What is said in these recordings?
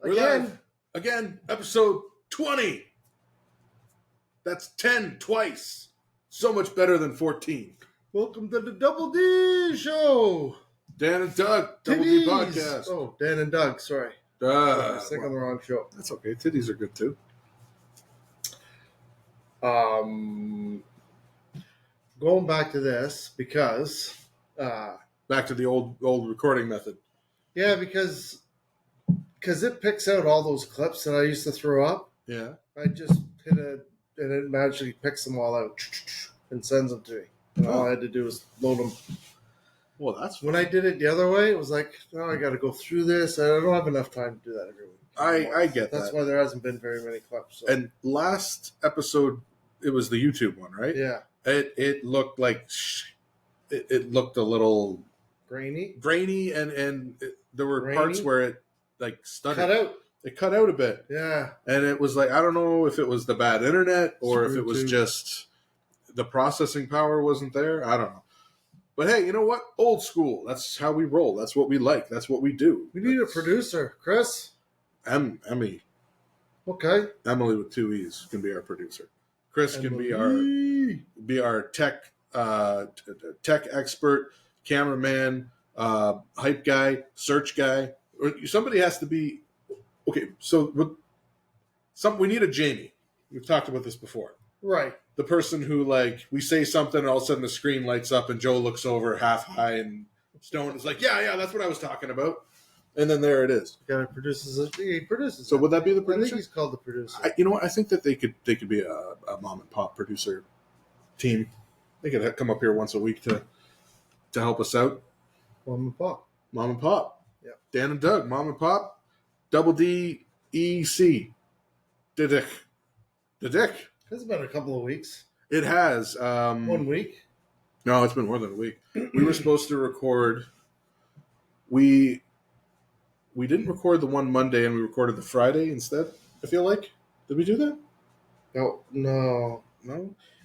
We're live. Again, episode 20. That's 10 twice. So much better than 14. Welcome to the Double D Show. Dan and Doug, Double D Podcast. Oh, Dan and Doug, sorry. I was thinking on the wrong show. That's okay. Titties are good too. Going back to this because... back to the old recording method. Yeah, because it picks out all those clips that I used to throw up. Yeah. I just hit it, and it magically picks them all out and sends them to me. And all I had to do was load them. Well, that's when I did it the other way, it was like, oh, I got to go through this. I don't have enough time to do that every week. I get that. That's why there hasn't been very many clips. So. And last episode, it was the YouTube one, right? Yeah. It looked like it looked a little grainy, and there were parts where it like stuttered. Cut out. It cut out a bit. Yeah. And it was like, I don't know if it was the bad internet or if it was just the processing power wasn't there. I don't know. But hey, you know what? Old school. That's how we roll. That's what we like. That's what we do. We need a producer. Chris? Emmy. Okay. Emily with 2 E's can be our producer. Chris can be our tech expert, cameraman, hype guy, search guy. Or somebody has to be... Okay, so we need a Jamie. We've talked about this before. Right. The person who, like, we say something and all of a sudden the screen lights up and Joe looks over half high and Stone is like, yeah, that's what I was talking about. And then there it is. He produces. So would that be the producer? I think he's called the producer. You know what? I think that they could be a mom and pop producer team. They could come up here once a week to help us out. Mom and pop. Mom and pop. Yeah. Dan and Doug. Mom and pop. Double D E C. The dick. It's been a couple of weeks. It has. 1 week? No, it's been more than a week. We were supposed to record. We didn't record the one Monday and we recorded the Friday instead, I feel like. Did we do that? No.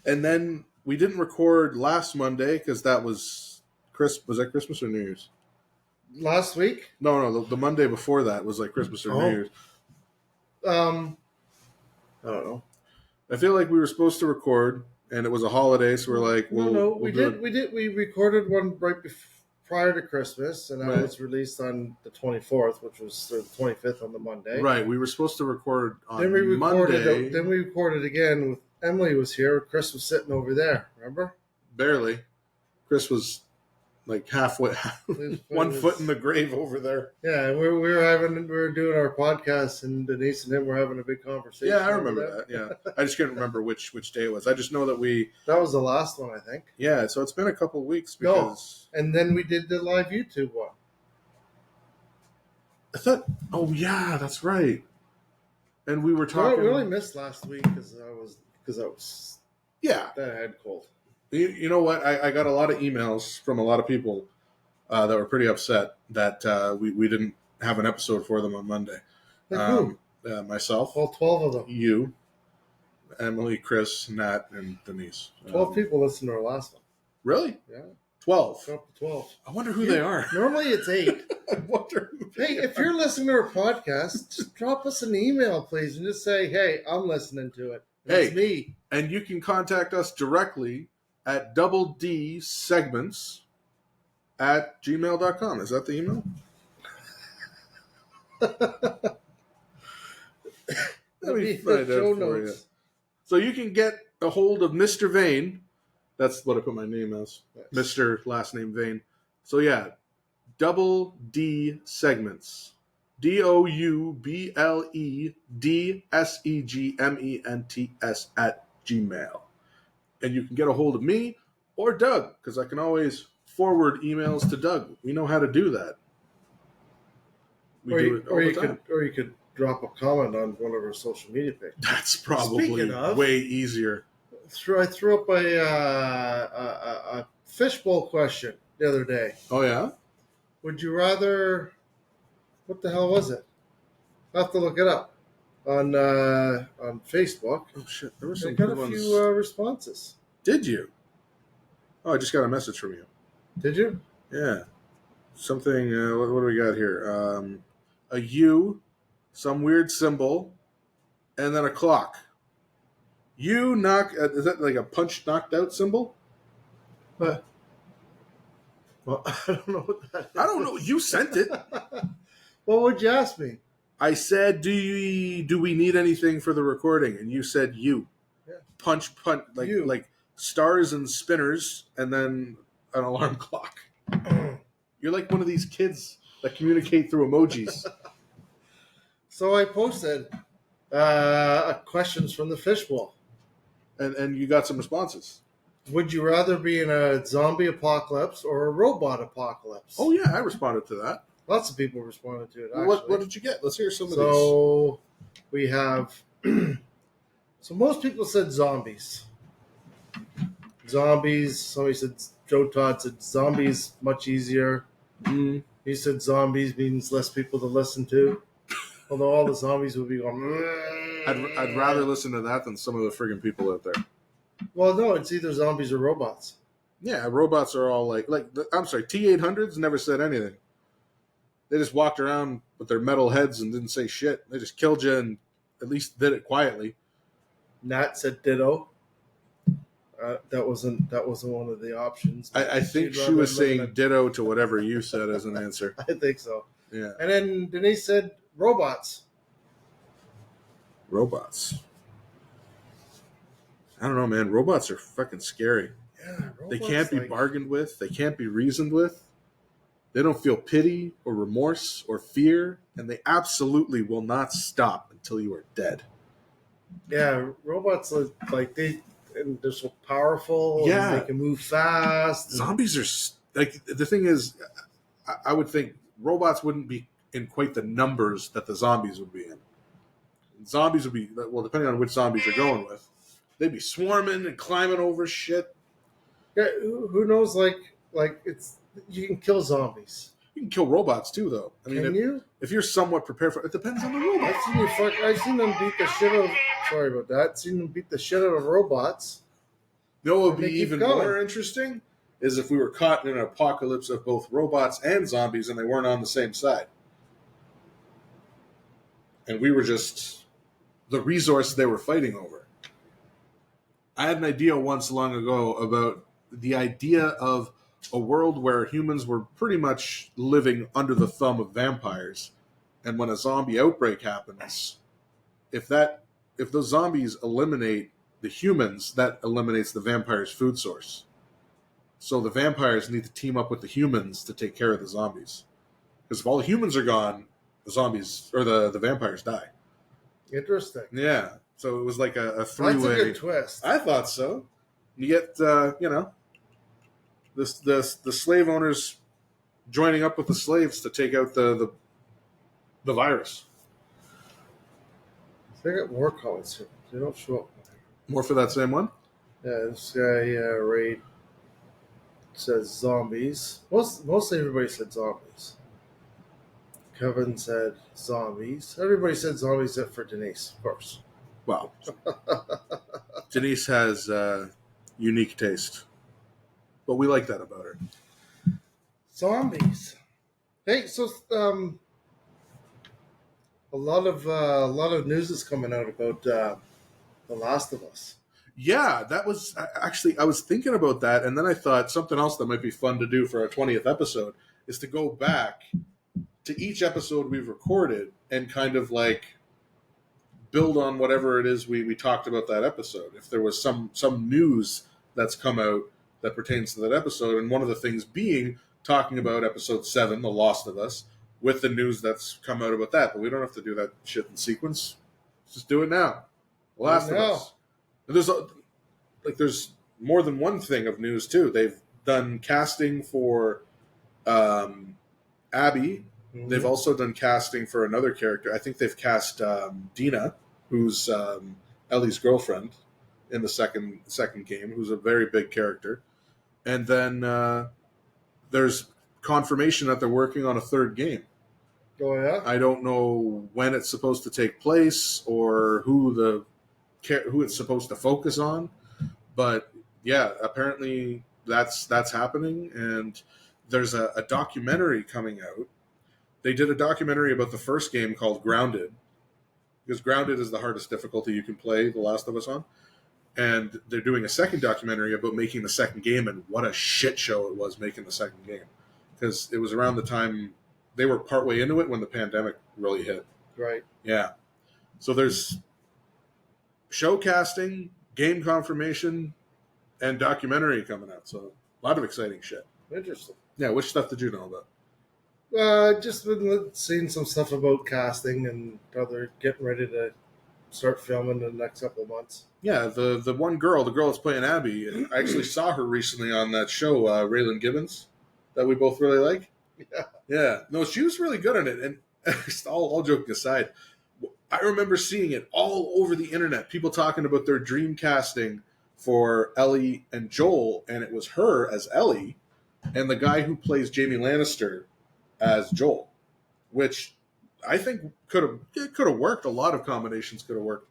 And then we didn't record last Monday because that was Was that Christmas or New Year's? Last week? No. The Monday before that was like Christmas or New Year's. I don't know. I feel like we were supposed to record, and it was a holiday, so we're like, We recorded one right prior to Christmas, and that was released on the 24th, which was the 25th on the Monday. Right. We were supposed to record on Monday. Then we recorded again with Emily was here. Chris was sitting over there. Remember? Barely. Chris was like halfway, 1 foot in the grave over there. Yeah, we were doing our podcast, and Denise and him were having a big conversation. Yeah, I remember that. Yeah, I just couldn't remember which day it was. I just know that that was the last one, I think. Yeah, so it's been a couple of weeks because and then we did the live YouTube one. I thought, oh yeah, that's right. And we were talking. We really missed last week because I was that I had cold. You know what? I got a lot of emails from a lot of people that were pretty upset that we didn't have an episode for them on Monday. Like who? Myself. All 12 of them. You, Emily, Chris, Nat, and Denise. 12 people listened to our last one. Really? Yeah. 12. Up to 12. I wonder who they are. Normally it's 8. I wonder who they are. If you're listening to our podcast, just drop us an email, please, and just say, hey, I'm listening to it. It's me. And you can contact us directly at doubledsegments@gmail.com. Is that the email? Let me find out for you. So you can get a hold of Mr. Vane. That's what I put my name as. Yes. Mr. last name Vane. So yeah, Double D Segments. DOUBLEDSEGMENTS @gmail. And you can get a hold of me or Doug, because I can always forward emails to Doug. We know how to do that. You could drop a comment on one of our social media pages. That's probably way easier. I threw up a fishbowl question the other day. Oh, yeah? Would you rather... What the hell was it? I'll have to look it up on Facebook. Oh, shit. There were some good ones. I got a few responses. Did you? Oh, I just got a message from you. Did you? Yeah. Something, what do we got here? A you some weird symbol, and then a clock. You knock. Is that like a punch knocked out symbol? But well, I don't know what that is. I don't know. You sent it. What would you ask me? I said, do we need anything for the recording? And you said you. Yeah. Punch, like stars and spinners, and then an alarm clock. You're like one of these kids that communicate through emojis. So I posted questions from the fishbowl. And you got some responses. Would you rather be in a zombie apocalypse or a robot apocalypse? Oh, yeah, I responded to that. Lots of people responded to it, actually. What did you get? Let's hear some of these. So we have... so most people said zombies. Zombies. Somebody said... Joe Todd said zombies much easier. Mm. He said zombies means less people to listen to. Although all the zombies would be going... I'd rather listen to that than some of the friggin' people out there. Well, no, it's either zombies or robots. Yeah, robots are all I'm sorry, T-800s never said anything. They just walked around with their metal heads and didn't say shit. They just killed you and at least did it quietly. Nat said ditto. That wasn't one of the options. I think she was saying ditto to whatever you said as an answer. I think so. Yeah. And then Denise said robots. Robots. I don't know, man. Robots are fucking scary. Yeah, they can't be bargained with. They can't be reasoned with. They don't feel pity or remorse or fear, and they absolutely will not stop until you are dead. Yeah, robots they're so powerful. Yeah, and they can move fast. Zombies are the thing is, I would think robots wouldn't be in quite the numbers that the zombies would be in. Zombies would be, well, depending on which zombies you're going with, they'd be swarming and climbing over shit. Yeah, who knows? It's you can kill zombies. You can kill robots too, though. I mean, can you? If you're somewhat prepared for it, depends on the robot. I've seen them beat the shit out of. Sorry about that. Seen them beat the shit out of robots. You know what would be even more interesting is if we were caught in an apocalypse of both robots and zombies, and they weren't on the same side, and we were just the resource they were fighting over. I had an idea once long ago about the idea of a world where humans were pretty much living under the thumb of vampires, and when a zombie outbreak happens, if those zombies eliminate the humans, that eliminates the vampires' food source. So the vampires need to team up with the humans to take care of the zombies. Because if all the humans are gone, the zombies or the vampires die. Interesting. Yeah. So it was like a three-way. That's a good twist. I thought so. You get, the slave owners joining up with the slaves to take out the virus. They got more comments here. They don't show up. More for that same one? Yeah, this guy, Ray, says zombies. Mostly everybody said zombies. Kevin said zombies. Everybody said zombies except for Denise, of course. Wow. Denise has unique taste. But we like that about her. Zombies. Hey, so a lot of news is coming out about The Last of Us. Yeah, that was actually, I was thinking about that, and then I thought something else that might be fun to do for our 20th episode is to go back to each episode we've recorded and kind of build on whatever it is we talked about that episode. If there was some news that's come out that pertains to that episode, and one of the things being talking about episode 7, The Lost of Us, with the news that's come out about that. But we don't have to do that shit in sequence. Let's just do it now. The Last of Us. And there's more than one thing of news too. They've done casting for Abby. Mm-hmm. They've also done casting for another character. I think they've cast Dina, who's Ellie's girlfriend in the second game, who's a very big character. And then there's confirmation that they're working on a third game. Oh yeah. I don't know when it's supposed to take place or who it's supposed to focus on, but yeah, apparently that's happening. And there's a documentary coming out. They did a documentary about the first game called Grounded, because Grounded is the hardest difficulty you can play The Last of Us on. And they're doing a second documentary about making the second game, and what a shit show it was making the second game. Because it was around the time they were partway into it when the pandemic really hit. Right. Yeah. So there's show casting, game confirmation, and documentary coming out. So a lot of exciting shit. Interesting. Yeah, which stuff did you know about? Just been seeing some stuff about casting and how they're getting ready to start filming in the next couple of months. Yeah, the one girl, the girl that's playing Abby, I actually saw her recently on that show, Raylan Gibbons, that we both really like. Yeah. Yeah. No, she was really good in it. And all joking aside, I remember seeing it all over the internet. People talking about their dream casting for Ellie and Joel, and it was her as Ellie and the guy who plays Jaime Lannister as Joel, which I think could have worked. A lot of combinations could have worked,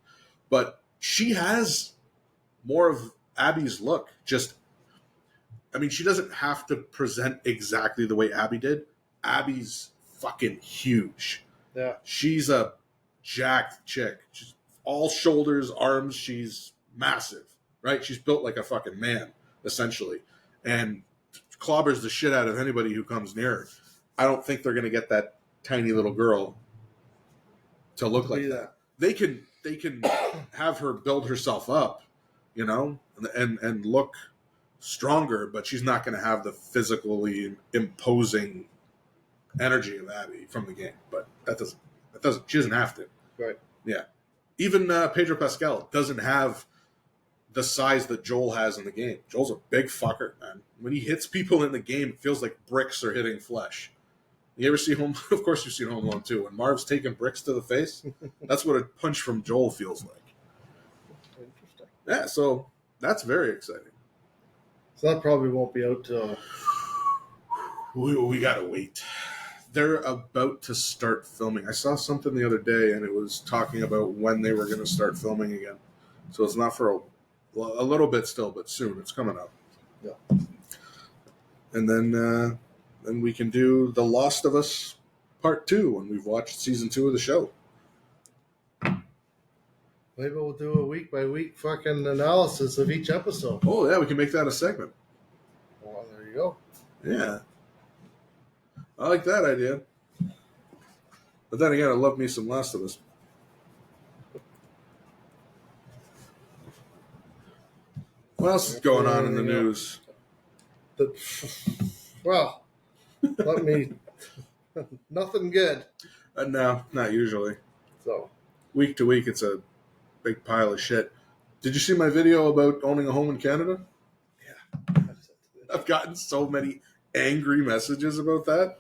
but she has more of Abby's look. She doesn't have to present exactly the way Abby did. Abby's fucking huge. Yeah, she's a jacked chick. She's all shoulders, arms. She's massive, right? She's built like a fucking man, essentially, and clobbers the shit out of anybody who comes near her. I don't think they're going to get that tiny little girl to look like that. They can have her build herself up, and look stronger, but she's not going to have the physically imposing energy of Abby from the game. But she doesn't have to. Right. Yeah. Even Pedro Pascal doesn't have the size that Joel has in the game. Joel's a big fucker, man. When he hits people in the game, it feels like bricks are hitting flesh. You ever see Home? Of course you've seen Home Alone 2. When Marv's taking bricks to the face, that's what a punch from Joel feels like. Interesting. Yeah, so that's very exciting. So that probably won't be out till... We gotta wait. They're about to start filming. I saw something the other day, and it was talking about when they were going to start filming again. So it's not for a little bit still, but soon. It's coming up. Yeah. And then we can do The Lost of Us Part 2 when we've watched Season 2 of the show. Maybe we'll do a week-by-week fucking analysis of each episode. Oh, yeah, we can make that a segment. Well, there you go. Yeah. I like that idea. But then again, I love me some Last of Us. What else is going on in the news? Well, let me... Nothing good. No, not usually. So, week to week, it's a big pile of shit. Did you see my video about owning a home in Canada? Yeah. I've gotten so many angry messages about that.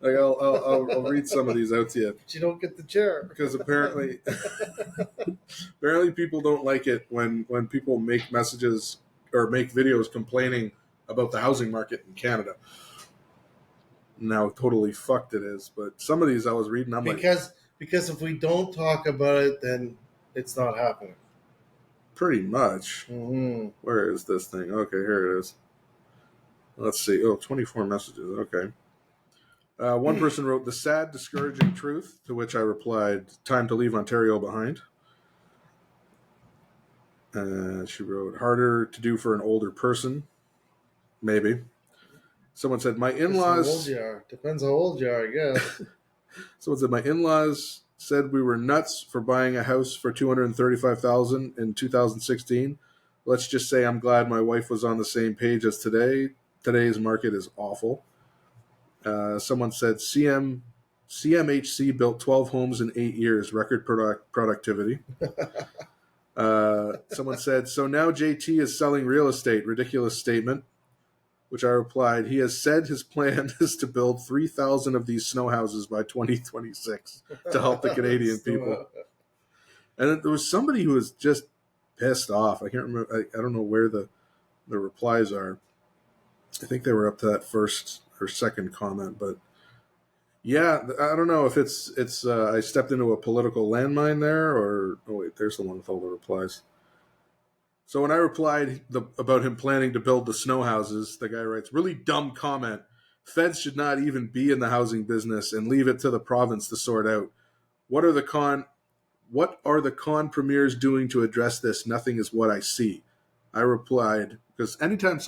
Like I'll read some of these out to you. But you don't get the chair. Because apparently people don't like it when people make messages or make videos complaining about the housing market in Canada. Now totally fucked it is, but some of these I was reading, because if we don't talk about it, then it's not happening. Pretty much. Mm-hmm. Where is this thing? Okay, here it is. Let's see. 24 messages. Okay. One person wrote, "The sad, discouraging truth," to which I replied, "Time to leave Ontario behind." She wrote, "Harder to do for an older person." Maybe. Someone said, "My in-laws..." How old you are. Depends how old you are, I guess. Someone said, "My in-laws said we were nuts for buying a house for $235,000 in 2016. Let's just say I'm glad my wife was on the same page as today. Today's market is awful." Someone said, CMHC built 12 homes in 8 years, record productivity. Someone said, "So now JT is selling real estate, ridiculous statement." Which I replied, "He has said his plan is to build 3,000 of these snow houses by 2026 to help the Canadian people." And there was somebody who was just pissed off. I can't remember. I don't know where the replies are. I think they were up to that first or second comment, but yeah, I don't know if it's I stepped into a political landmine there, or oh wait, there's the one with all the replies. So when I replied about him planning to build the snow houses, the guy writes, "Really dumb comment. Feds should not even be in the housing business and leave it to the province to sort out. What are the con premiers doing to address this? Nothing is what I see. I replied, because anytime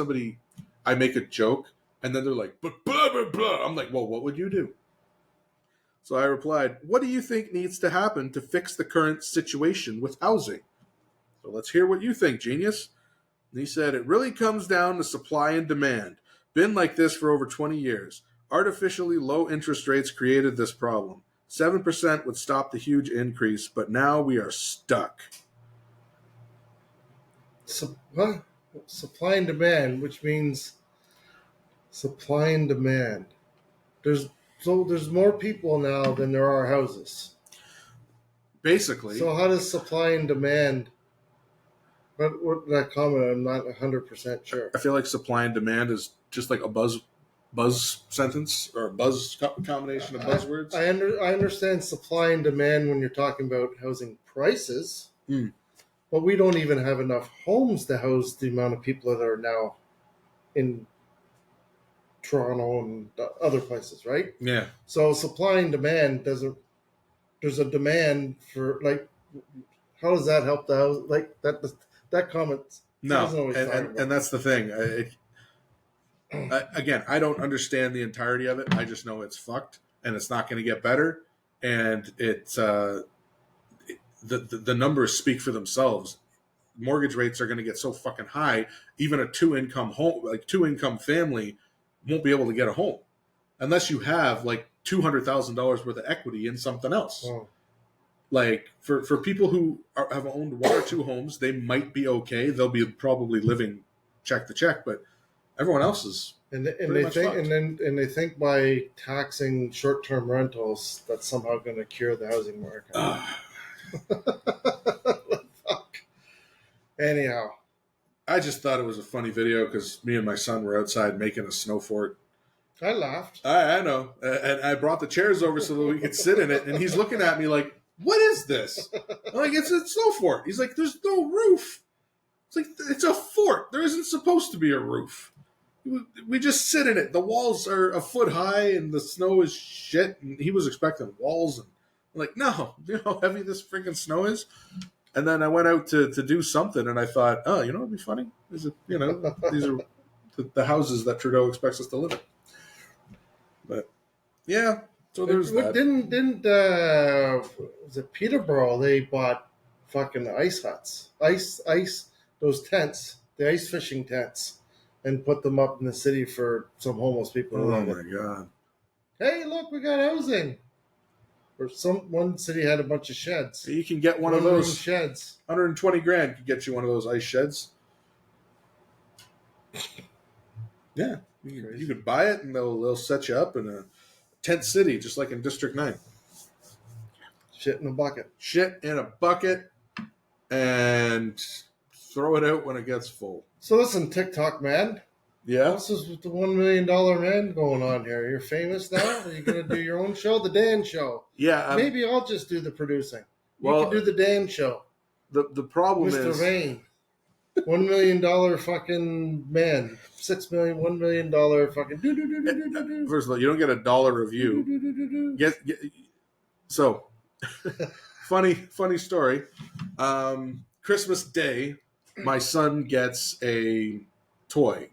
I make a joke, and then they're like, but blah, blah, blah. I'm like, well, what would you do? So I replied, what do you think needs to happen to fix the current situation with housing? So let's hear what you think, genius. And he said, it really comes down to supply and demand. Been like this for over 20 years. Artificially low interest rates created this problem. 7% would stop the huge increase, but now we are stuck. Supply and demand, which means supply and demand. There's more people now than there are houses. Basically. So how does supply and demand? What that comment? I'm not 100% sure. I feel like supply and demand is just like a buzz sentence or a buzz combination of buzzwords. I understand supply and demand when you're talking about housing prices, but we don't even have enough homes to house the amount of people that are now in Toronto and other places, right? Yeah. So supply and demand doesn't. There's a demand for, like, how does that help the house? Like that comment. No, and that's the thing. Again, I don't understand the entirety of it. I just know it's fucked, and it's not going to get better. And it's the numbers speak for themselves. Mortgage rates are going to get so fucking high. Even a two-income family won't be able to get a home unless you have like $200,000 worth of equity in something else. Oh. Like for people who have owned one or two homes, they might be okay. They'll be probably living check to check, but everyone else is they think by taxing short-term rentals that's somehow going to cure the housing market. Fuck. Anyhow, I just thought it was a funny video because me and my son were outside making a snow fort. I laughed. I know, and I brought the chairs over so that we could sit in it, and he's looking at me like, what is this? I'm like, it's a snow fort. He's like, there's no roof. It's like, it's a fort. There isn't supposed to be a roof. We just sit in it. The walls are a foot high and the snow is shit. And he was expecting walls. And I'm like, no, you know how heavy this freaking snow is? And then I went out to do something and I thought, oh, you know what would be funny? These are the houses that Trudeau expects us to live in. But yeah. So there's that. Didn't was it Peterborough? They bought fucking ice huts, those tents, the ice fishing tents, and put them up in the city for some homeless people. Oh my god! Hey, look, we got housing. Or one city had a bunch of sheds. You can get one of those sheds. $120,000 could get you one of those ice sheds. Yeah, you could buy it and they'll set you up in a tent city, just like in District 9. Shit in a bucket. Shit in a bucket and throw it out when it gets full. So listen, TikTok man. Yeah? This is with the $1 million man going on here. You're famous now? Are you going to do your own show? The Dan Show. Yeah. Maybe I'll just do the producing. You can do the Dan Show. The problem is... Mr. Vane. $1 million fucking man. $6 million, $1 million fucking First of all, you don't get a dollar review. So, funny story. Christmas Day, my son gets a toy,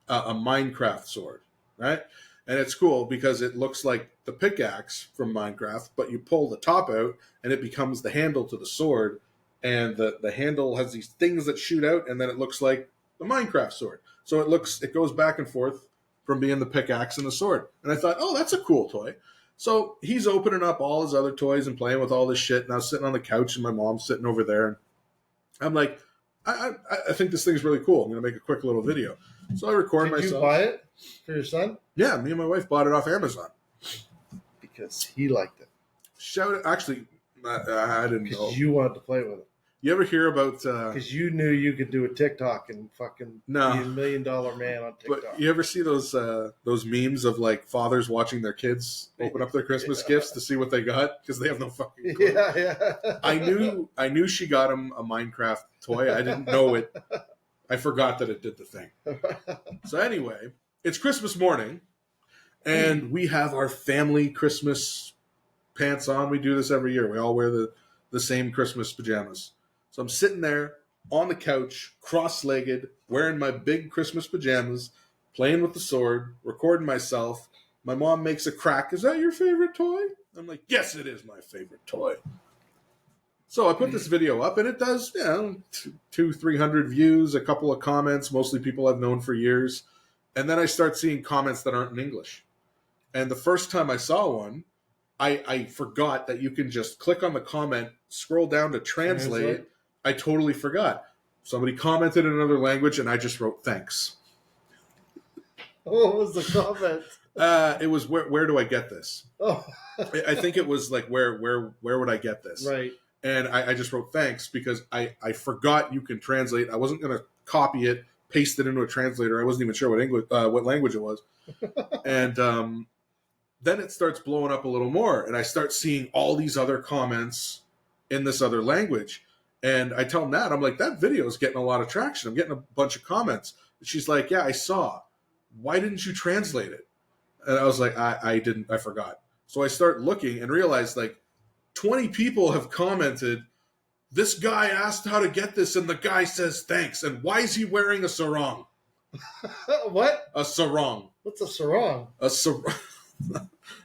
a Minecraft sword, right? And it's cool because it looks like the pickaxe from Minecraft, but you pull the top out and it becomes the handle to the sword. And the handle has these things that shoot out, and then it looks like the Minecraft sword. So it goes back and forth from being the pickaxe and the sword. And I thought, oh, that's a cool toy. So he's opening up all his other toys and playing with all this shit. And I was sitting on the couch, and my mom's sitting over there. And I'm like, I think this thing's really cool. I'm going to make a quick little video. So I record myself. Did you buy it for your son? Yeah, me and my wife bought it off Amazon. Because he liked it. Actually, I didn't know. You wanted to play with it. You ever hear about... Because you knew you could do a TikTok and fucking be $1 million man on TikTok. But you ever see those memes of like fathers watching their kids open up their Christmas gifts to see what they got? Because they have no fucking clue. Yeah. I knew she got him a Minecraft toy. I didn't know it. I forgot that it did the thing. So anyway, it's Christmas morning, and we have our family Christmas pants on. We do this every year. We all wear the same Christmas pajamas. So I'm sitting there on the couch, cross-legged, wearing my big Christmas pajamas, playing with the sword, recording myself. My mom makes a crack. Is that your favorite toy? I'm like, yes, it is my favorite toy. So I put this video up, and it does, 200-300 views, a couple of comments, mostly people I've known for years. And then I start seeing comments that aren't in English. And the first time I saw one, I forgot that you can just click on the comment, scroll down to translate. I totally forgot. Somebody commented in another language, and I just wrote thanks. What was the comment? It was where do I get this? Oh. I think it was like where would I get this? Right. And I just wrote thanks because I forgot you can translate. I wasn't going to copy it, paste it into a translator. I wasn't even sure what language it was. And then it starts blowing up a little more, and I start seeing all these other comments in this other language. And I tell Nat, I'm like, that video is getting a lot of traction. I'm getting a bunch of comments. And she's like, yeah, I saw. Why didn't you translate it? And I was like, I didn't. I forgot. So I start looking and realize like 20 people have commented, this guy asked how to get this, and the guy says thanks. And why is he wearing a sarong? What? A sarong. What's a sarong? A sarong.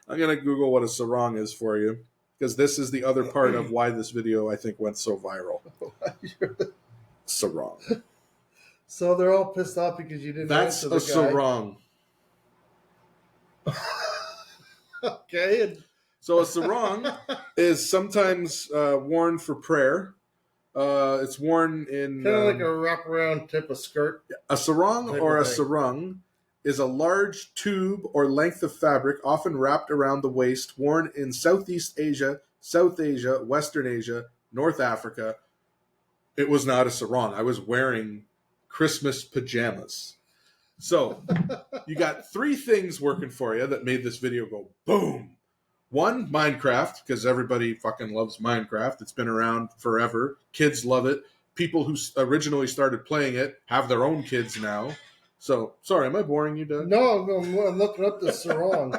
I'm going to Google what a sarong is for you, because this is the other part of why this video, I think, went so viral. Sarong. So they're all pissed off because you didn't That's answer the a guy. sarong. Okay. So a sarong is sometimes worn for prayer. It's worn in... Kind of like a wraparound type of skirt. A sarong or a sarung is a large tube or length of fabric often wrapped around the waist, worn in Southeast Asia, South Asia, Western Asia, North Africa. It was not a sarong. I was wearing Christmas pajamas. So you got three things working for you that made this video go boom. One, Minecraft, because everybody fucking loves Minecraft. It's been around forever. Kids love it. People who originally started playing it have their own kids now. So, sorry, am I boring you, Doug? No, I'm looking up the sarong.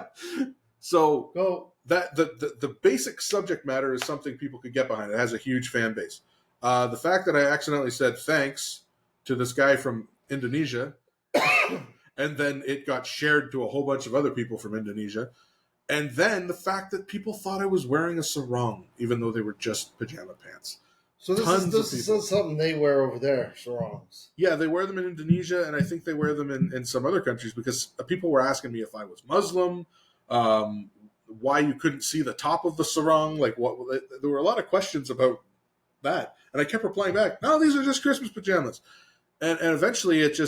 So, Go. that the basic subject matter is something people could get behind. It has a huge fan base. The fact that I accidentally said thanks to this guy from Indonesia, and then it got shared to a whole bunch of other people from Indonesia, and then the fact that people thought I was wearing a sarong, even though they were just pajama pants. So this is something they wear over there, sarongs. Yeah, they wear them in Indonesia, and I think they wear them in some other countries, because people were asking me if I was Muslim, why you couldn't see the top of the sarong. Like, there were a lot of questions about that. And I kept replying back, no, these are just Christmas pajamas. And eventually it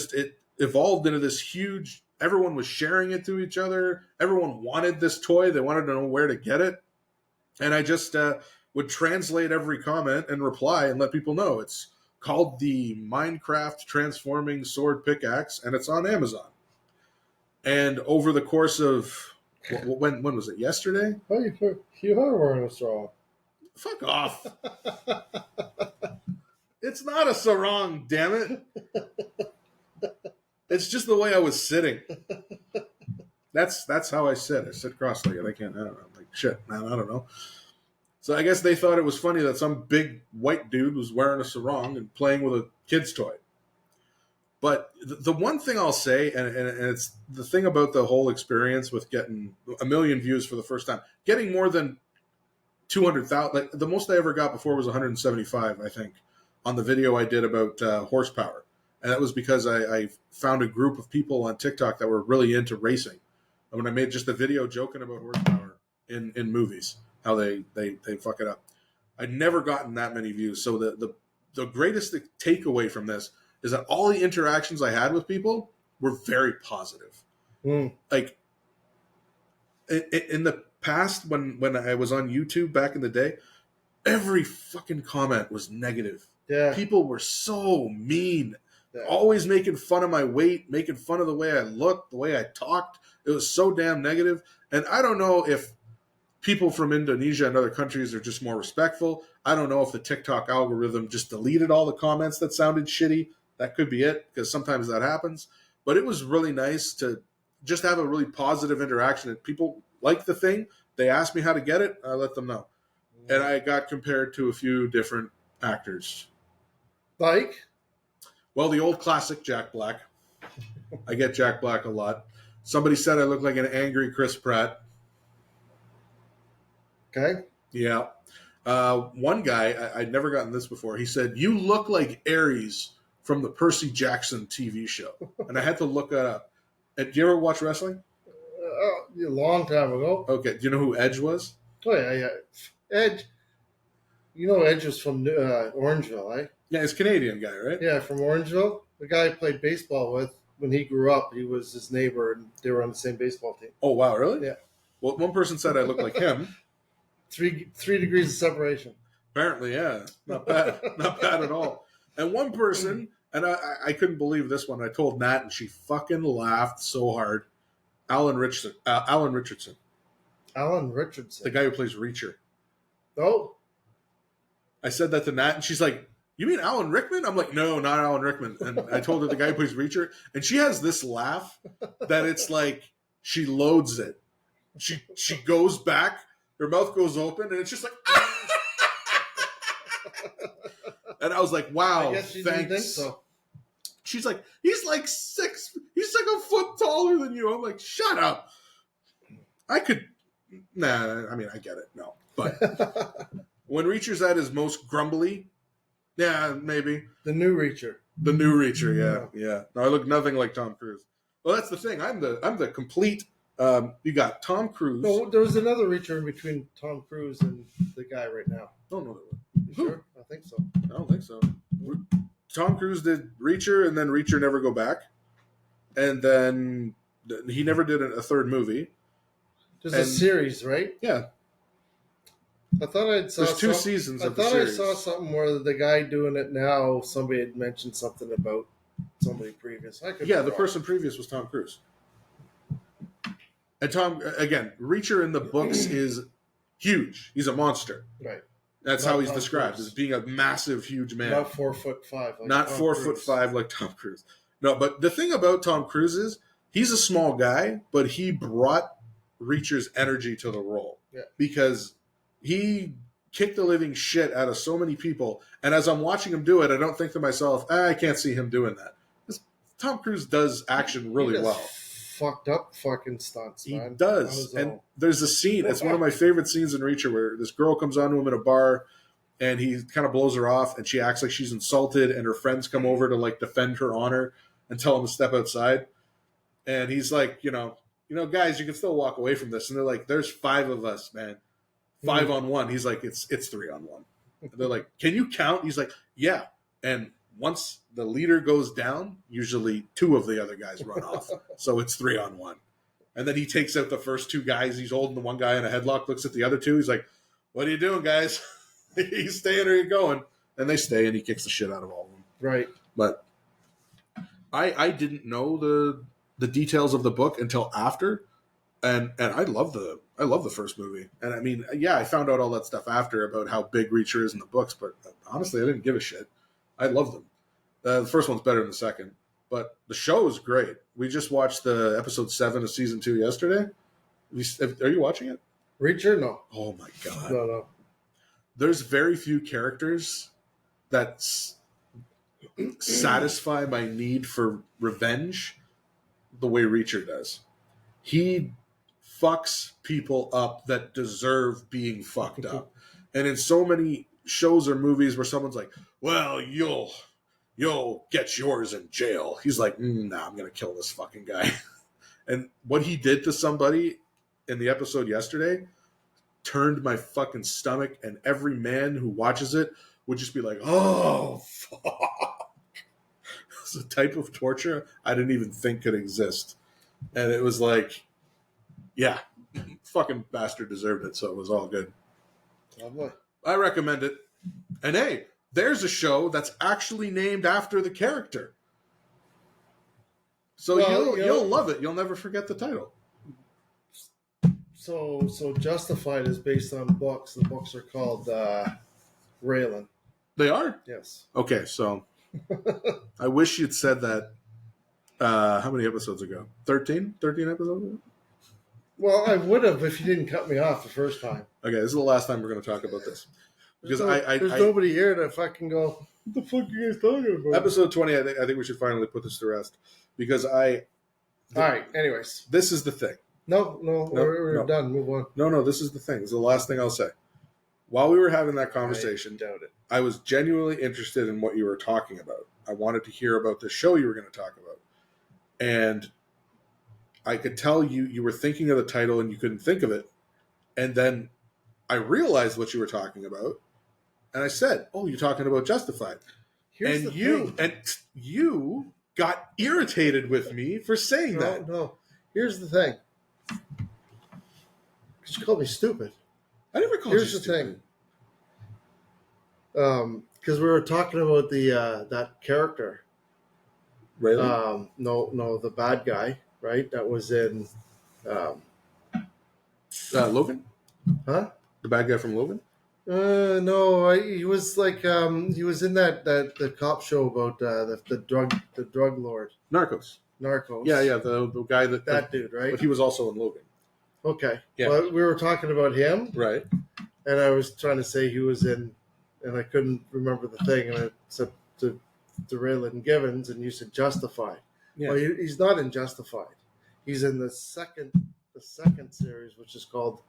evolved into this huge, everyone was sharing it to each other. Everyone wanted this toy. They wanted to know where to get it. And I just would translate every comment and reply and let people know. It's called the Minecraft Transforming Sword Pickaxe, and it's on Amazon. And over the course of, when was it, yesterday? Oh, you are wearing a sarong. Fuck off. It's not a sarong, damn it. It's just the way I was sitting. That's how I sit. I sit cross-legged. I don't know. I'm like, shit, man, I don't know. So I guess they thought it was funny that some big white dude was wearing a sarong and playing with a kid's toy. But the one thing I'll say, and it's the thing about the whole experience with getting 1 million views for the first time, getting more than 200,000, like the most I ever got before was 175, I think, on the video I did about horsepower. And that was because I found a group of people on TikTok that were really into racing. And when I made just a video joking about horsepower in movies, how they fuck it up. I'd never gotten that many views. So the greatest takeaway from this is that all the interactions I had with people were very positive. Like, in the past, when I was on YouTube back in the day, every fucking comment was negative. Yeah. People were so mean. Yeah. Always making fun of my weight, making fun of the way I looked, the way I talked. It was so damn negative. And I don't know if people from Indonesia and other countries are just more respectful. I don't know if the TikTok algorithm just deleted all the comments that sounded shitty. That could be it, because sometimes that happens. But it was really nice to just have a really positive interaction. And people liked the thing. they ask me how to get it, I let them know. And I got compared to a few different actors. Like? Well, the old classic Jack Black. I get Jack Black a lot. Somebody said I look like an angry Chris Pratt. Okay. Yeah. One guy, I'd never gotten this before, he said, you look like Ares from the Percy Jackson TV show. And I had to look that up. Do you ever watch wrestling? A long time ago. Okay. Do you know who Edge was? Oh, yeah. Edge. You know Edge was from Orangeville, eh? Yeah, he's a Canadian guy, right? Yeah, from Orangeville. The guy I played baseball with, when he grew up, he was his neighbor, and they were on the same baseball team. Oh, wow, really? Yeah. Well, one person said I look like him. Three degrees of separation. Apparently, yeah. Not bad. Not bad at all. And one person, and I couldn't believe this one, I told Nat, and she fucking laughed so hard. Alan Richardson. Alan Richardson. The guy who plays Reacher. Oh. I said that to Nat, and she's like, you mean Alan Rickman? I'm like, no, not Alan Rickman. And I told her the guy who plays Reacher, and she has this laugh that it's like she loads it. She goes back, her mouth goes open, and it's just like, and I was like, wow, I guess she thanks. didn't think so. She's like, he's like a foot taller than you. I'm like, shut up. I could, I mean, I get it. No. But when Reacher's at his most grumbly, yeah, maybe. The new Reacher. Yeah. No, I look nothing like Tom Cruise. Well, that's the thing. I'm the complete, you got Tom Cruise. No, there was another Reacher in between Tom Cruise and the guy right now. Oh, no. You sure? I think so. I don't think so. Tom Cruise did Reacher, and then Reacher Never Go Back. And then he never did a third movie. There's a series, right? Yeah. I thought I saw There's two seasons of the series. I saw something where the guy doing it now, somebody had mentioned something about somebody previous. The person previous was Tom Cruise. And Tom, again, Reacher in the books is huge. He's a monster. Right. That's Not how he's Tom described, Cruise. as being a massive, huge man. Not 4'5". Like Not Tom 4'5" like Tom Cruise. No, but the thing about Tom Cruise is he's a small guy, but he brought Reacher's energy to the role. Yeah. Because he kicked the living shit out of so many people. And as I'm watching him do it, I don't think to myself, I can't see him doing that. Tom Cruise does action really well. Fucked up fucking stunts, man. He does. And there's a scene, it's one of my favorite scenes in Reacher, where this girl comes on to him in a bar and he kind of blows her off and she acts like she's insulted, and her friends come over to like defend her honor and tell him to step outside. And he's like, you know, guys, you can still walk away from this. And they're like, there's 5 of us, man. 5 on 1. He's like, it's 3 on 1. And they're like, can you count? He's like, yeah. And once the leader goes down, usually 2 of the other guys run off. So it's 3 on 1. And then he takes out the first 2 guys. He's holding the one guy in a headlock, looks at the other 2. He's like, what are you doing, guys? Are you staying or are you going? And they stay, and he kicks the shit out of all of them. Right. But I didn't know the details of the book until after. And I love the first movie. And I mean, yeah, I found out all that stuff after about how big Reacher is in the books, but honestly, I didn't give a shit. I love them. The first one's better than the second, but the show is great. We just watched the episode 7 of season 2 yesterday. Are you watching it? Reacher? No. Oh my God. No. There's very few characters that satisfy my need for revenge the way Reacher does. He fucks people up that deserve being fucked up. And in so many shows or movies where someone's like, well, you'll get yours in jail. He's like, nah, I'm going to kill this fucking guy. And what he did to somebody in the episode yesterday turned my fucking stomach, and every man who watches it would just be like, oh, fuck. It's a type of torture I didn't even think could exist. And it was like, yeah, fucking bastard deserved it, so it was all good. Lovely. I recommend it. And hey, there's a show that's actually named after the character. So you'll love it. You'll never forget the title. So Justified is based on books. The books are called Raylan. They are? Yes. Okay, so I wish you'd said that how many episodes ago? 13? 13 episodes ago? Well, I would have if you didn't cut me off the first time. Okay, this is the last time we're going to talk about this. Because there's nobody here to fucking go, what the fuck are you guys talking about? Episode 20, I think we should finally put this to rest. Because all right, anyways. This is the thing. No, we're done. Move on. No, this is the thing. This is the last thing I'll say. While we were having that conversation, I was genuinely interested in what you were talking about. I wanted to hear about the show you were going to talk about. And I could tell you were thinking of the title and you couldn't think of it. And then I realized what you were talking about. And I said, "Oh, you're talking about Justified." And you got irritated with me for saying that. No. Here's the thing. Because you called me stupid. I never called you stupid. Here's the thing. Because we were talking about that character. Really? No, the bad guy, right? That was in Logan? Huh? The bad guy from Logan? No, he was like he was in the cop show about the drug lord. Narcos. Yeah, the guy that dude, right? But he was also in Logan. Okay. Yeah. Well, we were talking about him, right? And I was trying to say he was in, and I couldn't remember the thing, and I said to Raylan Givens, and you said Justified. Yeah. Well, he's not in Justified. He's in the second series, which is called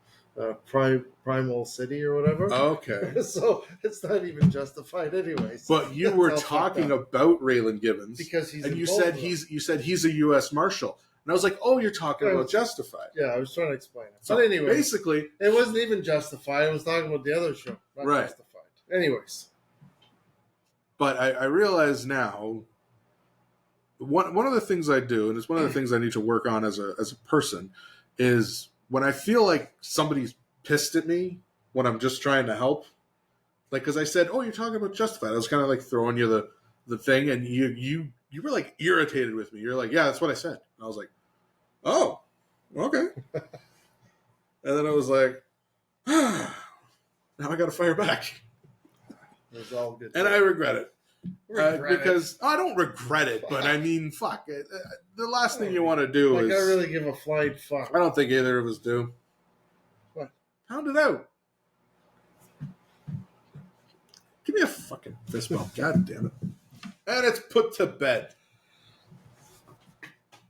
Primal City or whatever. Okay. So it's not even Justified anyways. But you were talking about Raylan Givens because he's, and you said he's a U.S. Marshal, and I was like, oh, you're talking about Justified. Yeah, I was trying to explain it. So but anyway, basically, it wasn't even Justified. I was talking about the other show, not right. Justified. Anyways, but I realize now. One of the things I do, and it's one of the things I need to work on as a person, is when I feel like somebody's pissed at me when I'm just trying to help. Like, because I said, "Oh, you're talking about Justified." I was kind of like throwing you the thing, and you were like irritated with me. You're like, "Yeah, that's what I said." And I was like, "Oh, okay." And then I was like, now I got to fire back. It was all good. And I regret it. Because I don't regret it, but I mean, fuck it. The last thing you want to do is... I really give a flying fuck. I don't think either of us do. What? Pound it out. Give me a fucking fist bump. God damn it. And it's put to bed.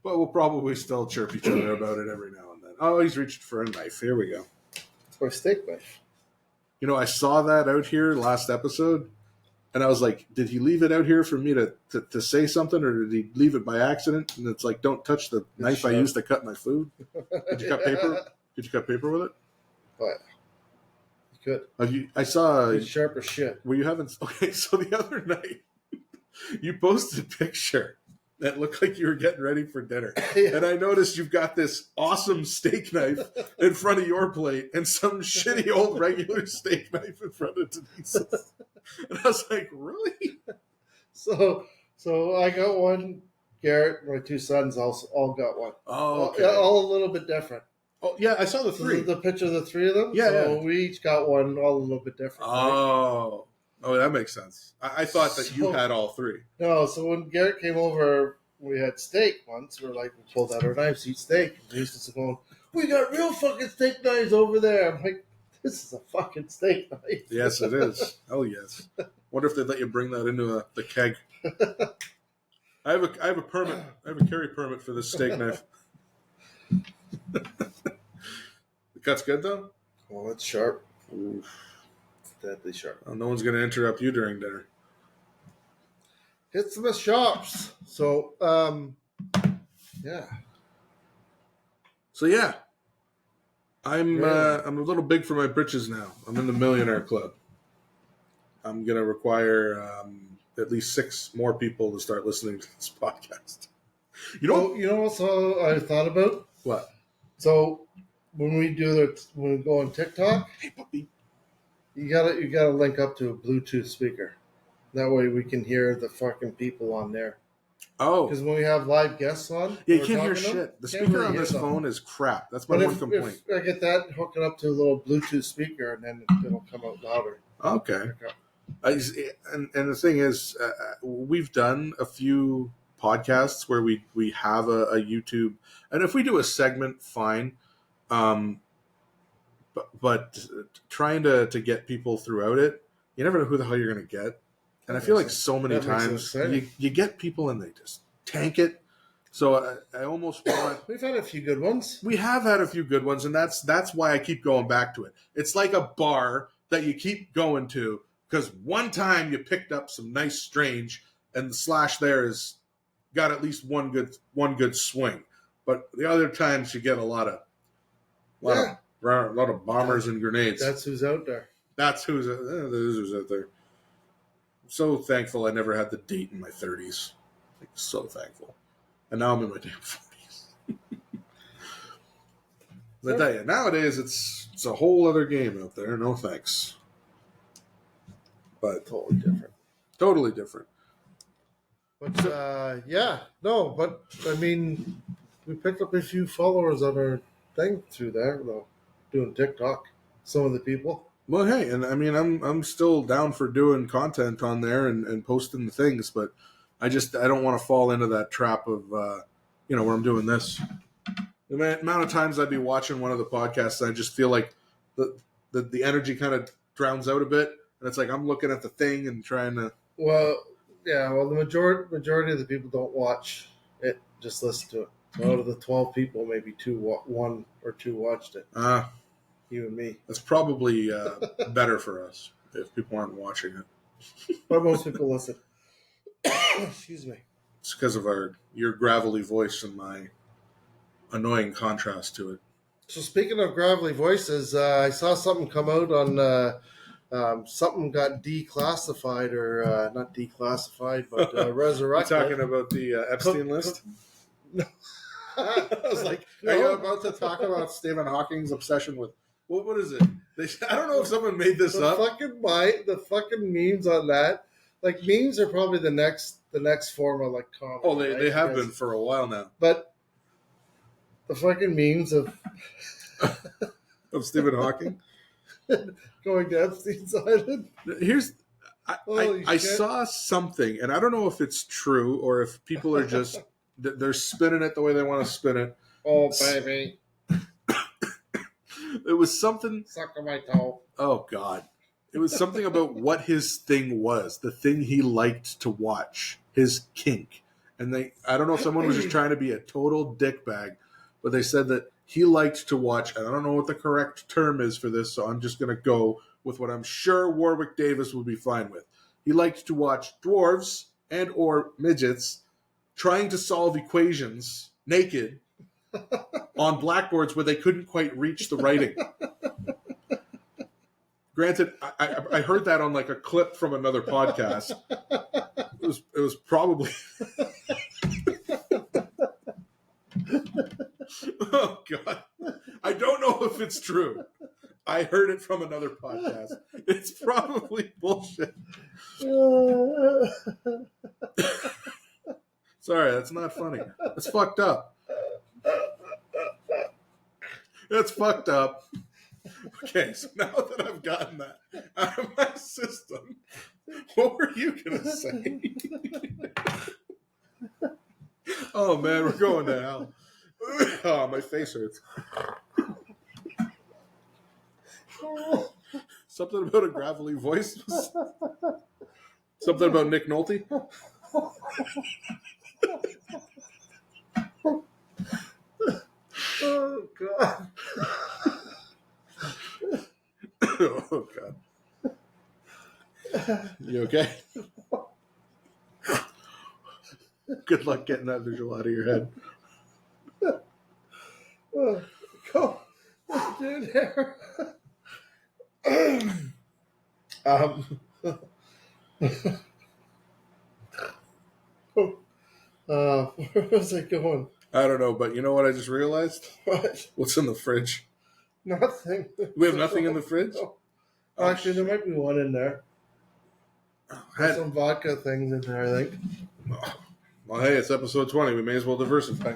But we'll probably still chirp each other about it every now and then. Oh, he's reached for a knife. Here we go. It's my steak knife. You know, I saw that out here last episode. And I was like, did he leave it out here for me to say something, or did he leave it by accident? And it's like, don't touch the knife I used to cut my food. Did you cut paper? Did you cut paper with it? What? You could. I saw. It's sharp as shit. Were you having? Okay, so the other night, you posted a picture that looked like you were getting ready for dinner, and I noticed you've got this awesome steak knife in front of your plate, and some shitty old regular steak knife in front of Denise's. And I was like, really? So I got one. Garrett, my two sons all got one. Oh, okay. All a little bit different. Oh, yeah, I saw the three. The picture of the three of them? Yeah, so we each got one, all a little bit different. Oh. Right? Oh, that makes sense. I thought that you had all three. No, so when Garrett came over, we had steak once. We pulled out our knives to eat steak. And he was going, we got real fucking steak knives over there. I'm like, this is a fucking steak knife. Yes, it is. Oh, yes. Wonder if they'd let you bring that into the keg. I have a permit. I have a carry permit for this steak knife. The cut's good, though? Oh, it's sharp. Oof. It's deadly sharp. Well, no one's going to interrupt you during dinner. Hit some mishaps. So, yeah. So, yeah. I'm a little big for my britches now. I'm in the millionaire club. I'm going to require at least 6 more people to start listening to this podcast. You know what I thought about? What? So when we go on TikTok, hey puppy, you gotta link up to a Bluetooth speaker. That way we can hear the fucking people on there. Oh, because when we have live guests on, yeah, you can't hear shit. The speaker on this phone is crap. That's my one complaint. If I get that, hook it up to a little Bluetooth speaker, and then it'll come out louder. Okay. And the thing is, we've done a few podcasts where we have a YouTube, and if we do a segment, fine. But trying to get people throughout it, you never know who the hell you're going to get. And I feel like so many times you get people and they just tank it. So I almost want... We've had a few good ones. We have had a few good ones, and that's why I keep going back to it. It's like a bar that you keep going to because one time you picked up some nice strange, and the slash there has got at least one good swing. But the other times you get a lot of bombers and grenades. That's who's out there. That's who's out there. I'm so thankful I never had the date in my 30s. Like, so thankful. And now I'm in my damn 40s. I tell you, nowadays it's a whole other game out there. No thanks. But totally different. But but I mean, we picked up a few followers on our thing through there, though, doing TikTok. Some of the people. Well, hey, and I mean, I'm still down for doing content on there and posting the things, but I don't want to fall into that trap of where I'm doing this. The amount of times I'd be watching one of the podcasts, and I just feel like the energy kind of drowns out a bit, and it's like I'm looking at the thing and trying to. Well, the majority of the people don't watch it; just listen to it. So out of the 12 people, maybe one or two watched it. You and me. That's probably better for us if people aren't watching it. But most people listen. Excuse me. It's because of your gravelly voice and my annoying contrast to it. So speaking of gravelly voices, I saw something come out on something got declassified or not declassified, but resurrected. You're talking about the Epstein list? No. I was like, are you about to talk about Stephen Hawking's obsession with what is it? I don't know if someone made this up. The fucking memes on that. Like, memes are probably the next form of like comedy. Oh, they have been for a while now. But the fucking memes of Stephen Hawking going to Epstein's Island. I saw something, and I don't know if it's true or if people are just they're spinning it the way they want to spin it. Oh, baby. It was something. Suck on my toe. Oh, God. It was something about what his thing was, the thing he liked to watch, his kink. And I don't know if someone was just trying to be a total dickbag, but they said that he liked to watch, and I don't know what the correct term is for this, so I'm just going to go with what I'm sure Warwick Davis would be fine with. He liked to watch dwarves and or midgets trying to solve equations naked on blackboards where they couldn't quite reach the writing. Granted, I heard that on like a clip from another podcast. It was probably. Oh God, I don't know if it's true. I heard it from another podcast. It's probably bullshit. Sorry, that's not funny. That's fucked up. That's fucked up. Okay, so now that I've gotten that out of my system, what were you going to say? Oh, man, we're going to hell. Oh, my face hurts. Something about a gravelly voice? Something about Nick Nolte? Oh, God. Oh, God. You okay? Good luck getting that visual out of your head. Go. Dude, here. Where was I going? I don't know, but you know what I just realized? What? What's in the fridge? Nothing. We have nothing in the fridge? No. Actually, there might be one in there. There's some vodka things in there, I think. Well, hey, it's episode 20. We may as well diversify.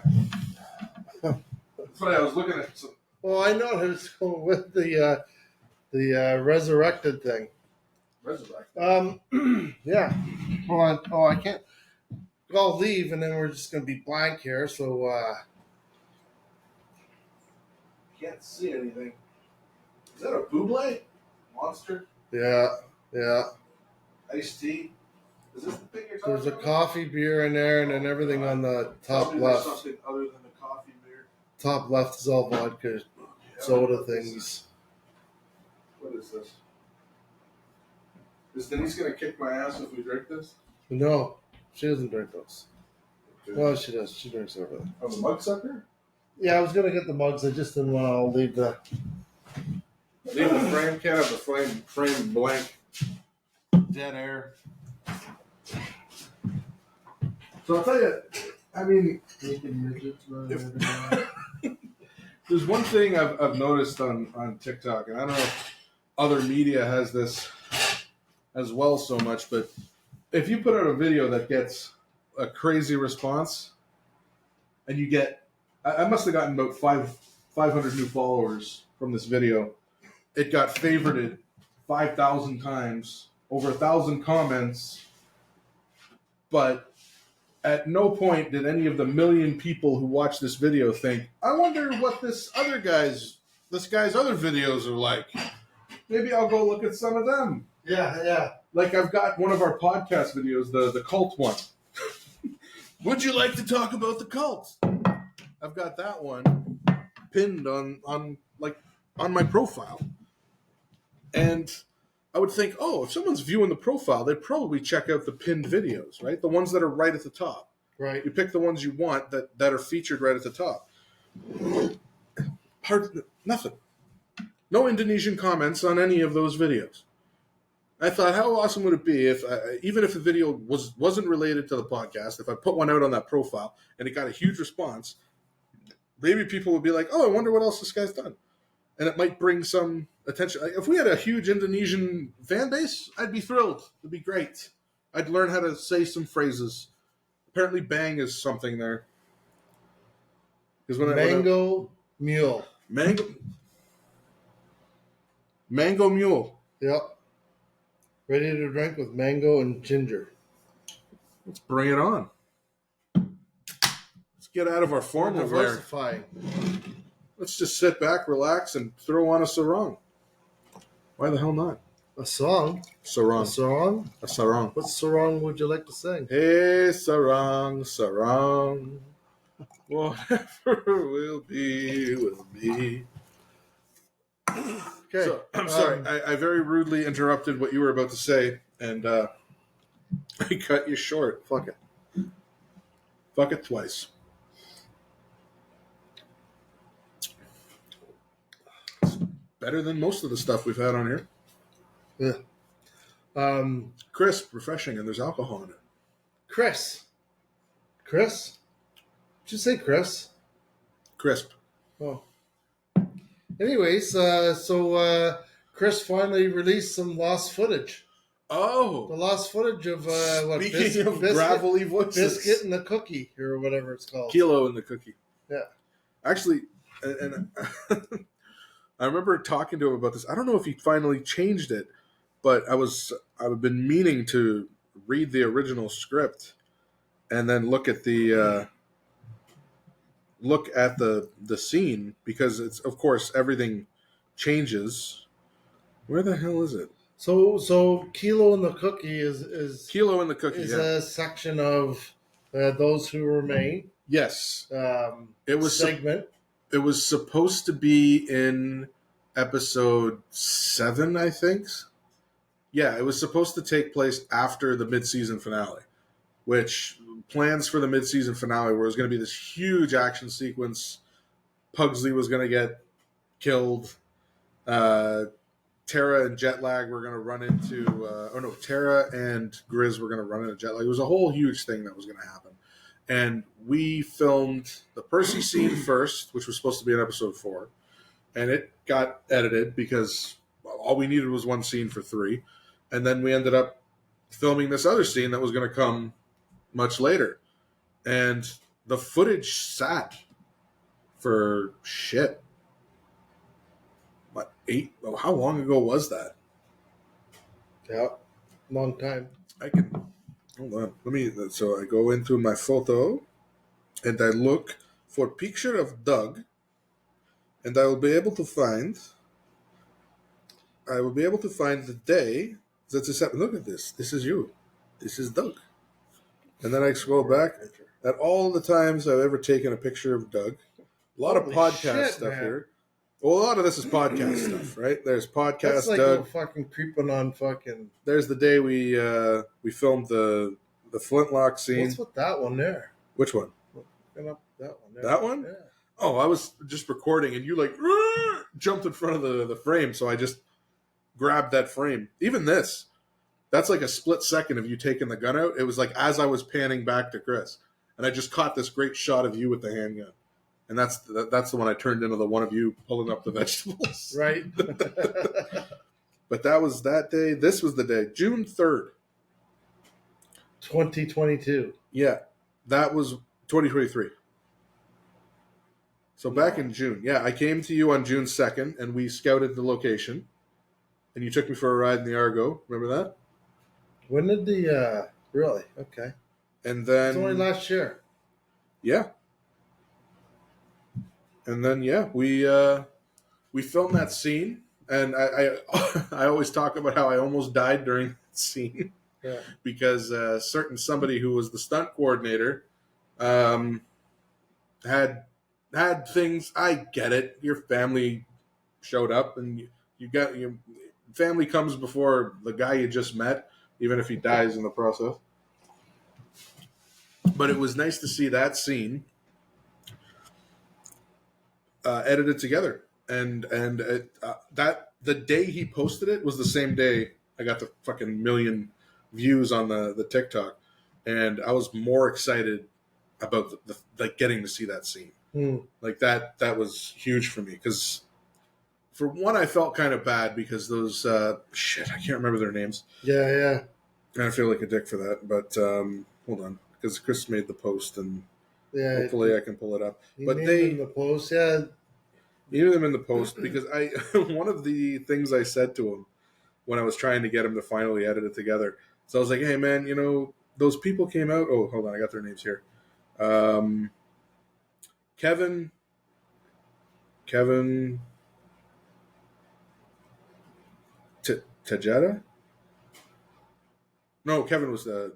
That's funny. I was looking at some. Well, I know I was going with the resurrected thing. Resurrected? Yeah. Hold on. Oh, I can't. I'll leave, and then we're just going to be blank here. So, can't see anything. Is that a Buble? Monster? Yeah. Iced tea? Is this the thing you're talking There's a about? coffee, beer in there, and then everything on the top Tell me there's left. something other than the coffee beer. Top left is all vodka, soda things. What is this? Is Denise going to kick my ass if we drink this? No, she doesn't drink those. Well, she does. She drinks everything. Oh, the mug sucker? Yeah, I was going to get the mugs. I just didn't want to leave the... Leave the frame. Can't have the frame blank. Dead air. So I'll tell you, I mean, there's one thing I've noticed on TikTok, and I don't know if other media has this as well so much, but if you put out a video that gets a crazy response, and you get, I must have gotten about 500 new followers from this video. It got favorited 5,000 times, over 1,000 comments, but at no point did any of the million people who watch this video think, I wonder what this guy's other videos are like. Maybe I'll go look at some of them. Yeah. Like I've got one of our podcast videos, the cult one. Would you like to talk about the cult? I've got that one pinned on my profile. And I would think, if someone's viewing the profile, they'd probably check out the pinned videos, right? The ones that are right at the top. Right. You pick the ones you want that are featured right at the top. Nothing. No Indonesian comments on any of those videos. I thought, how awesome would it be if, even if the video wasn't related to the podcast, if I put one out on that profile and it got a huge response, maybe people would be like, I wonder what else this guy's done. And it might bring some attention. If we had a huge Indonesian fan base, I'd be thrilled. It'd be great. I'd learn how to say some phrases. Apparently, bang is something there. Mango mule. Mango mule. Yep. Ready to drink with mango and ginger. Let's bring it on. Let's get out of our formal lair. Let's just sit back, relax, and throw on a sarong. Why the hell not? A song? Sarong. A sarong? A sarong. What sarong would you like to sing? Hey, sarong, sarong. Whatever will be, will be. Okay. So, I'm sorry. I very rudely interrupted what you were about to say, and I cut you short. Fuck it. Fuck it twice. Better than most of the stuff we've had on here. Yeah. Crisp, refreshing, and there's alcohol in it. Chris? Did you say Chris? Crisp. Oh. Anyways, so Chris finally released some lost footage. Oh. The lost footage of Speaking of gravelly voices. Biscuit and the Cookie, or whatever it's called. Kilo and the Cookie. Yeah. Actually, and I remember talking to him about this. I don't know if he finally changed it, but I've been meaning to read the original script and then look at the scene, because it's, of course, everything changes. Where the hell is it? So Kilo and the Cookie is Kilo and the Cookie is a section of Those Who Remain. Yes. It was segment. It was supposed to be in episode 7, I think. Yeah, it was supposed to take place after the mid-season finale, which plans for the mid-season finale where it was going to be this huge action sequence. Pugsley was going to get killed. Tara and Jetlag were going to run into... Tara and Grizz were going to run into Jetlag. It was a whole huge thing that was going to happen. And we filmed the Percy scene first, which was supposed to be in episode 4. And it got edited because all we needed was one scene for 3. And then we ended up filming this other scene that was going to come much later. And the footage sat for shit. What, 8? Oh, how long ago was that? Yeah, long time. Hold on. So I go into my photo and I look for picture of Doug. and I will be able to find the day that this happened. Look at this. This is you. This is Doug. And then I scroll back at all the times I've ever taken a picture of Doug. A lot of podcast stuff here. Well, a lot of this is podcast stuff, right? There's podcast That's like Doug. fucking creeping on fucking. There's the day we filmed the flintlock scene. What's with that one there? Which one? That one there. That one? Yeah. Oh, I was just recording, and you like jumped in front of the frame, so I just grabbed that frame. Even this, that's like a split second of you taking the gun out. It was like as I was panning back to Chris, and I just caught this great shot of you with the handgun. And that's the one I turned into the one of you pulling up the vegetables. Right. But that was that day. This was the day. June 3rd. 2022. Yeah. That was 2023. So back in June. Yeah, I came to you on June 2nd, and we scouted the location. And you took me for a ride in the Argo. Remember that? When did the... really? Okay. And then... It's only last year. Yeah. And then, yeah, we filmed that scene, and I I always talk about how I almost died during that scene because somebody who was the stunt coordinator had things. I get it. Your family showed up, and you got your family comes before the guy you just met, even if he dies in the process. But it was nice to see that scene. Edited together, and that the day he posted it was the same day I got the fucking million views on the TikTok, and I was more excited about the like getting to see that scene. Like that was huge for me because for one I felt kind of bad because those I can't remember their names. Yeah. And I feel like a dick for that, but hold on, because Chris made the post and. Yeah, hopefully I can pull it up. But they in the post, needed them in the post because one of the things I said to him when I was trying to get him to finally edit it together. So I was like, "Hey man, those people came out. Oh, hold on, I got their names here. Kevin Tajeda. No, Kevin was the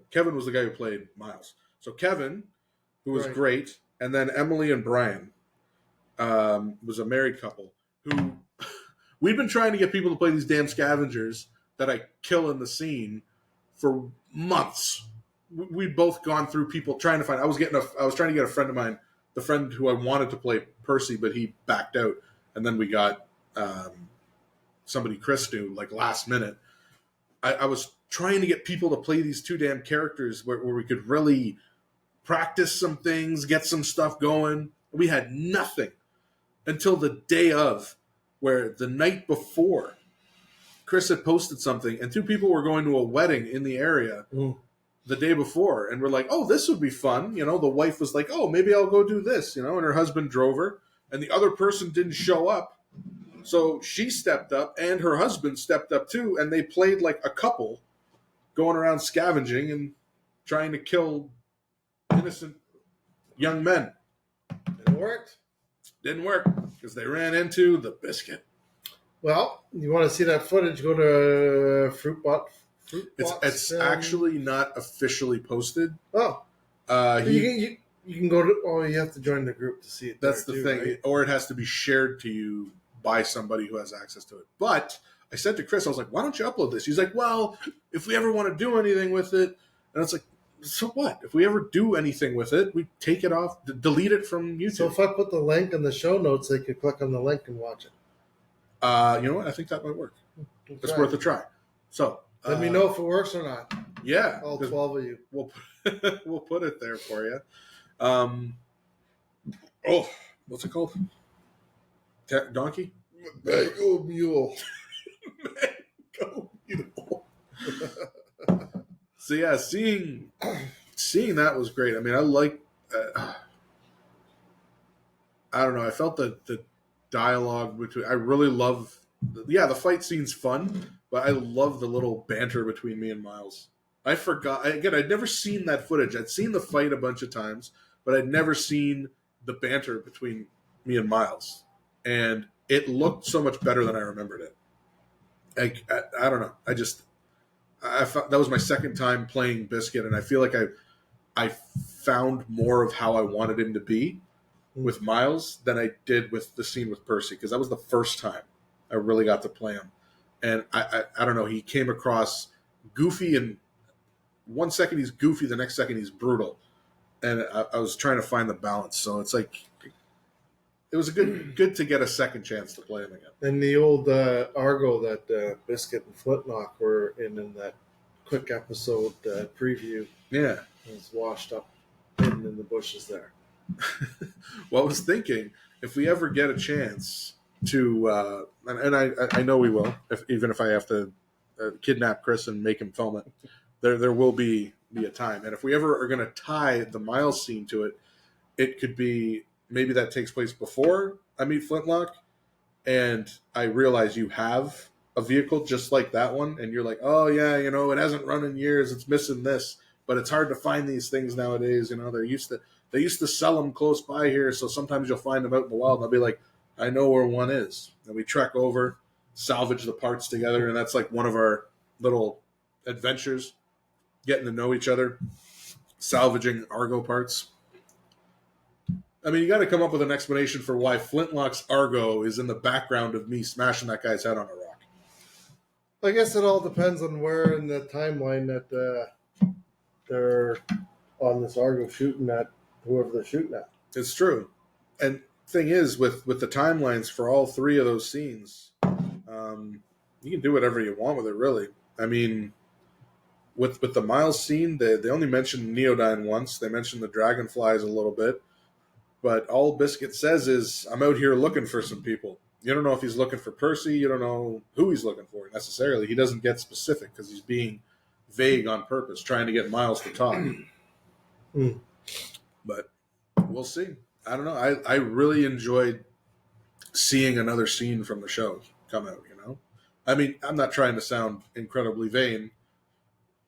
guy who played Miles. So Kevin, who was great, and then Emily and Brian was a married couple who we've been trying to get people to play these damn scavengers that I kill in the scene for months. We'd both gone through people trying to find. I was trying to get a friend of mine, the friend who I wanted to play Percy, but he backed out, and then we got somebody Chris knew like last minute. I was trying to get people to play these two damn characters where we could really practice some things, get some stuff going. We had nothing until the day of, where the night before, Chris had posted something, and two people were going to a wedding in the area the day before, and we're like, oh, this would be fun. The wife was like, oh, maybe I'll go do this, and her husband drove her, and the other person didn't show up. So she stepped up, and her husband stepped up too, and they played like a couple going around scavenging and trying to kill innocent young men. Didn't work because they ran into the biscuit. Well, you want to see that footage? Go to Fruit Box. It's actually not officially posted. Oh, you can go to. Oh, you have to join the group to see it. That's the thing, right? Or it has to be shared to you by somebody who has access to it. But I said to Chris, I was like, "Why don't you upload this?" He's like, "Well, if we ever want to do anything with it," and it's like, so what? If we ever do anything with it, we take it off, delete it from YouTube. So if I put the link in the show notes, they could click on the link and watch it. You know what? I think that might work. It's worth a try. So let me know if it works or not. Yeah, all 12 of you. We'll put it there for you. What's it called? Donkey? Mango mule. Mango mule. So yeah, seeing that was great. I mean, I like. I don't know. I felt the dialogue between. I really love. The fight scene's fun, but I love the little banter between me and Miles. I forgot again. I'd never seen that footage. I'd seen the fight a bunch of times, but I'd never seen the banter between me and Miles. and it looked so much better than I remembered it. I don't know. I thought that was my second time playing Biscuit, and I feel like I found more of how I wanted him to be with Miles than I did with the scene with Percy, because that was the first time I really got to play him. And I don't know, he came across goofy, and 1 second he's goofy, the next second he's brutal. And I was trying to find the balance. So it's like, it was good to get a second chance to play him again. And the old Argo that Biscuit and Flintlock were in that quick episode preview. Yeah. Was washed up hidden in the bushes there. Well, I was thinking, if we ever get a chance to, and I know we will, even if I have to kidnap Chris and make him film it, there will be a time. And if we ever are going to tie the Miles scene to it, it could be, maybe that takes place before I meet Flintlock, and I realize you have a vehicle just like that one, and you're like, oh yeah, it hasn't run in years, it's missing this, but it's hard to find these things nowadays. They used to sell them close by here, so sometimes you'll find them out in the wild, and I'll be like, I know where one is. And we trek over, salvage the parts together, and that's like one of our little adventures, getting to know each other, salvaging Argo parts. I mean, you got to come up with an explanation for why Flintlock's Argo is in the background of me smashing that guy's head on a rock. I guess it all depends on where in the timeline that they're on this Argo shooting at whoever they're shooting at. It's true. And thing is, with the timelines for all three of those scenes, you can do whatever you want with it, really. I mean, with the Miles scene, they only mentioned Neodyne once. They mentioned the dragonflies a little bit. But all Biscuit says is, I'm out here looking for some people. You don't know if he's looking for Percy. You don't know who he's looking for necessarily. He doesn't get specific because he's being vague on purpose, trying to get Miles to talk. But we'll see. I don't know. I really enjoyed seeing another scene from the show come out, I mean, I'm not trying to sound incredibly vain.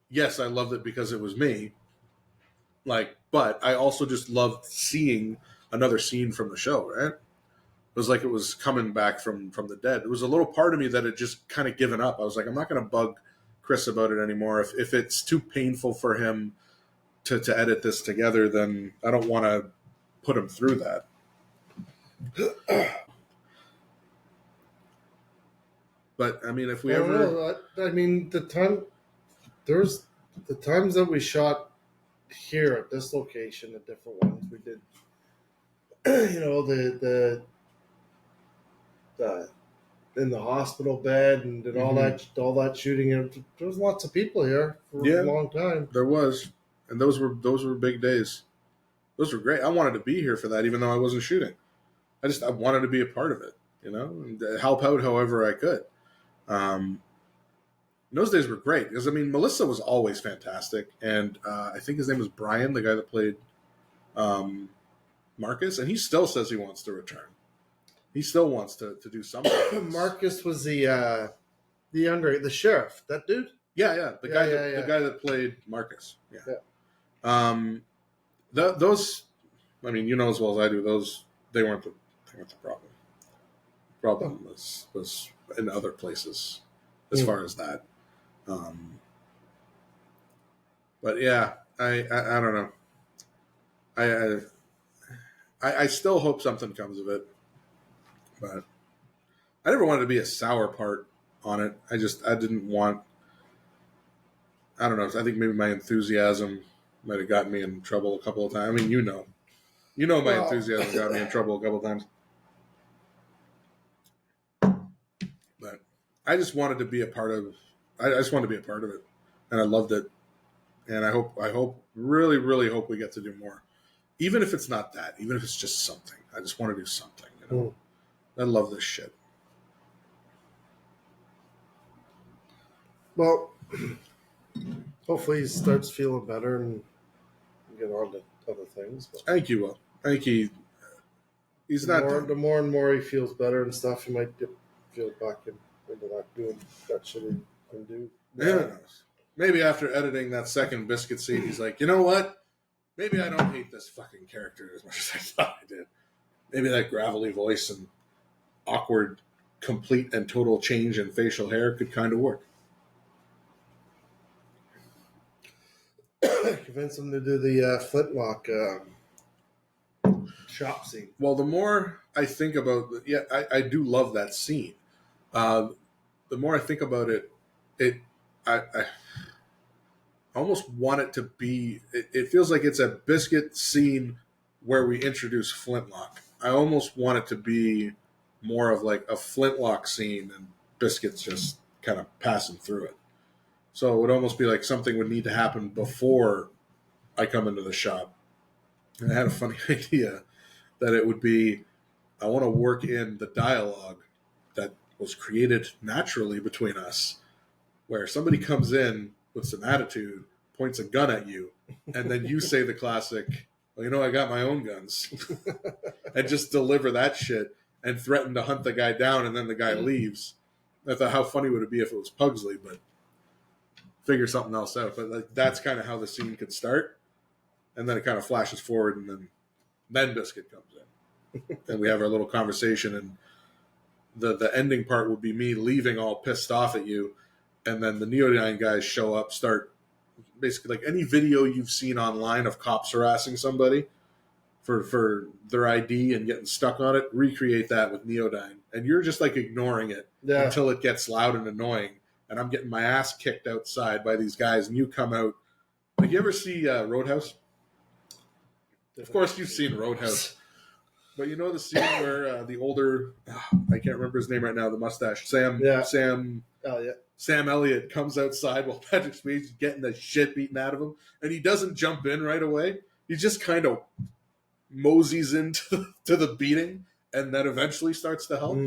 Yes, I loved it because it was me. But I also just loved seeing another scene from the show, right? It was like it was coming back from the dead. There was a little part of me that had just kind of given up. I was like, I'm not going to bug Chris about it anymore. If it's too painful for him to edit this together, then I don't want to put him through that. But, I mean, if we ever... I mean, there's the times that we shot here at this location, at different ones, we did, the in the hospital bed and did all that shooting. And there was lots of people here for a long time. There was, and those were big days. Those were great. I wanted to be here for that, even though I wasn't shooting. I wanted to be a part of it, and help out however I could. Those days were great because, I mean, Melissa was always fantastic, and I think his name was Brian, the guy that played Marcus, and he still says he wants to return. He still wants to do something. Marcus was the sheriff, that dude. Yeah, the guy that played Marcus. Yeah. Those, I mean, as well as I do, those they weren't the problem. The problem was in other places as far as that. But yeah, I don't know. I still hope something comes of it, but I never wanted to be a sour part on it. I didn't want. I don't know. I think maybe my enthusiasm might have gotten me in trouble a couple of times. I mean, my enthusiasm got me in trouble a couple of times. But I just wanted to be a part of. I just wanted to be a part of it, and I loved it. And I hope, really, really hope we get to do more, even if it's not that, even if it's just something. I just want to do something. I love this shit. Well, hopefully he starts feeling better and get on to other things. But I think he will. I think he's not. The more and more he feels better and stuff, he might feel back into that doing that shit he can do. Yeah, who knows? Maybe after editing that second Biscuit scene, he's like, you know what? Maybe I don't hate this fucking character as much as I thought I did. Maybe that gravelly voice and awkward, complete and total change in facial hair could kind of work. Convince them to do the flintlock shop scene. Well, the more I think about, I do love that scene. The more I think about it, I almost want it to be. It feels like it's a Biscuit scene where we introduce Flintlock. I almost want it to be more of like a Flintlock scene, and Biscuit's just kind of passing through it. So it would almost be like something would need to happen before I come into the shop. And I had a funny idea that it would be, I want to work in the dialogue that was created naturally between us, where somebody comes in with some attitude, points a gun at you, and then you say the classic, well, you know, I got my own guns, and just deliver that shit and threaten to hunt the guy down, and then the guy leaves. I thought, how funny would it be if it was Pugsley, but figure something else out. But like, that's kind of how the scene could start, and then it kind of flashes forward, and then Biscuit comes in, and we have our little conversation, and the ending part would be me leaving all pissed off at you, and then the Neodyne guys show up, start basically like any video you've seen online of cops harassing somebody for their ID and getting stuck on it, recreate that with Neodyne, and you're just like ignoring it until it gets loud and annoying, and I'm getting my ass kicked outside by these guys, and you come out. Like, you ever see Roadhouse? Of course you've seen Roadhouse. But you know the scene where the older, I can't remember his name right now, the mustache, Sam Elliott comes outside while Patrick Swayze's getting the shit beaten out of him, and he doesn't jump in right away. He just kind of moseys into the beating, and then eventually starts to help.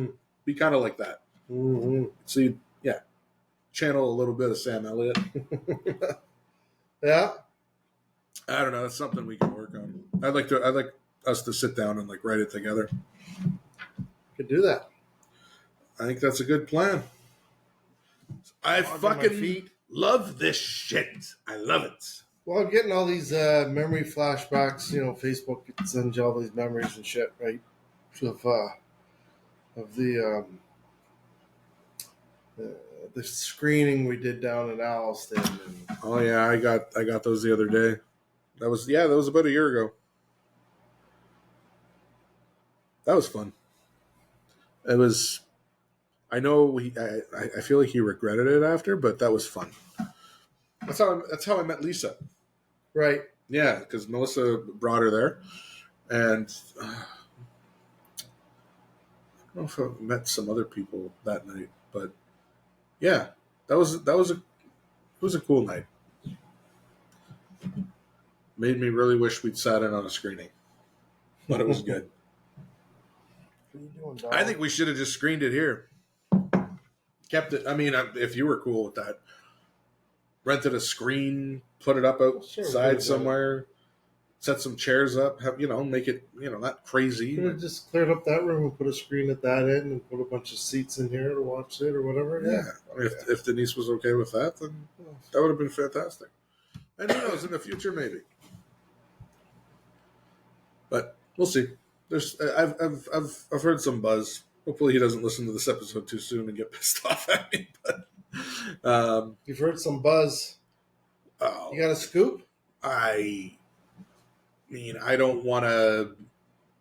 Be kind of like that. Mm-hmm. So you, channel a little bit of Sam Elliott. Yeah. I don't know. That's something we can work on. I'd like us to sit down and like write it together. Could do that. I think that's a good plan. I fucking love this shit. I love it. Well, I'm getting all these memory flashbacks. You know, Facebook sends you all these memories and shit, right? Of the screening we did down in Alliston. And... Oh yeah, I got those the other day. That was about a year ago. That was fun. It was. I know I feel like he regretted it after, but that was fun. That's how I met Lisa. Right. Yeah, because Melissa brought her there, and I don't know if I met some other people that night, but yeah, it was a cool night. Made me really wish we'd sat in on a screening, but it was good. What are you doing, dog? I think we should have just screened it here. Kept it. I mean, if you were cool with that, rented a screen, put it up outside somewhere, set some chairs up, make it, not crazy. Could have just cleared up that room and put a screen at that end and put a bunch of seats in here to watch it or whatever. Yeah. I mean, if Denise was okay with that, then that would have been fantastic. And who knows, in the future, maybe. But we'll see. I've heard some buzz. Hopefully he doesn't listen to this episode too soon and get pissed off at me. But you've heard some buzz. You got a scoop? I mean, I don't want to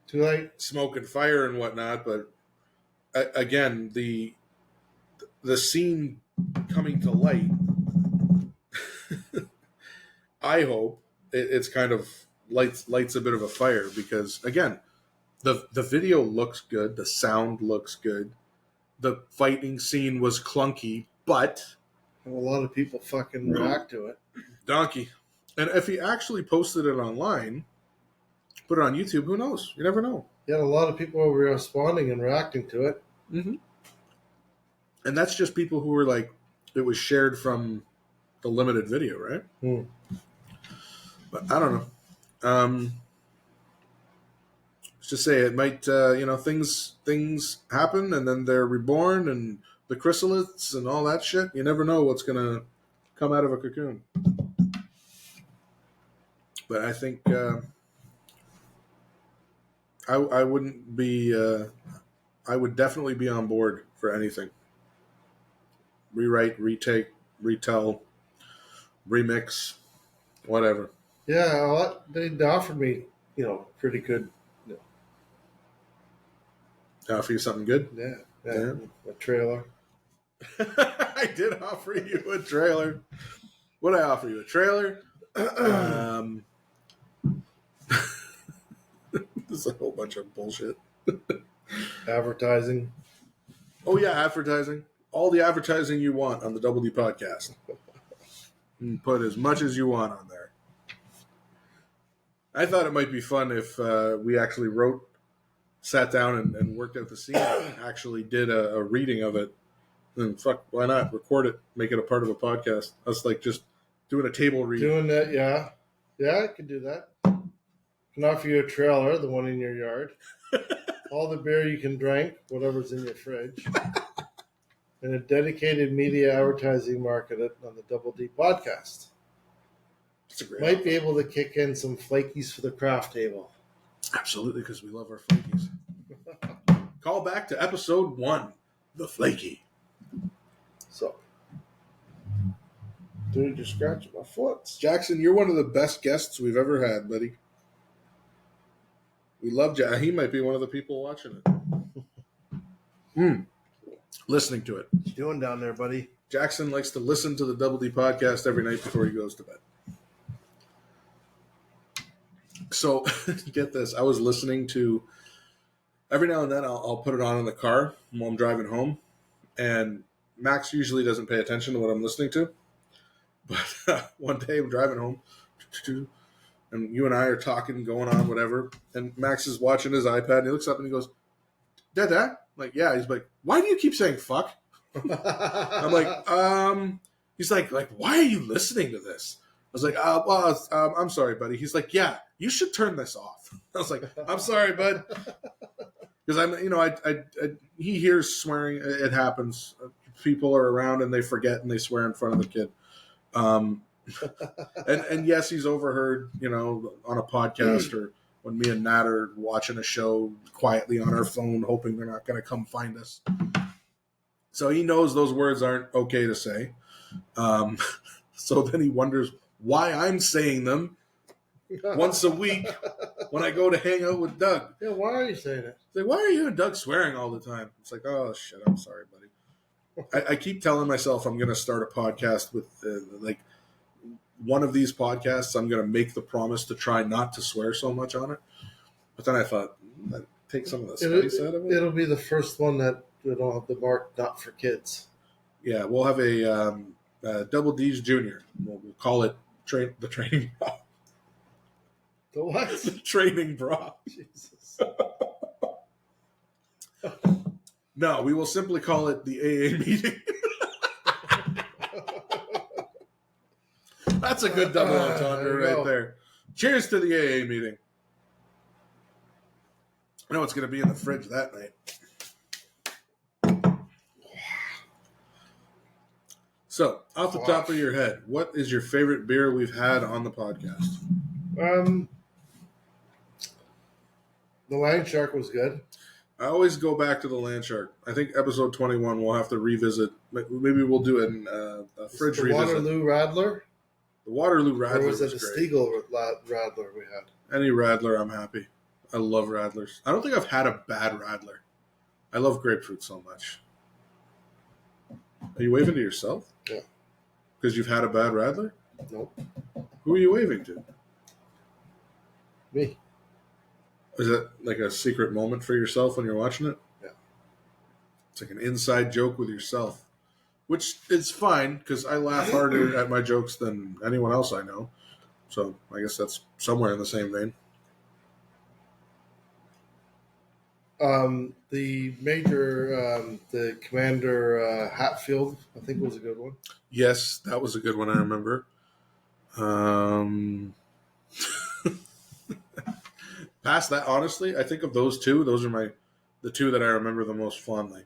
too late smoke and fire and whatnot, but again, the scene coming to light, I hope it's kind of lights a bit of a fire, because again, the video looks good, the sound looks good, the fighting scene was clunky, but a lot of people fucking react to it. Donkey. And if he actually posted it online, put it on YouTube, who knows? You never know. Yeah, a lot of people were responding and reacting to it. Mm-hmm. And that's just people who were like, it was shared from the limited video, right? But I don't know. Let's just say it might, things happen and then they're reborn, and the chrysalids and all that shit. You never know what's going to come out of a cocoon. But I think I wouldn't be I would definitely be on board for anything. Rewrite, retake, retell, remix, whatever. Yeah, well, they offered me, pretty good. Offer you something good? Yeah. A trailer. I did offer you a trailer. What did I offer you? A trailer? This is a whole bunch of bullshit. Advertising. Oh, yeah, advertising. All the advertising you want on the Double D podcast. And put as much as you want on there. I thought it might be fun if we actually sat down and worked out the scene, actually did a reading of it. And fuck, why not? Record it, make it a part of a podcast. Us like just doing a table read. Doing that, yeah. Yeah, I could do that. Can offer you a trailer, the one in your yard. All the beer you can drink, whatever's in your fridge. And a dedicated media advertising market on the Double D podcast. That's a great Might offer. be able to kick in some flakies for the craft table. Absolutely, because we love our flakies. Call back to episode 1, the flaky. So, dude, you're scratching my foot. Jackson, you're one of the best guests we've ever had, buddy. We love Jack. He might be one of the people watching it. Listening to it. What you doing down there, buddy? Jackson likes to listen to the Double D podcast every night before he goes to bed. So, get this. I was listening to... Every now and then, I'll put it on in the car while I'm driving home. And Max usually doesn't pay attention to what I'm listening to. But one day, I'm driving home. And you and I are talking, going on, whatever. And Max is watching his iPad. And he looks up and he goes, Dad? I'm like, yeah. He's like, why do you keep saying fuck? I'm like, he's like, why are you listening to this? I was like, I'm sorry, buddy. He's like, yeah, you should turn this off. I was like, I'm sorry, bud. Because he hears swearing. It happens. People are around and they forget and they swear in front of the kid. And yes, he's overheard, on a podcast or when me and Nat are watching a show quietly on our phone, hoping they're not going to come find us. So he knows those words aren't okay to say. So then he wonders why I'm saying them once a week when I go to hang out with Doug. Yeah, why are you saying it? He's like, why are you and Doug swearing all the time? It's like, oh, shit, I'm sorry, buddy. I keep telling myself I'm going to start a podcast with, one of these podcasts, I'm going to make the promise to try not to swear so much on it. But then I thought, take some of the spice out of it. It'll be the first one that will have the mark not for kids. Yeah, we'll have a Double D's Junior. We'll call it the training bra. The what? The training bra. Jesus. No, we will simply call it the AA meeting. That's a good double entendre right there. Cheers to the AA meeting. I know it's going to be in the fridge that night. So, off the top of your head, what is your favorite beer we've had on the podcast? The Land Shark was good. I always go back to the Land Shark. I think episode 21 we'll have to revisit. Maybe we'll do a fridge the revisit. Waterloo Radler? The Waterloo Radler or was it the great. Stiegel Radler we had? Any Radler, I'm happy. I love Radlers. I don't think I've had a bad Radler. I love grapefruit so much. Are you waving to yourself? Yeah. Because you've had a bad Radler? Nope. Who are you waving to? Me. Is that like a secret moment for yourself when you're watching it? Yeah. It's like an inside joke with yourself. Which is fine, because I laugh harder at my jokes than anyone else I know. So I guess that's somewhere in the same vein. The major, the Commander Hatfield, I think was a good one. Yes, that was a good one, I remember. Past that, honestly, I think of those two. Those are the two that I remember the most fondly.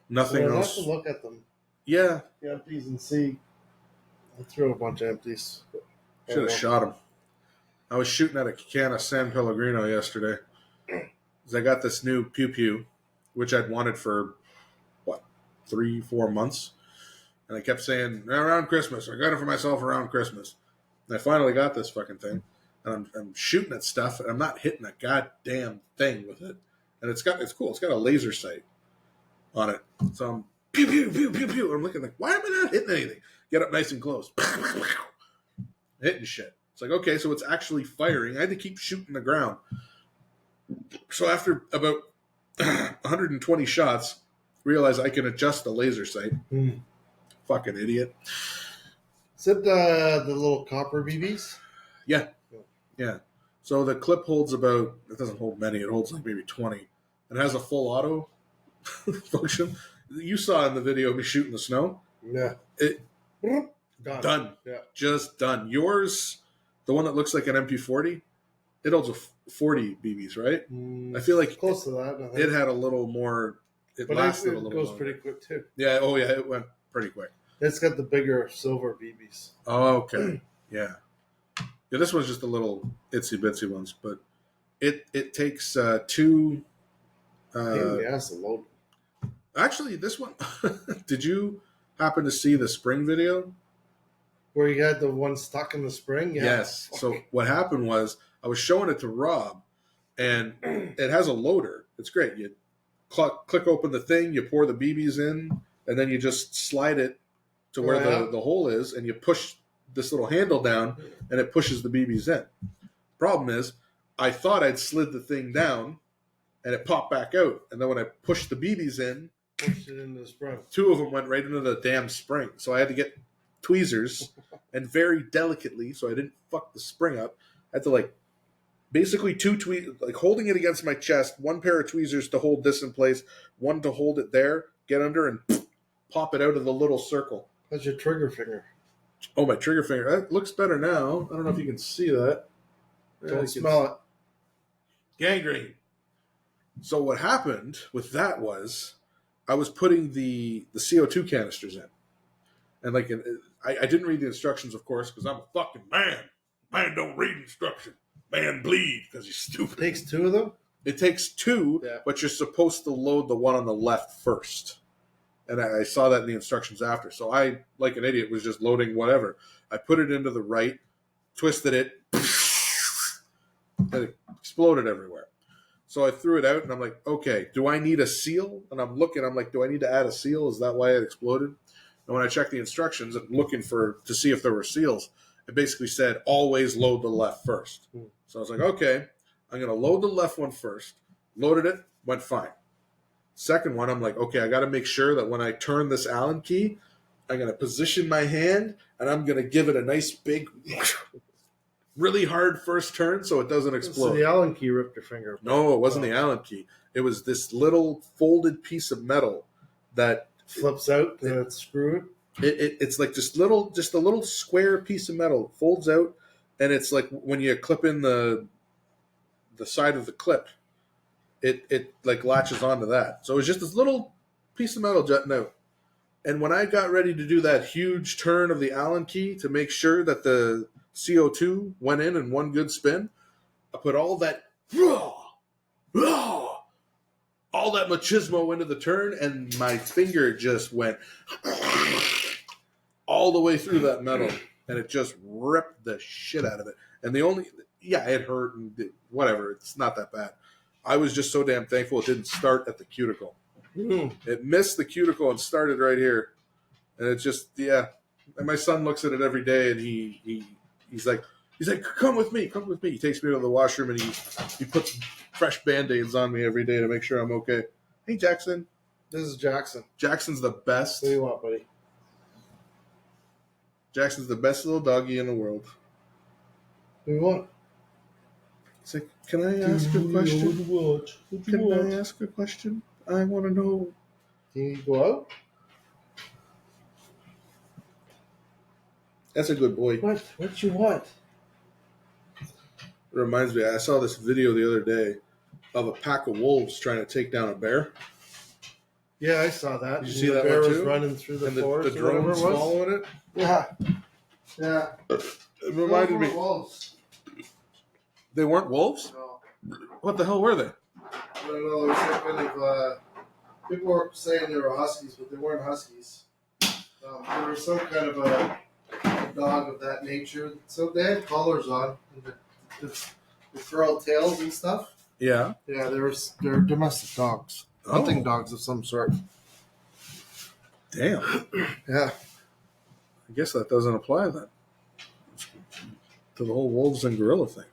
Nothing I'll else. have to look at them. Yeah. The empties and see. I threw a bunch of empties. Should have shot him. I was shooting at a can of San Pellegrino yesterday. Because I got this new pew-pew. which I'd wanted for, 3-4 months. And I kept saying, around Christmas. I got it for myself around Christmas. And I finally got this fucking thing. And I'm shooting at stuff, and I'm not hitting a goddamn thing with it. And it's cool. It's got a laser sight on it. So I'm pew, pew, pew, pew, pew. I'm looking like, why am I not hitting anything? Get up nice and close. Hitting shit. It's like, okay, so it's actually firing. I had to keep shooting the ground. So after about 120 shots, realized I can adjust the laser sight. Fucking idiot. Is it the little copper BBs? Yeah. Yeah. So the clip holds about, it doesn't hold many, it holds like maybe 20. It has a full auto function. You saw in the video me shooting the snow. Yeah. Done. Yeah. Just done. Yours, the one that looks like an MP40, it holds a 40 BBs, right? I feel like close to that. It had a little more, it lasted a little goes longer. pretty quick too. Yeah, oh yeah, it went pretty quick. It's got the bigger silver BBs. Oh, okay. Yeah. Yeah, this one's just a little itsy bitsy ones, but it takes two. That's a load. Actually, this one. Did you happen to see the spring video? Where you had the one stuck in the spring? Yeah. Yes. So what happened was I was showing it to Rob, and it has a loader. It's great. You click open the thing, you pour the BBs in, and then you just slide it to where the hole is, and you push this little handle down, and it pushes the BBs in. Problem is, I thought I'd slid the thing down, and it popped back out. And then when I pushed the BBs in, pushed it into the spring. 2 of them went right into the damn spring. So I had to get tweezers, and very delicately, so I didn't fuck the spring up, I had to basically 2 tweezers, holding it against my chest, 1 pair of tweezers to hold this in place, 1 to hold it there, get under, and pop it out of the little circle. That's your trigger finger. Oh, my trigger finger. That looks better now. I don't know if you can see that. Don't smell it. Gangrene. So what happened with that was I was putting the CO2 canisters in. And I didn't read the instructions, of course, because I'm a fucking man. Man don't read instructions. Man bleed because he's stupid. It takes 2 of them? It takes 2, yeah. But you're supposed to load the one on the left first. And I saw that in the instructions after. So I, like an idiot, was just loading whatever. I put it into the right, twisted it, and it exploded everywhere. So I threw it out, and I'm like, okay, do I need a seal? And I'm like, do I need to add a seal? Is that why it exploded? And when I checked the instructions, I'm looking to see if there were seals. It basically said, always load the left first. So I was like, okay, I'm going to load the left one first. Loaded it, went fine. Second one, I'm like, okay, I got to make sure that when I turn this Allen key, I'm going to position my hand, and I'm going to give it a nice big, really hard first turn so it doesn't explode. So the Allen key ripped your finger. No, it wasn't the Allen key. It was this little folded piece of metal that flips out and it's screwed. It's like just a little square piece of metal folds out, and it's like when you clip in the side of the clip, it latches onto that. So it's just this little piece of metal jutting out. And when I got ready to do that huge turn of the Allen key to make sure that the CO2 went in one good spin, I put all that machismo into the turn, and my finger just went all the way through that metal, and it just ripped the shit out of it. And it hurt and whatever. It's not that bad. I was just so damn thankful it didn't start at the cuticle. It missed the cuticle and started right here. And it's just, yeah. And my son looks at it every day, and he's like, come with me. He takes me to the washroom, and he puts fresh Band-Aids on me every day to make sure I'm okay. Hey, Jackson. This is Jackson. Jackson's the best. What do you want, buddy? Jackson's the best little doggy in the world. What do you want? He's like, can I ask a question? Can I ask a question? I want to know. Do you need to go out? That's a good boy. What? What you want? It reminds me, I saw this video the other day of a pack of wolves trying to take down a bear. Yeah, I saw that. Did you see that bear one was too? running through the forest. The drone's following it? Yeah. Yeah. It reminded me. Wolves. They weren't wolves? No. What the hell were they? I don't know. There's some kind of People were saying they were huskies, but they weren't huskies. There was some kind of a dog of that nature. So they had collars on, and the curled tails and stuff. Yeah. Yeah, they're domestic dogs, hunting dogs of some sort. Damn. Yeah. I guess that doesn't apply then to the whole wolves and gorilla thing.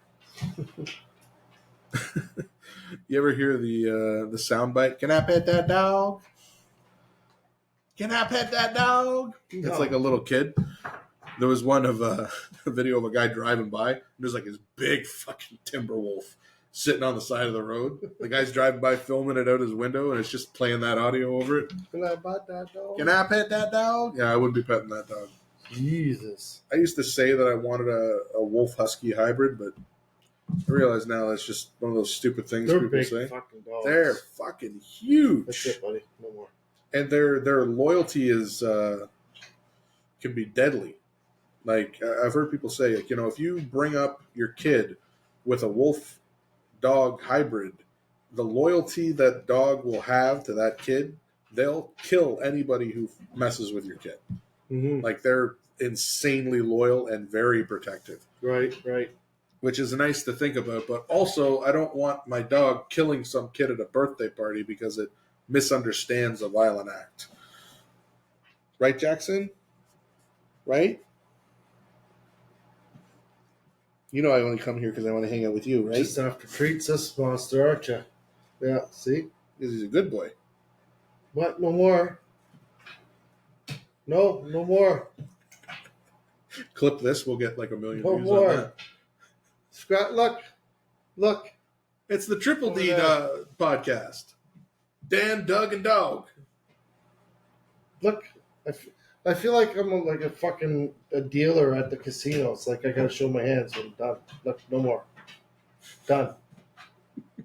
You ever hear the soundbite? Can I pet that dog? Can I pet that dog? No. It's like a little kid. There was one of a video of a guy driving by. And there's like this big fucking timber wolf sitting on the side of the road. The guy's driving by, filming it out his window, and it's just playing that audio over it. Can I pet that dog? Can I pet that dog? Yeah, I wouldn't be petting that dog. Jesus. I used to say that I wanted a wolf husky hybrid, but I realize now that's just one of those stupid things They're people big say. fucking dogs. They're fucking huge. That's it, buddy. No more. And their loyalty is can be deadly. Like I've heard people say, like, if you bring up your kid with a wolf dog hybrid, the loyalty that dog will have to that kid, they'll kill anybody who messes with your kid. Mm-hmm. Like they're insanely loyal and very protective. Right. Which is nice to think about, but also I don't want my dog killing some kid at a birthday party because it misunderstands a violent act. Right, Jackson? Right? You know I only come here because I want to hang out with you, right? Just after treats this monster, aren't you? Yeah, see? Because he's a good boy. What? No more. No more. Clip this, we'll get like 1 million No views more. on that. Scott, look. It's the Triple D podcast. Dan, Doug, and Dog. Look. I feel like I'm like a fucking dealer at the casino. It's like I gotta show my hands when I'm done. Look, no more. Done. I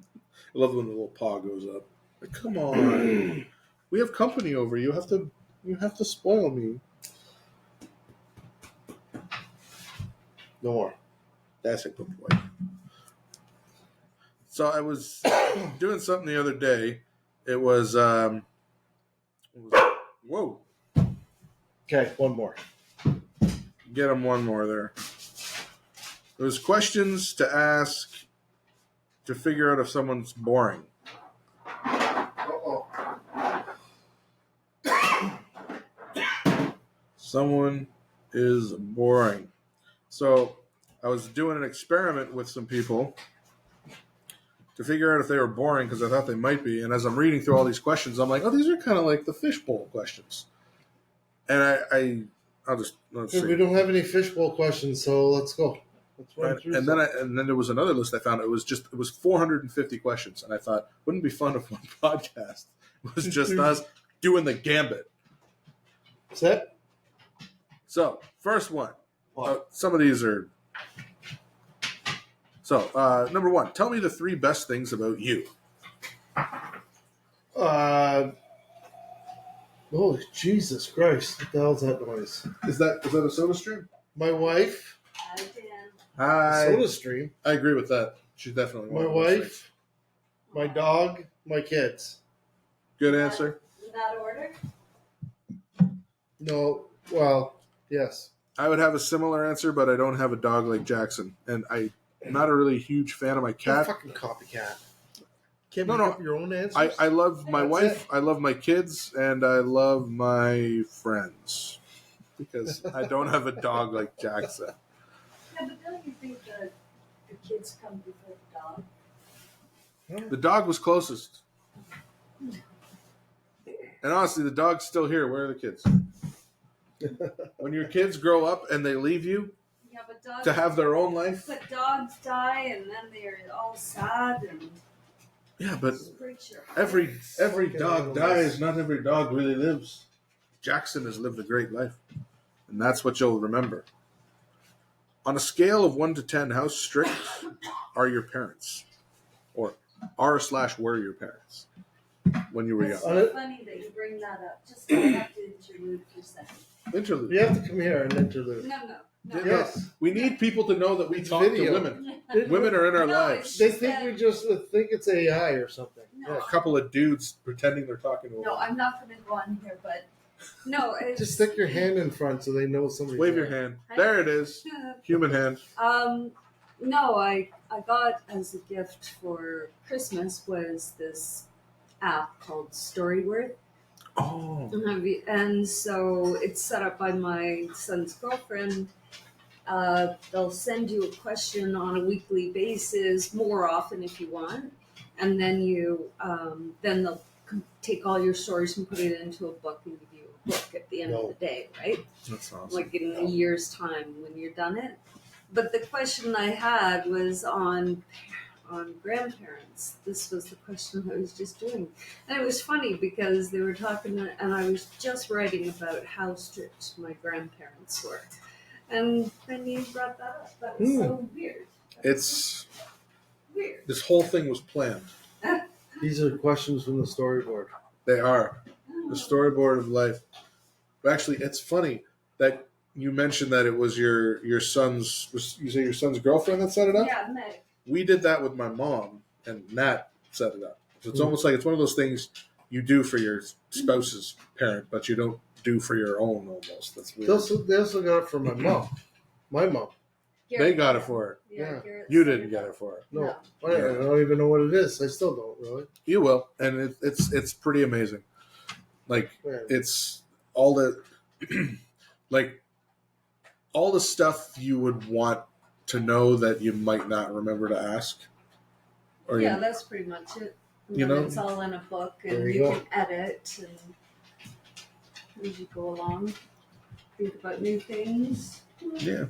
love when the little paw goes up. Like, come on. We have company over. You have to spoil me. No more. That's a good boy. So I was doing something the other day. It was whoa. Okay, one more. Get him one more there. It was questions to ask to figure out if someone's boring. Uh-oh. Someone is boring. So I was doing an experiment with some people to figure out if they were boring because I thought they might be. And as I'm reading through all these questions, I'm like, oh, these are kind of like the fishbowl questions. And let's Hey, see. we don't have any fishbowl questions, so let's go. Let's run through And some. then there was another list I found. It was 450 questions, and I thought, wouldn't it be fun if one podcast was just us doing the gambit? Set. So first one. What? Some of these are. So number one, tell me the 3 best things about you. Oh, Jesus Christ. What the hell's that noise? Is that a soda stream? My wife. Hi, Dan. Hi. Soda stream. I agree with that. She's definitely one My of those things. wife. My dog. My kids. Good answer. In that order? No. Well, yes. I would have a similar answer, but I don't have a dog like Jackson, and I'm not a really huge fan of my You're a cat. fucking copycat. Can't No, make no. up your own answers? I love my That's wife, it. I love my kids, and I love my friends. Because I don't have a dog like Jackson. Yeah, but don't you think the kids come before the dog? The dog was closest. And honestly, the dog's still here. Where are the kids? When your kids grow up and they leave you Yeah, but dogs. to have their own life. But dogs die, and then they're all sad, and Yeah, but it's pretty sure. every dog dies. Not every dog really lives. Jackson has lived a great life. And that's what you'll remember. On a scale of 1 to 10, how strict are your parents? Or are/were your parents when you were It's young? so funny that you bring that up. Just I have to interlude for a second. Interlude. You have to come here and interlude. No. No. Yes. We need people to know that we It's talk video. to women. Women are in our No, lives. They think we just think it's AI or something. No, A couple of dudes pretending they're talking to a no, woman. I'm not going to go on here, but no, it's, Just stick your hand in front so they know somebody's Wave your there. hand. There it is. Human hand. No, I got as a gift for Christmas was this app called Storyworth. Oh. And so it's set up by my son's girlfriend. They'll send you a question on a weekly basis, more often if you want, and then then they'll take all your stories and put it into a book and give you a book at the end of the day, right? That's awesome. Like in a year's time when you're done it. But the question I had was on grandparents. This was the question I was just doing. And it was funny because they were talking, and I was just writing about how strict my grandparents were. And then you brought that up. That was so weird. It's Weird. this whole thing was planned. These are questions from the storyboard. They are the storyboard of life. But actually, it's funny that you mentioned that it was your son's. You say your son's girlfriend that set it up? Yeah, Meg. We did that with my mom, and Nat set it up. So it's almost like it's one of those things you do for your spouse's parent, but you don't do for your own almost. That's weird. They also got it for my mom. My mom. They got it for her. Yeah. Garrett You set didn't it get up. it for her. No, No. I don't even know what it is. I still don't really. You will, and it's pretty amazing. Like Yeah. it's all the like all the stuff you would want to know that you might not remember to ask. Or Yeah, you, that's pretty much it. And You then know? it's all in a book, There and you you go. can edit and as you go along, think about new things. yeah.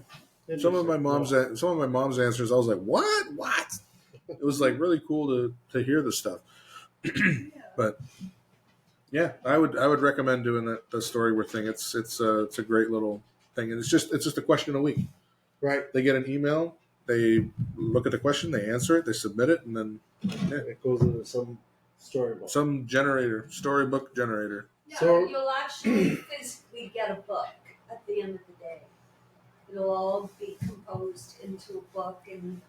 Some of my mom's answers, I was like, "What? What?" It was like really cool to hear the stuff. But yeah, I would recommend doing the Storyworth thing. It's a great little thing, and it's just a question a week. Right. They get an email, they look at the question, they answer it, they submit it, and then It goes into some storybook. some storybook generator. Yeah, So- you'll actually physically get a book at the end of the day. It'll all be composed into a book and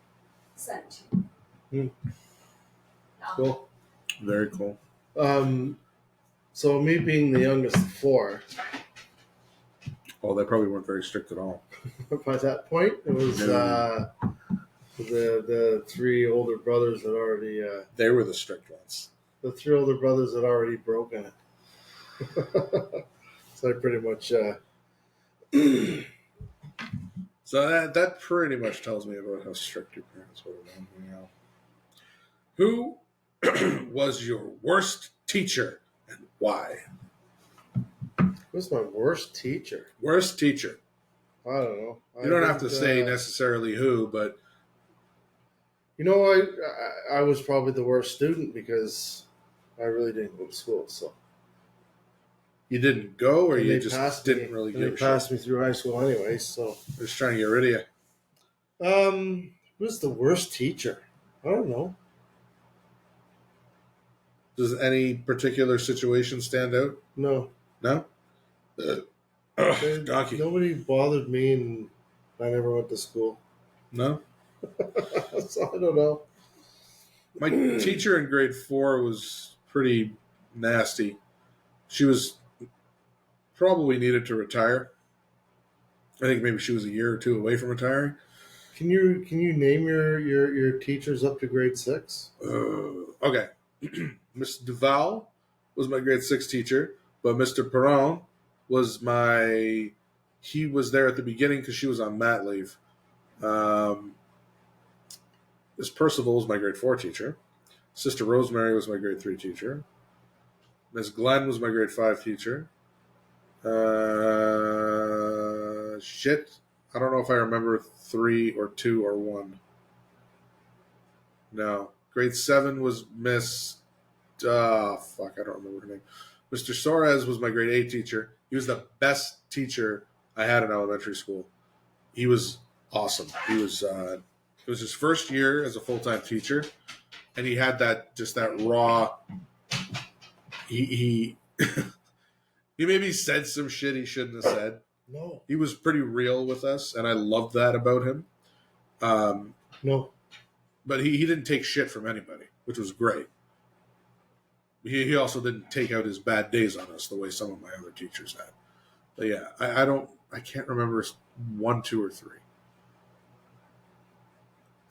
sent to you. Cool. Very cool. So me being the youngest of four, Oh, they probably weren't very strict at all. by that point, it was No. the three older brothers had already They were the strict ones. broken it. So I pretty much So that pretty much tells me about how strict your parents would have been. You know. Who was your worst teacher and why? who's my worst teacher? Worst teacher. I don't know. You don't have to say necessarily who, but You know, I was probably the worst student because I really didn't go to school. So you didn't go, or And you they just passed didn't me, really and give they a shit. passed me through high school anyway. So They're just trying to get rid of you. who's the worst teacher? I don't know. Does any particular situation stand out? No, No. Donkey. Nobody bothered me, and I never went to school. No. So I don't know. My teacher in grade 4 was pretty nasty. She was probably needed to retire. I think maybe she was a year or two away from retiring. Can you name your teachers up to grade 6? Okay. Miss Duval was my grade 6 teacher, but Mr. Perron was he was there at the beginning because she was on mat leave. Miss Percival was my grade 4 teacher. Sister Rosemary was my grade 3 teacher. Miss Glenn was my grade 5 teacher. I don't know if I remember 3 or 2 or 1. No. Grade 7 was Miss... I don't remember her name. Mr. Soares was my grade 8 teacher. He was the best teacher I had in elementary school. He was awesome. It was his first year as a full-time teacher, and he had that raw... He he maybe said some shit he shouldn't have said, No. He was pretty real with us, and I loved that about him. No. But he didn't take shit from anybody, which was great. He also didn't take out his bad days on us the way some of my other teachers had. But yeah, I can't remember 1, 2, or 3.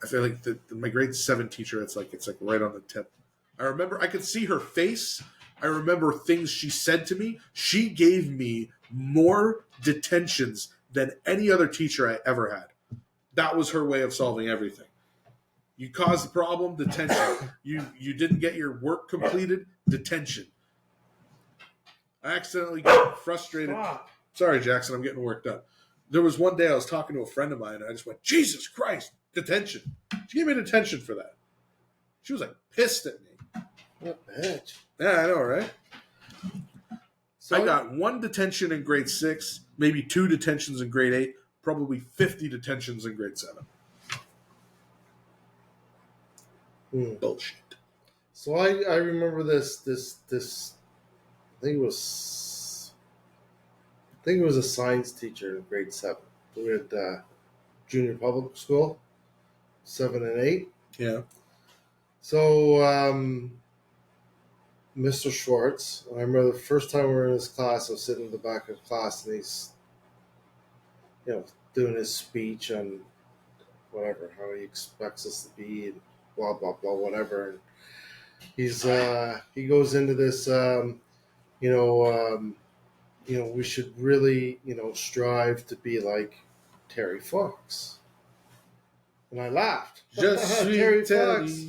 I feel like my grade 7 teacher, it's like right on the tip. I remember I could see her face. I remember things she said to me. She gave me more detentions than any other teacher I ever had. That was her way of solving everything. You caused the problem, detention. You didn't get your work completed, detention. I accidentally got frustrated. Stop. Sorry, Jackson, I'm getting worked up. There was one day I was talking to a friend of mine, and I just went, Jesus Christ, detention. She gave me detention for that. She was like pissed at me. What a bitch. Yeah, I know, right? So I got 1 detention in grade 6, maybe 2 detentions in grade 8, probably 50 detentions in grade 7. Bullshit. So I remember this I think it was a science teacher in grade 7. We had junior public school, 7 and 8. Yeah. So Mr. Schwartz, I remember the first time we were in his class, I was sitting in the back of class, and he's, doing his speech on whatever, how he expects us to be, and blah blah blah, whatever. And he goes into this, we should really, strive to be like Terry Fox. And I laughed. Just Terry Fox.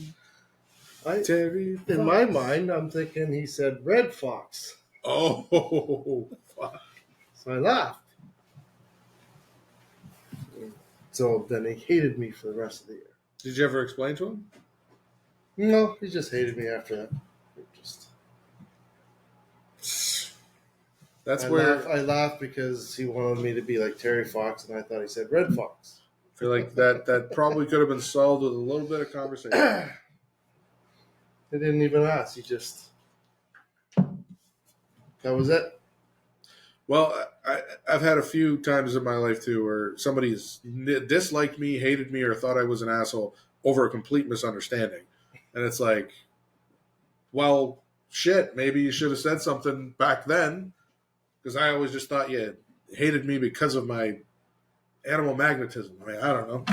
Terry Fox. In my mind, I'm thinking he said Red Fox. Oh, fuck. So I laughed. So then he hated me for the rest of the year. Did you ever explain to him? No, he just hated me after that. I laughed because he wanted me to be like Terry Fox, and I thought he said Red Fox. I feel like that probably could have been solved with a little bit of conversation. He didn't even ask. He just... That was it. Well, I've had a few times in my life, too, where somebody's disliked me, hated me, or thought I was an asshole over a complete misunderstanding. And it's like, well, shit, maybe you should have said something back then, because I always just thought you hated me because of my animal magnetism. I mean, I don't know.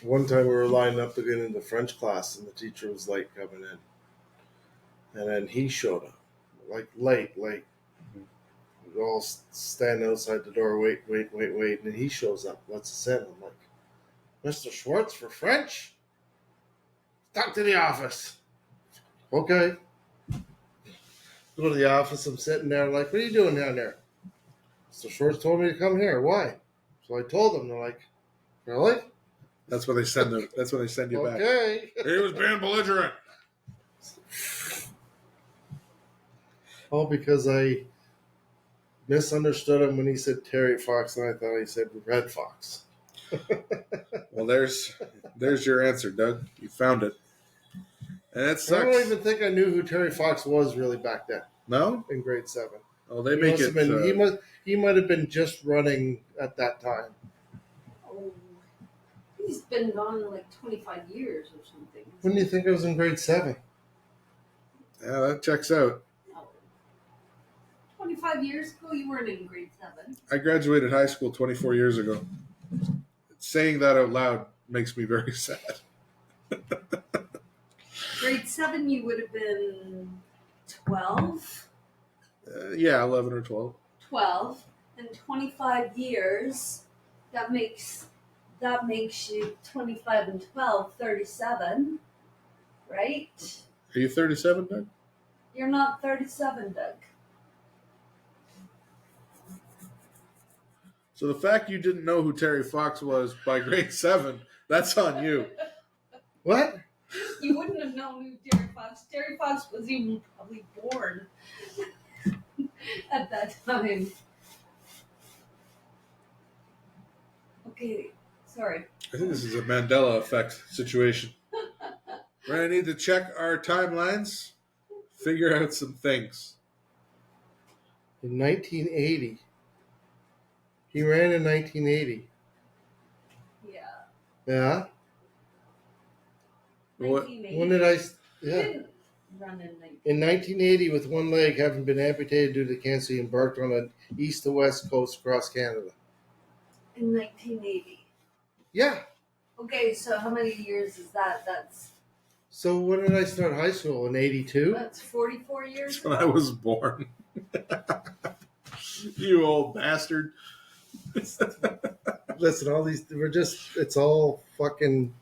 One time we were lining up to get into French class, and the teacher was late coming in. And then he showed up, late. We all stand outside the door, wait. And then he shows up, lets us in. I'm like, Mr. Schwartz for French? Talk to the office. Okay. Go to the office. I'm sitting there like, what are you doing down there? Mr. Schwartz told me to come here. Why? So I told them. They're like, really? That's when they send them. That's when they send you back. Okay. He was being belligerent. Oh, because I misunderstood him when he said Terry Fox, and I thought he said Red Fox. Well, there's your answer, Doug. You found it. And that sucks. I don't even think I knew who Terry Fox was really back then. No? In grade 7. Oh, they make it. He might have been just running at that time. Oh, he's been gone like 25 years or something. When do you think I was in grade 7? Yeah, that checks out. 25 years ago, you weren't in grade 7. I graduated high school 24 years ago. Saying that out loud makes me very sad. Grade 7, you would have been 12? Yeah, 11 or 12. 12. And 25 years, that makes you 25 and 12, 37, right? Are you 37, Doug? You're not 37, Doug. So the fact you didn't know who Terry Fox was by grade 7, that's on you. What? You wouldn't have known who Terry Fox. Terry Fox was even probably born at that time. Okay, sorry. I think this is a Mandela effect situation. We're going to need to check our timelines, figure out some things. In 1980, He ran in 1980. Yeah. Yeah. What? 1980. When did I? He Yeah. didn't run in 1980. In 1980, with one leg having been amputated due to cancer, he embarked on an east to west coast across Canada. In 1980. Yeah. Okay, so how many years is that? So when did I start high school? In 82? That's 44 years That's when I ago. was born. You old bastard. Listen, all these, it's all fucking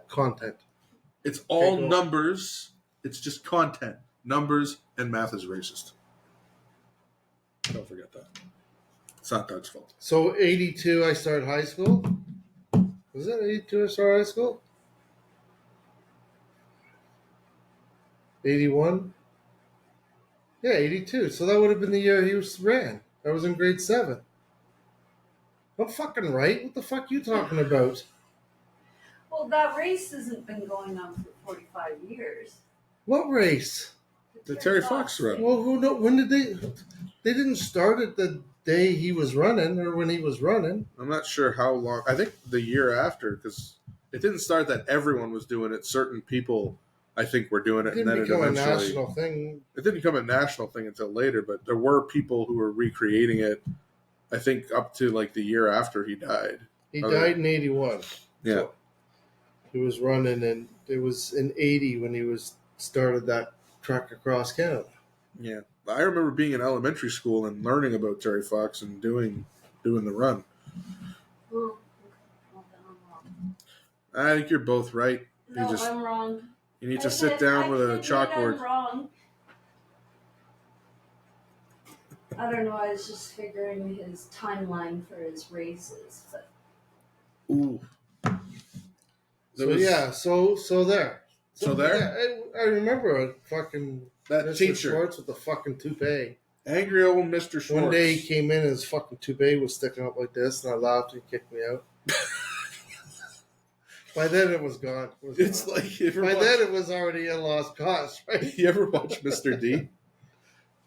content. It's all Okay, go. numbers. It's just content. Numbers and math is racist. Don't forget that. It's not Doug's fault. So 82, I started high school? Was that 82 I started high school? 81? Yeah, 82. So that would have been the year he ran. I was in grade 7. I'm fucking right. What the fuck you talking about? Well, that race hasn't been going on for 45 years. What race? The Terry Fox run. Well, when did they? They didn't start it the day he was running or when he was running. I'm not sure how long. I think the year after, because it didn't start that everyone was doing it. Certain people, I think, were doing it, It and then didn't it become a eventually. national thing. It didn't become a national thing until later, but there were people who were recreating it. I think up to like the year after he died. He Okay. died in 81. Yeah. So he was running, and it was in 80 when he started that trek across Canada. Yeah, I remember being in elementary school and learning about Terry Fox and doing the run. Oh, okay. Well, then I'm wrong. I think you're both right. No, just- I'm wrong. You need to sit down with a chalkboard. I'm wrong. I don't know. I was just figuring his timeline for his races, but Ooh. So there. So there? Yeah, I remember a fucking That Mr. teacher, Schwartz with the fucking toupee. angry old Mr. Schwartz. One day he came in and his fucking toupee was sticking out like this, and I laughed and he kicked me out. By then it was gone. It's like then it was already a lost cause, right? You ever watch Mr. D?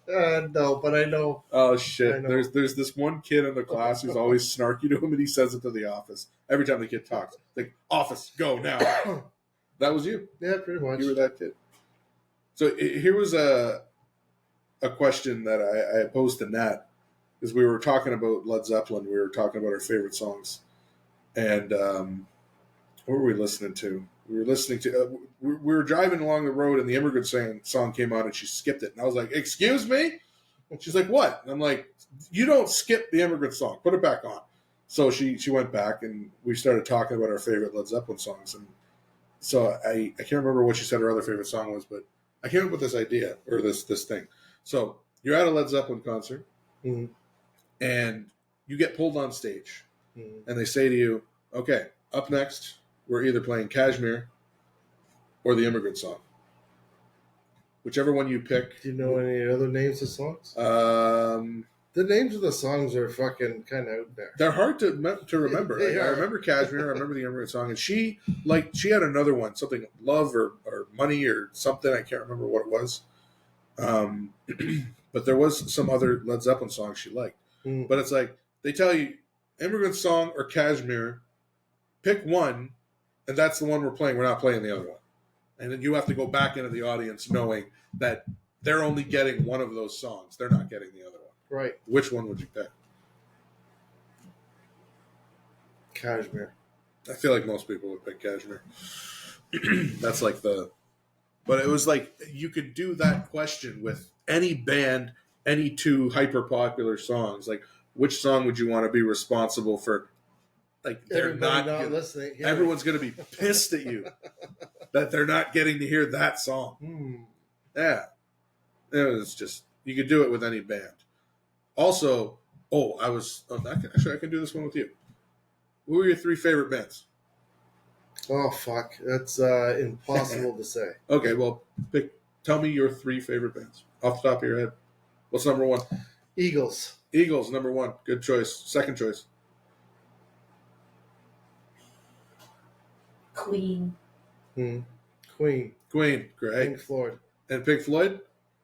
No, but I know. Oh I shit! know. There's this one kid in the class who's always snarky to him, and he says it to the office every time the kid talks. Like, office, go now. That was you. Yeah, pretty much. You were that kid. So here was a question that I posed to Nat, because we were talking about Led Zeppelin. We were talking about our favorite songs, and what were we listening to? We were listening to. We were driving along the road, and the Immigrant song came on, and she skipped it. And I was like, "Excuse me?" And she's like, "What?" And I'm like, "You don't skip the Immigrant song. Put it back on." So she went back, and we started talking about our favorite Led Zeppelin songs. And so I can't remember what she said her other favorite song was, but I came up with this idea or this thing. So you're at a Led Zeppelin concert, Mhm. and you get pulled on stage, Mhm. and they say to you, "Okay, up next, we're either playing Kashmir or the Immigrant Song. Whichever one you pick." Do you know any other names of songs? Um, The names of the songs are fucking kind of out there. they're hard to remember. They I are. remember Kashmir. I remember the Immigrant Song, and she had another one, something Love or Money or something. I can't remember what it was. But there was some other Led Zeppelin songs she liked. Mm. But it's like they tell you Immigrant Song or Kashmir, pick one, and that's the one we're playing. We're not playing the other one. And then you have to go back into the audience knowing that they're only getting one of those songs. They're not getting the other one. Right. Which one would you pick? Kashmir. I feel like most people would pick Kashmir. That's like but it was like you could do that question with any band, any two hyper popular songs. Like, which song would you want to be responsible for? Like, they're Everybody not listening. Yeah. everyone's going to be pissed at you that they're not getting to hear that song. Hmm. Yeah. It was just, you could do it with any band. Also, I can do this one with you. Who were your 3 favorite bands? Oh fuck, that's impossible to say. Okay, well, tell me your 3 favorite bands off the top of your head. What's number 1? Eagles. Eagles, number 1. Good choice. Second choice. Queen. Queen. Queen, great. Pink Floyd. And Pink Floyd?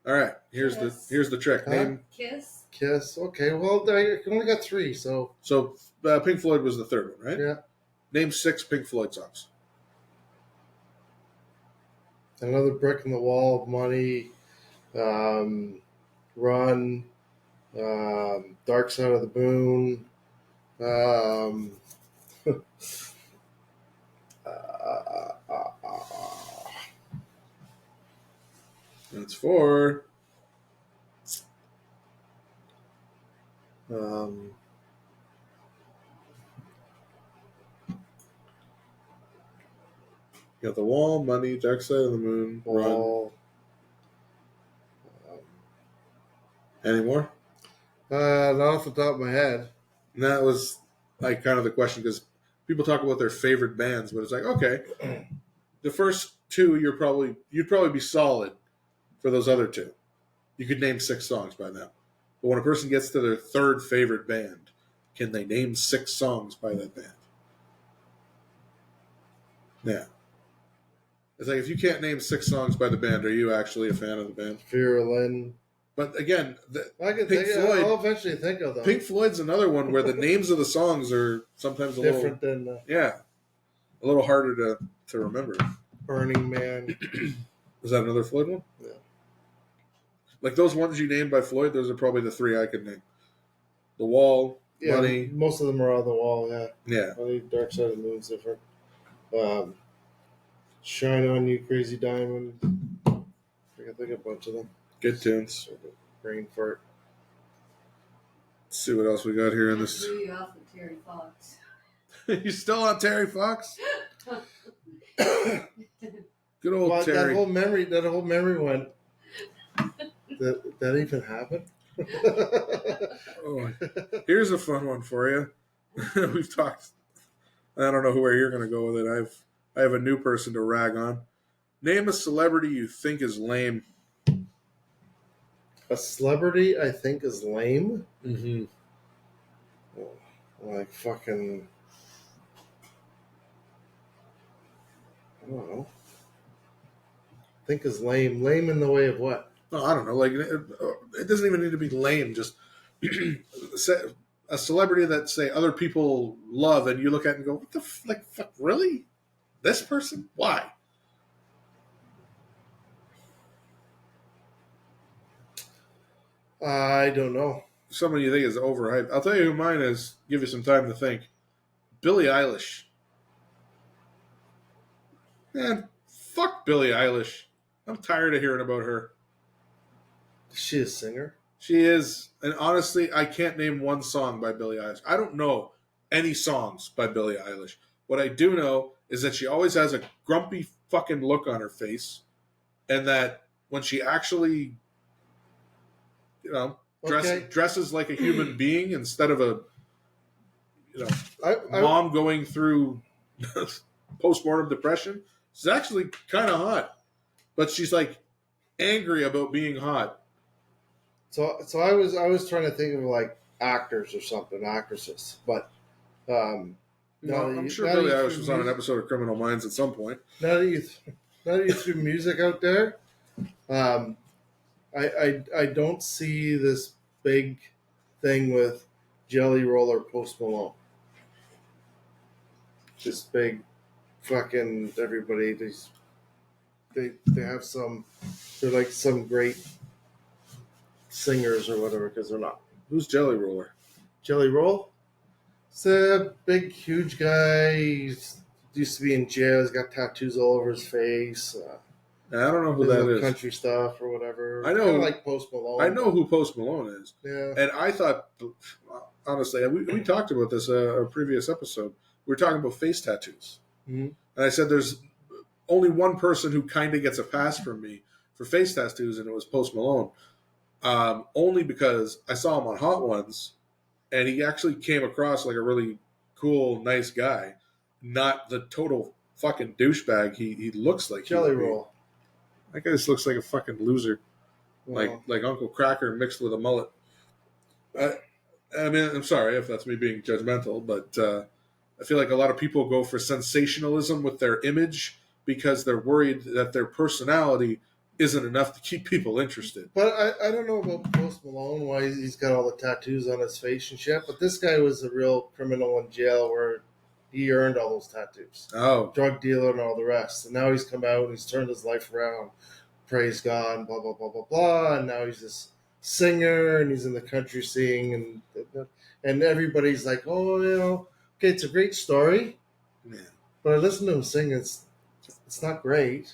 All right. Here's the trick. Huh? Name Kiss. Okay. Well, I only got 3, so. So Pink Floyd was the third one, right? Yeah. Name 6 Pink Floyd songs. Another Brick in the Wall of Money. Run. Dark Side of the Moon. That's 4. You got The Wall, Money, Dark Side of the Moon, Wall. Run. Any more? Not off the top of my head. And that was like kind of the question, because people talk about their favorite bands, but it's like, okay, the first 2 you'd probably be solid for those other 2. You could name 6 songs by now. But when a person gets to their third favorite band, can they name 6 songs by that band? Yeah. It's like, if you can't name 6 songs by the band, are you actually a fan of the band? Fear of Lynn. But again, I'll eventually think of them. Pink Floyd's another one where the names of the songs are sometimes a different than a little harder to remember. Burning Man. Was that another Floyd one? Yeah. Like those ones you named by Floyd, those are probably the 3 I could name. The Wall, Money. Most of them are on The Wall, yeah. Yeah. Money, Dark Side of the Moon's different. Shine On You, Crazy Diamond. I can think of a bunch of them. Good tunes. Brain fart. Let's see what else we got here in this. Threw you off with Terry Fox. You still on Terry Fox? Good old Terry. That whole memory went. That even happened? Oh, here's a fun one for you. We've talked. I don't know where you're going to go with it. I have a new person to rag on. Name a celebrity you think is lame. A celebrity I think is lame? Mm-hmm. Like fucking... I don't know. Think is lame. Lame in the way of what? Oh, I don't know. Like, it doesn't even need to be lame. Just a celebrity that, say, other people love, and you look at it and go, "What the fuck? Really? This person? Why?" I don't know. Someone you think is overhyped. I'll tell you who mine is. Give you some time to think. Billie Eilish. Man, fuck Billie Eilish. I'm tired of hearing about her. Is she a singer? She is. And honestly, I can't name one song by Billie Eilish. I don't know any songs by Billie Eilish. What I do know is that she always has a grumpy fucking look on her face. And that when she actually, dresses like a human being instead of a, mom going through postmortem depression, it's actually kind of hot. But she's like angry about being hot. So I was trying to think of like actors or something, actresses, but I'm sure Billie Eilish was on an episode of Criminal Minds at some point. Now that you threw music out there, I don't see this big thing with Jelly Roll or Post Malone. This big fucking everybody. They have some. They're like some great singers or whatever, because they're not. Who's Jelly Roller? Jelly Roll? It's a big, huge guy. He used to be in jail. He's got tattoos all over his face. I don't know who that is. Country stuff or whatever. I know. Kind of like Post Malone. I know who Post Malone is. Yeah. And I thought, honestly, we talked about this a previous episode. We were talking about face tattoos. Mm-hmm. And I said there's only one person who kind of gets a pass from me for face tattoos, and it was Post Malone. Only because I saw him on Hot Ones, and he actually came across like a really cool, nice guy, not the total fucking douchebag he looks like. Jelly Roll. That guy just looks like a fucking loser, Well, like Uncle Cracker mixed with a mullet. I mean, I'm sorry if that's me being judgmental, but I feel like a lot of people go for sensationalism with their image because they're worried that their personality isn't enough to keep people interested. But I don't know about Post Malone, why he's got all the tattoos on his face and shit, but this guy was a real criminal in jail where he earned all those tattoos. Oh. Drug dealer and all the rest. And now he's come out and he's turned his life around. Praise God and blah, blah, blah, blah, blah. And now he's this singer and he's in the country scene. And everybody's like, oh, okay, it's a great story. Yeah. But I listen to him sing, it's not great.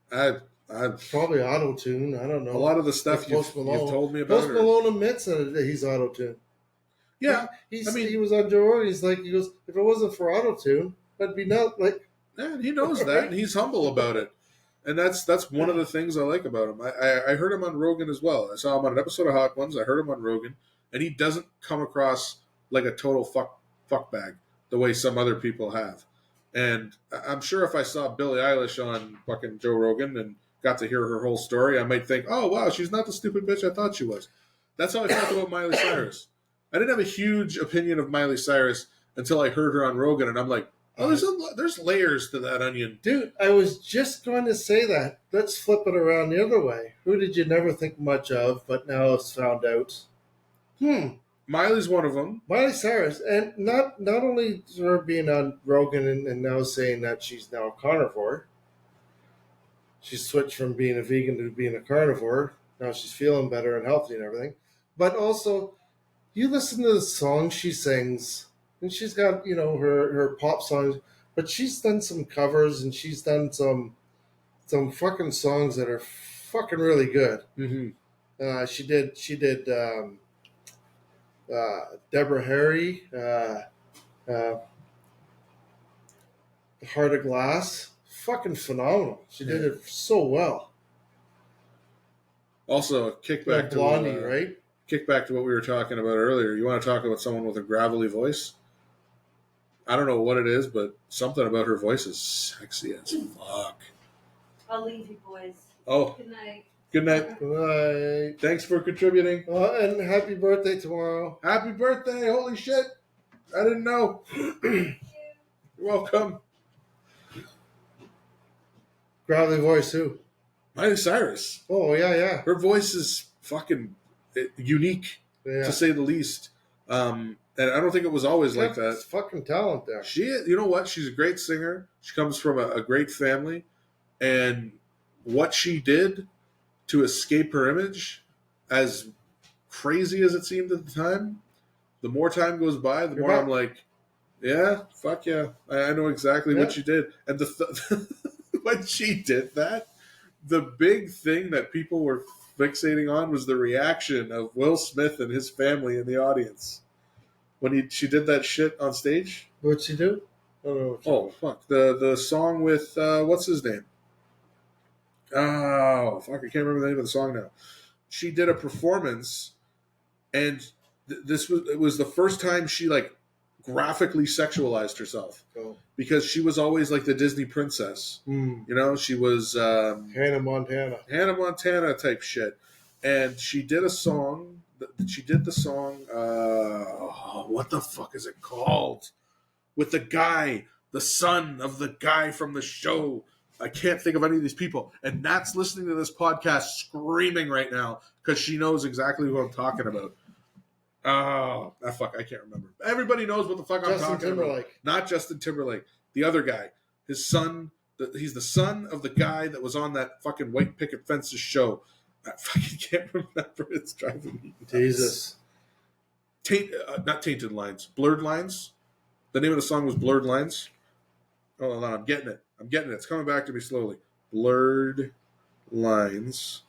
Probably auto-tune. I don't know. A lot of the stuff you've told me about. Post Malone admits that he's auto-tune. Yeah. He was on Joe Rogan. He goes, if it wasn't for auto-tune, I'd be not like... Yeah, and he knows that, and he's humble about it. And that's one of the things I like about him. I heard him on Rogan as well. I saw him on an episode of Hot Ones. I heard him on Rogan. And he doesn't come across like a total fuck bag the way some other people have. And I'm sure if I saw Billie Eilish on fucking Joe Rogan and got to hear her whole story, I might think, oh, wow, she's not the stupid bitch I thought she was. That's how I felt about Miley Cyrus. I didn't have a huge opinion of Miley Cyrus until I heard her on Rogan, and I'm like, oh, there's layers to that onion. Dude, I was just going to say that. Let's flip it around the other way. Who did you never think much of, but now it's found out? Miley's one of them. Miley Cyrus. And not only her being on Rogan and now saying that she's now a carnivore. She switched from being a vegan to being a carnivore. Now she's feeling better and healthy and everything. But also, you listen to the songs she sings, and she's got, her pop songs, but she's done some covers and she's done some fucking songs that are fucking really good. Mm-hmm. She did Deborah Harry, Heart of Glass. Fucking phenomenal. She did it so well. Also, kickback to Blondie, right? Kick back to what we were talking about earlier. You want to talk about someone with a gravelly voice? I don't know what it is, but something about her voice is sexy as fuck. I'll leave you boys. Oh. Good night. Good night. Right. Thanks for contributing. And happy birthday tomorrow. Happy birthday. Holy shit. I didn't know. You're welcome. Gravelly voice, who? Miley Cyrus. Oh, yeah. Her voice is fucking unique, to say the least. And I don't think it was always like that. It's fucking talent there. You know what? She's a great singer. She comes from a great family. And what she did to escape her image, as crazy as it seemed at the time, the more time goes by, the more I'm like, yeah, fuck yeah. I know exactly what she did. And when she did that, the big thing that people were fixating on was the reaction of Will Smith and his family in the audience when she did that shit on stage. What'd she do? Oh fuck! The song with what's his name? Oh fuck! I can't remember the name of the song now. She did a performance, and it was the first time she graphically sexualized herself. Because she was always like the Disney princess. She was Hannah Montana type shit. And she did a song. She did the song. What the fuck is it called? With the guy, the son of the guy from the show. I can't think of any of these people. And Nat's listening to this podcast screaming right now because she knows exactly who I'm talking about. Oh, fuck, I can't remember. Everybody knows what the fuck I'm talking about. Not Justin Timberlake. The other guy. His son. He's the son of the guy that was on that fucking White Picket Fences show. I fucking can't remember. It's driving me nuts. Jesus. Not Tainted Lines. Blurred Lines. The name of the song was Blurred Lines. Hold on, I'm getting it. It's coming back to me slowly. Blurred Lines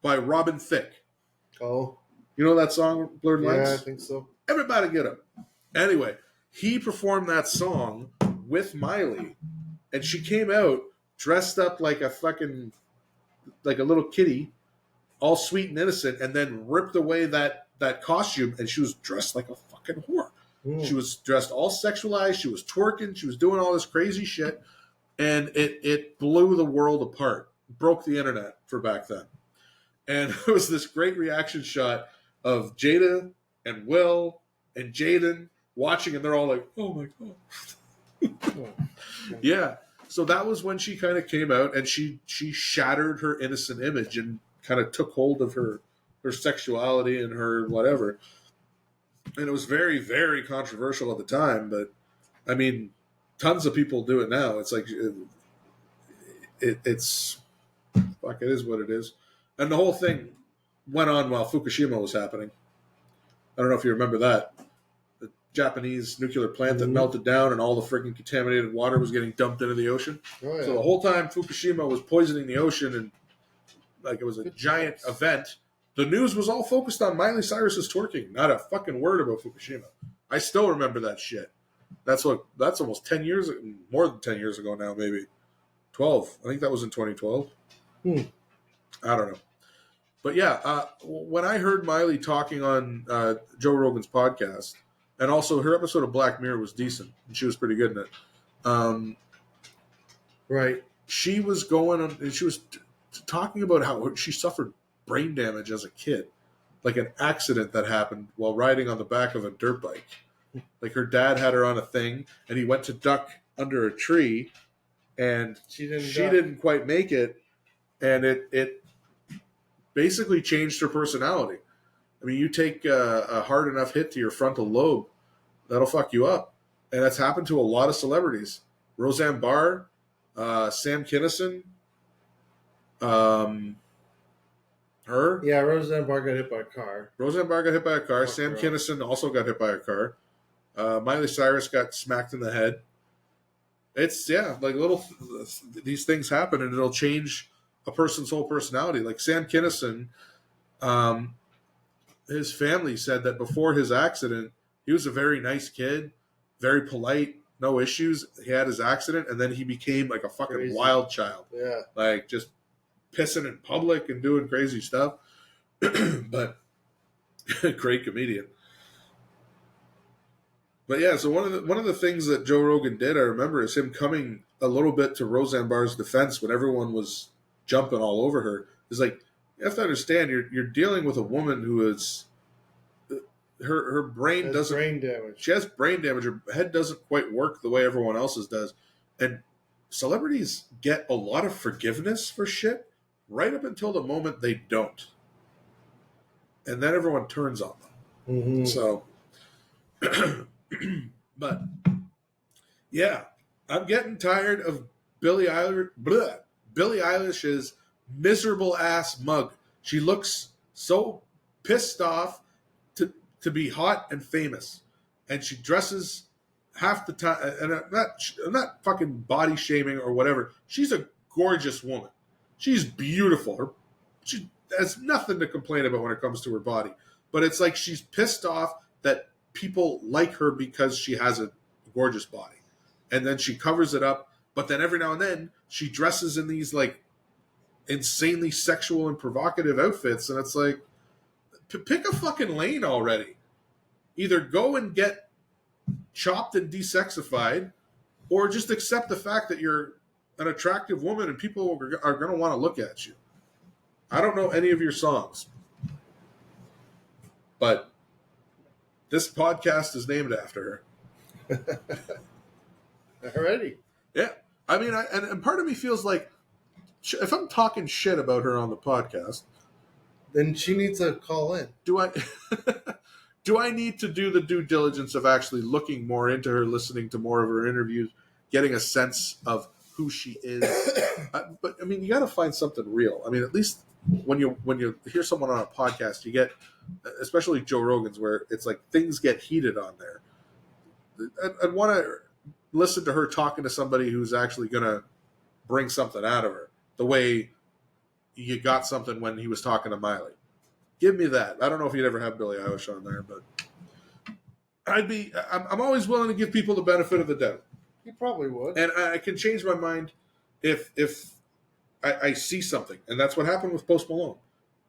by Robin Thicke. Oh. You know that song, Blurred Lines? Yeah, I think so. Everybody get him. Anyway, he performed that song with Miley, and she came out dressed up like a little kitty, all sweet and innocent, and then ripped away that costume, and she was dressed like a fucking whore. She was dressed all sexualized. She was twerking. She was doing all this crazy shit, and it blew the world apart. Broke the internet for back then. And it was this great reaction shot of Jada and Will and Jaden watching, and they're all like, oh my God. Yeah. So that was when she kind of came out and she shattered her innocent image and kind of took hold of her sexuality and her whatever. And it was very, very controversial at the time, but I mean, tons of people do it now. It's like it's fuck. It is what it is. And the whole thing went on while Fukushima was happening. I don't know if you remember that. The Japanese nuclear plant that melted down and all the freaking contaminated water was getting dumped into the ocean. Oh, yeah. So the whole time Fukushima was poisoning the ocean and like it was a giant event. The news was all focused on Miley Cyrus's twerking. Not a fucking word about Fukushima. I still remember that shit. That's almost 10 years, more than 10 years ago now, maybe 12. I think that was in 2012. I don't know. But yeah, when I heard Miley talking on Joe Rogan's podcast, and also her episode of Black Mirror was decent, and she was pretty good in it. Right. She was going on, and she was talking about how she suffered brain damage as a kid, like an accident that happened while riding on the back of a dirt bike. Like her dad had her on a thing, and he went to duck under a tree, and she didn't quite make it, and it basically changed her personality. I mean, you take a hard enough hit to your frontal lobe, that'll fuck you up, and that's happened to a lot of celebrities. Roseanne Barr, Sam Kinison, her. Yeah, Roseanne Barr got hit by a car. Sam Kinison also got hit by a car. Miley Cyrus got smacked in the head. It's, like these things happen and it'll change a person's whole personality. Like Sam Kinison, his family said that before his accident, he was a very nice kid, very polite, no issues. He had his accident and then he became like a fucking wild child. Yeah. Like just pissing in public and doing crazy stuff. But great comedian. But yeah, so one of the things that Joe Rogan did, I remember, is him coming a little bit to Roseanne Barr's defense when everyone was jumping all over her. Is like, you have to understand, you're dealing with a woman who is her brain doesn't brain damage. She has brain damage. Her head doesn't quite work the way everyone else's does, and celebrities get a lot of forgiveness for shit right up until the moment they don't, and then everyone turns on them. Mm-hmm. So. But yeah, I'm getting tired of Billie Eilish's miserable ass mug. She looks so pissed off to be hot and famous, and she dresses half the time. And I'm not fucking body shaming or whatever. She's a gorgeous woman. She's beautiful. She has nothing to complain about when it comes to her body. But it's like she's pissed off that people like her because she has a gorgeous body, and then she covers it up. But then every now and then she dresses in these like insanely sexual and provocative outfits, and it's like, pick a fucking lane already. Either go and get chopped and desexified, or just accept the fact that you're an attractive woman and people are going to want to look at you. I don't know any of your songs, but this podcast is named after her. Already. Yeah. I mean, and part of me feels like if I'm talking shit about her on the podcast, then she needs to call in. Do I need to do the due diligence of actually looking more into her, listening to more of her interviews, getting a sense of who she is? But I mean, you got to find something real. I mean, at least when you hear someone on a podcast, you get, especially Joe Rogan's, where it's like things get heated on there. I'd want to listen to her talking to somebody who's actually going to bring something out of her, the way you got something when he was talking to Miley. Give me that. I don't know if you'd ever have Billie Eilish on there, but I'm always willing to give people the benefit of the doubt. You probably would. And I can change my mind if I see something. And that's what happened with Post Malone.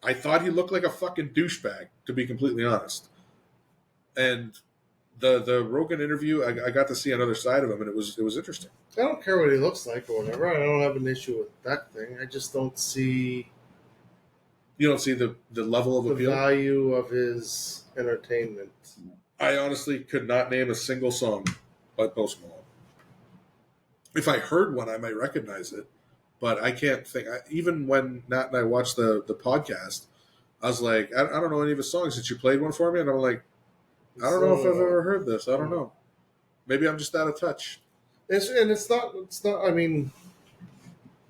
I thought he looked like a fucking douchebag, to be completely honest. And the Rogan interview, I got to see another side of him, and it was interesting. I don't care what he looks like or whatever. I don't have an issue with that thing. I just don't see... You don't see the level of appeal? The value of his entertainment. I honestly could not name a single song by Post Malone. If I heard one, I might recognize it, but I can't think. Even when Nat and I watched the podcast, I was like, I don't know any of his songs. Did you play one for me? And I'm like, I don't know if I've ever heard this. I don't know. Maybe I'm just out of touch. It's not. I mean,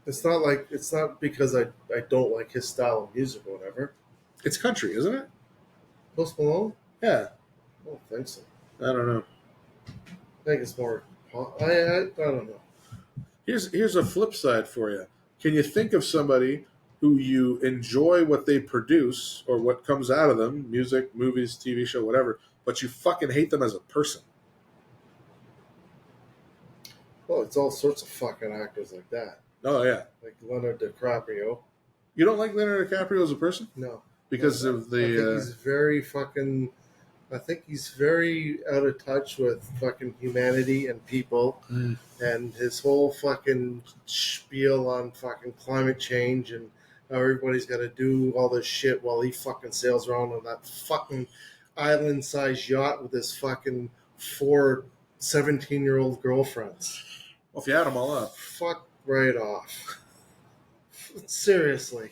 it's not because I don't like his style of music or whatever. It's country, isn't it? Post Malone? Yeah. I don't think so. I don't know. I think it's more. I don't know. Here's a flip side for you. Can you think of somebody who you enjoy what they produce or what comes out of them, music, movies, TV show, whatever, but you fucking hate them as a person? Well, it's all sorts of fucking actors like that. Oh, yeah. Like Leonardo DiCaprio. You don't like Leonardo DiCaprio as a person? No. Because of the... I think he's very fucking... I think he's very out of touch with fucking humanity and people, and his whole fucking spiel on fucking climate change and how everybody's got to do all this shit while he fucking sails around on that fucking island-sized yacht with his fucking 4 17-year-old girlfriends. Well, if you add them all up. Fuck right off. Seriously.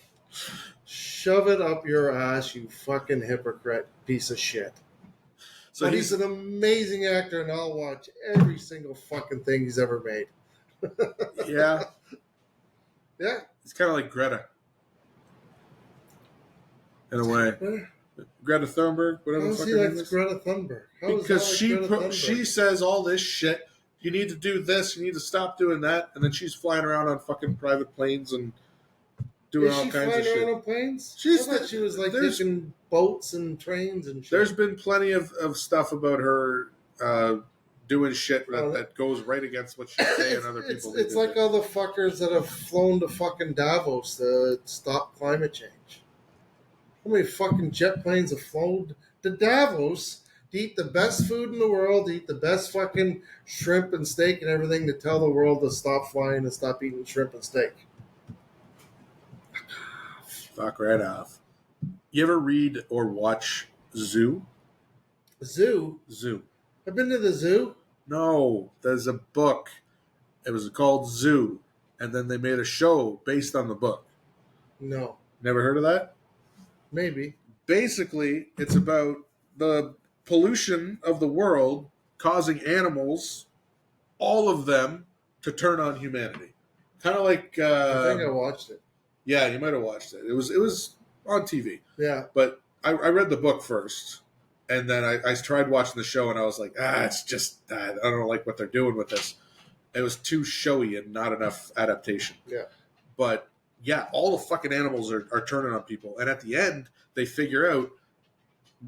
Shove it up your ass, you fucking hypocrite piece of shit. So but he's an amazing actor, and I'll watch every single fucking thing he's ever made. Yeah. Yeah. It's kind of like Greta. In a way. Greta Thunberg, whatever the fuck her name is. Greta Thunberg? Because she says all this shit. You need to do this. You need to stop doing that. And then she's flying around on fucking private planes and doing all kinds of shit. Is she flying around on planes? I thought she was like taking boats and trains and shit. There's been plenty of stuff about her doing shit that goes right against what she's saying other people. It's like all the fuckers that have flown to fucking Davos to stop climate change. How many fucking jet planes have flown to Davos to eat the best food in the world, to eat the best fucking shrimp and steak and everything, to tell the world to stop flying and stop eating shrimp and steak? Fuck right off. You ever read or watch Zoo? Zoo? Zoo. I've been to the zoo. No, there's a book. It was called Zoo, and then they made a show based on the book. No. Never heard of that? Maybe. Basically, it's about the pollution of the world causing animals, all of them, to turn on humanity. Kind of like... I think I watched it. Yeah, you might have watched it. It was on TV. Yeah. But I read the book first, and then I tried watching the show, and I was like, it's just, I don't like what they're doing with this. It was too showy and not enough adaptation. Yeah. But, yeah, all the fucking animals are turning on people. And at the end, they figure out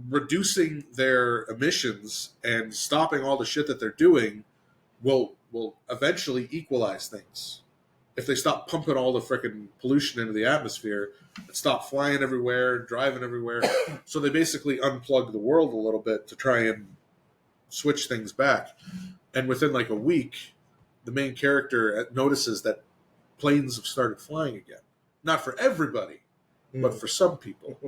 reducing their emissions and stopping all the shit that they're doing will eventually equalize things. If they stop pumping all the freaking pollution into the atmosphere and stop flying everywhere, driving everywhere. So they basically unplug the world a little bit to try and switch things back. And within like a week, the main character notices that planes have started flying again. Not for everybody, but for some people.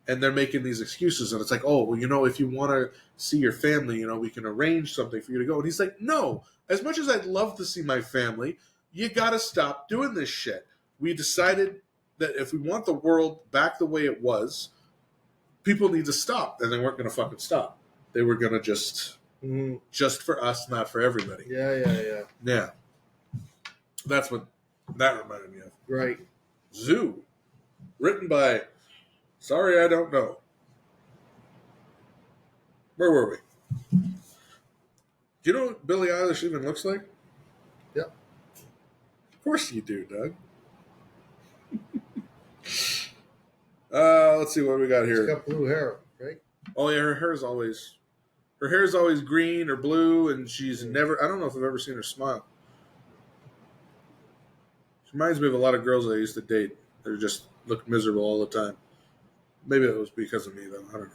And they're making these excuses. And it's like, oh, well, if you want to see your family, we can arrange something for you to go. And he's like, no, as much as I'd love to see my family, you got to stop doing this shit. We decided that if we want the world back the way it was, people need to stop. And they weren't going to fucking stop. They were going to just for us, not for everybody. Yeah. Yeah. That's what that reminded me of. Right. Zoo. Written by, sorry, I don't know. Where were we? Do you know what Billie Eilish even looks like? Yep. Of course you do, Doug. Let's see what we got here. She's got blue hair, right? Oh yeah, her hair is always green or blue, and she's never. I don't know if I've ever seen her smile. She reminds me of a lot of girls I used to date. They just look miserable all the time. Maybe that was because of me, though. I don't know.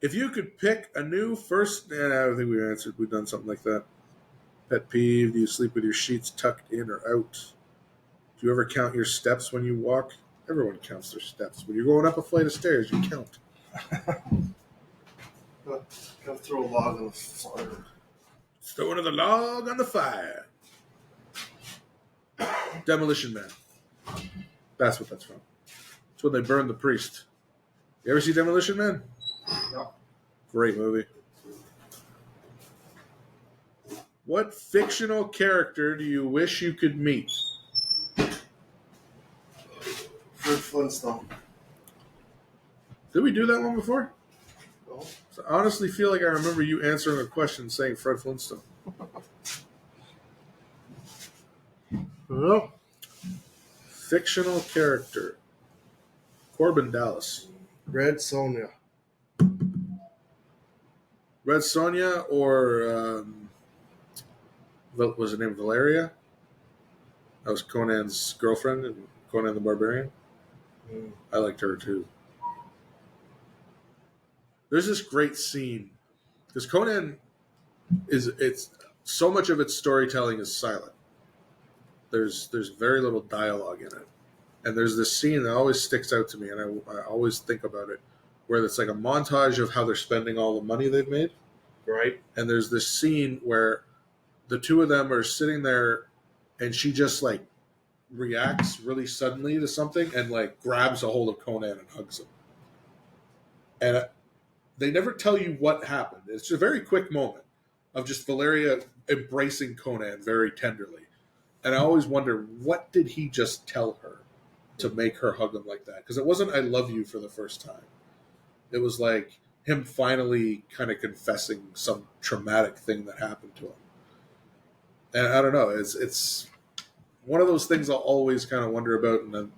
If you could pick a new first, I think we answered. We've done something like that. Pet peeve: do you sleep with your sheets tucked in or out? Do you ever count your steps when you walk? Everyone counts their steps. When you're going up a flight of stairs, you count. Gotta throw a log on the fire. Throw another log on the fire. Demolition Man. That's what that's from. It's when they burned the priest. You ever see Demolition Man? No. Great movie. What fictional character do you wish you could meet? Fred Flintstone. Did we do that one before? No. So I honestly feel like I remember you answering a question saying Fred Flintstone. No. Fictional character. Corbin Dallas. Red Sonja. Red Sonja or what was her name? Valeria? That was Conan's girlfriend and Conan the Barbarian. I liked her too. There's this great scene because Conan it's so much of its storytelling is silent. There's very little dialogue in it, and there's this scene that always sticks out to me, and I always think about it, where it's like a montage of how they're spending all the money they've made, Right. and there's this scene where the two of them are sitting there, and she just like reacts really suddenly to something and like grabs a hold of Conan and hugs him, and they never tell you what happened. It's a very quick moment of just Valeria embracing Conan very tenderly. And I always wonder, what did he just tell her to make her hug him like that? Because it wasn't "I love you" for the first time. It was like him finally kind of confessing some traumatic thing that happened to him. And I don't know. It's one of those things I'll always kind of wonder about. And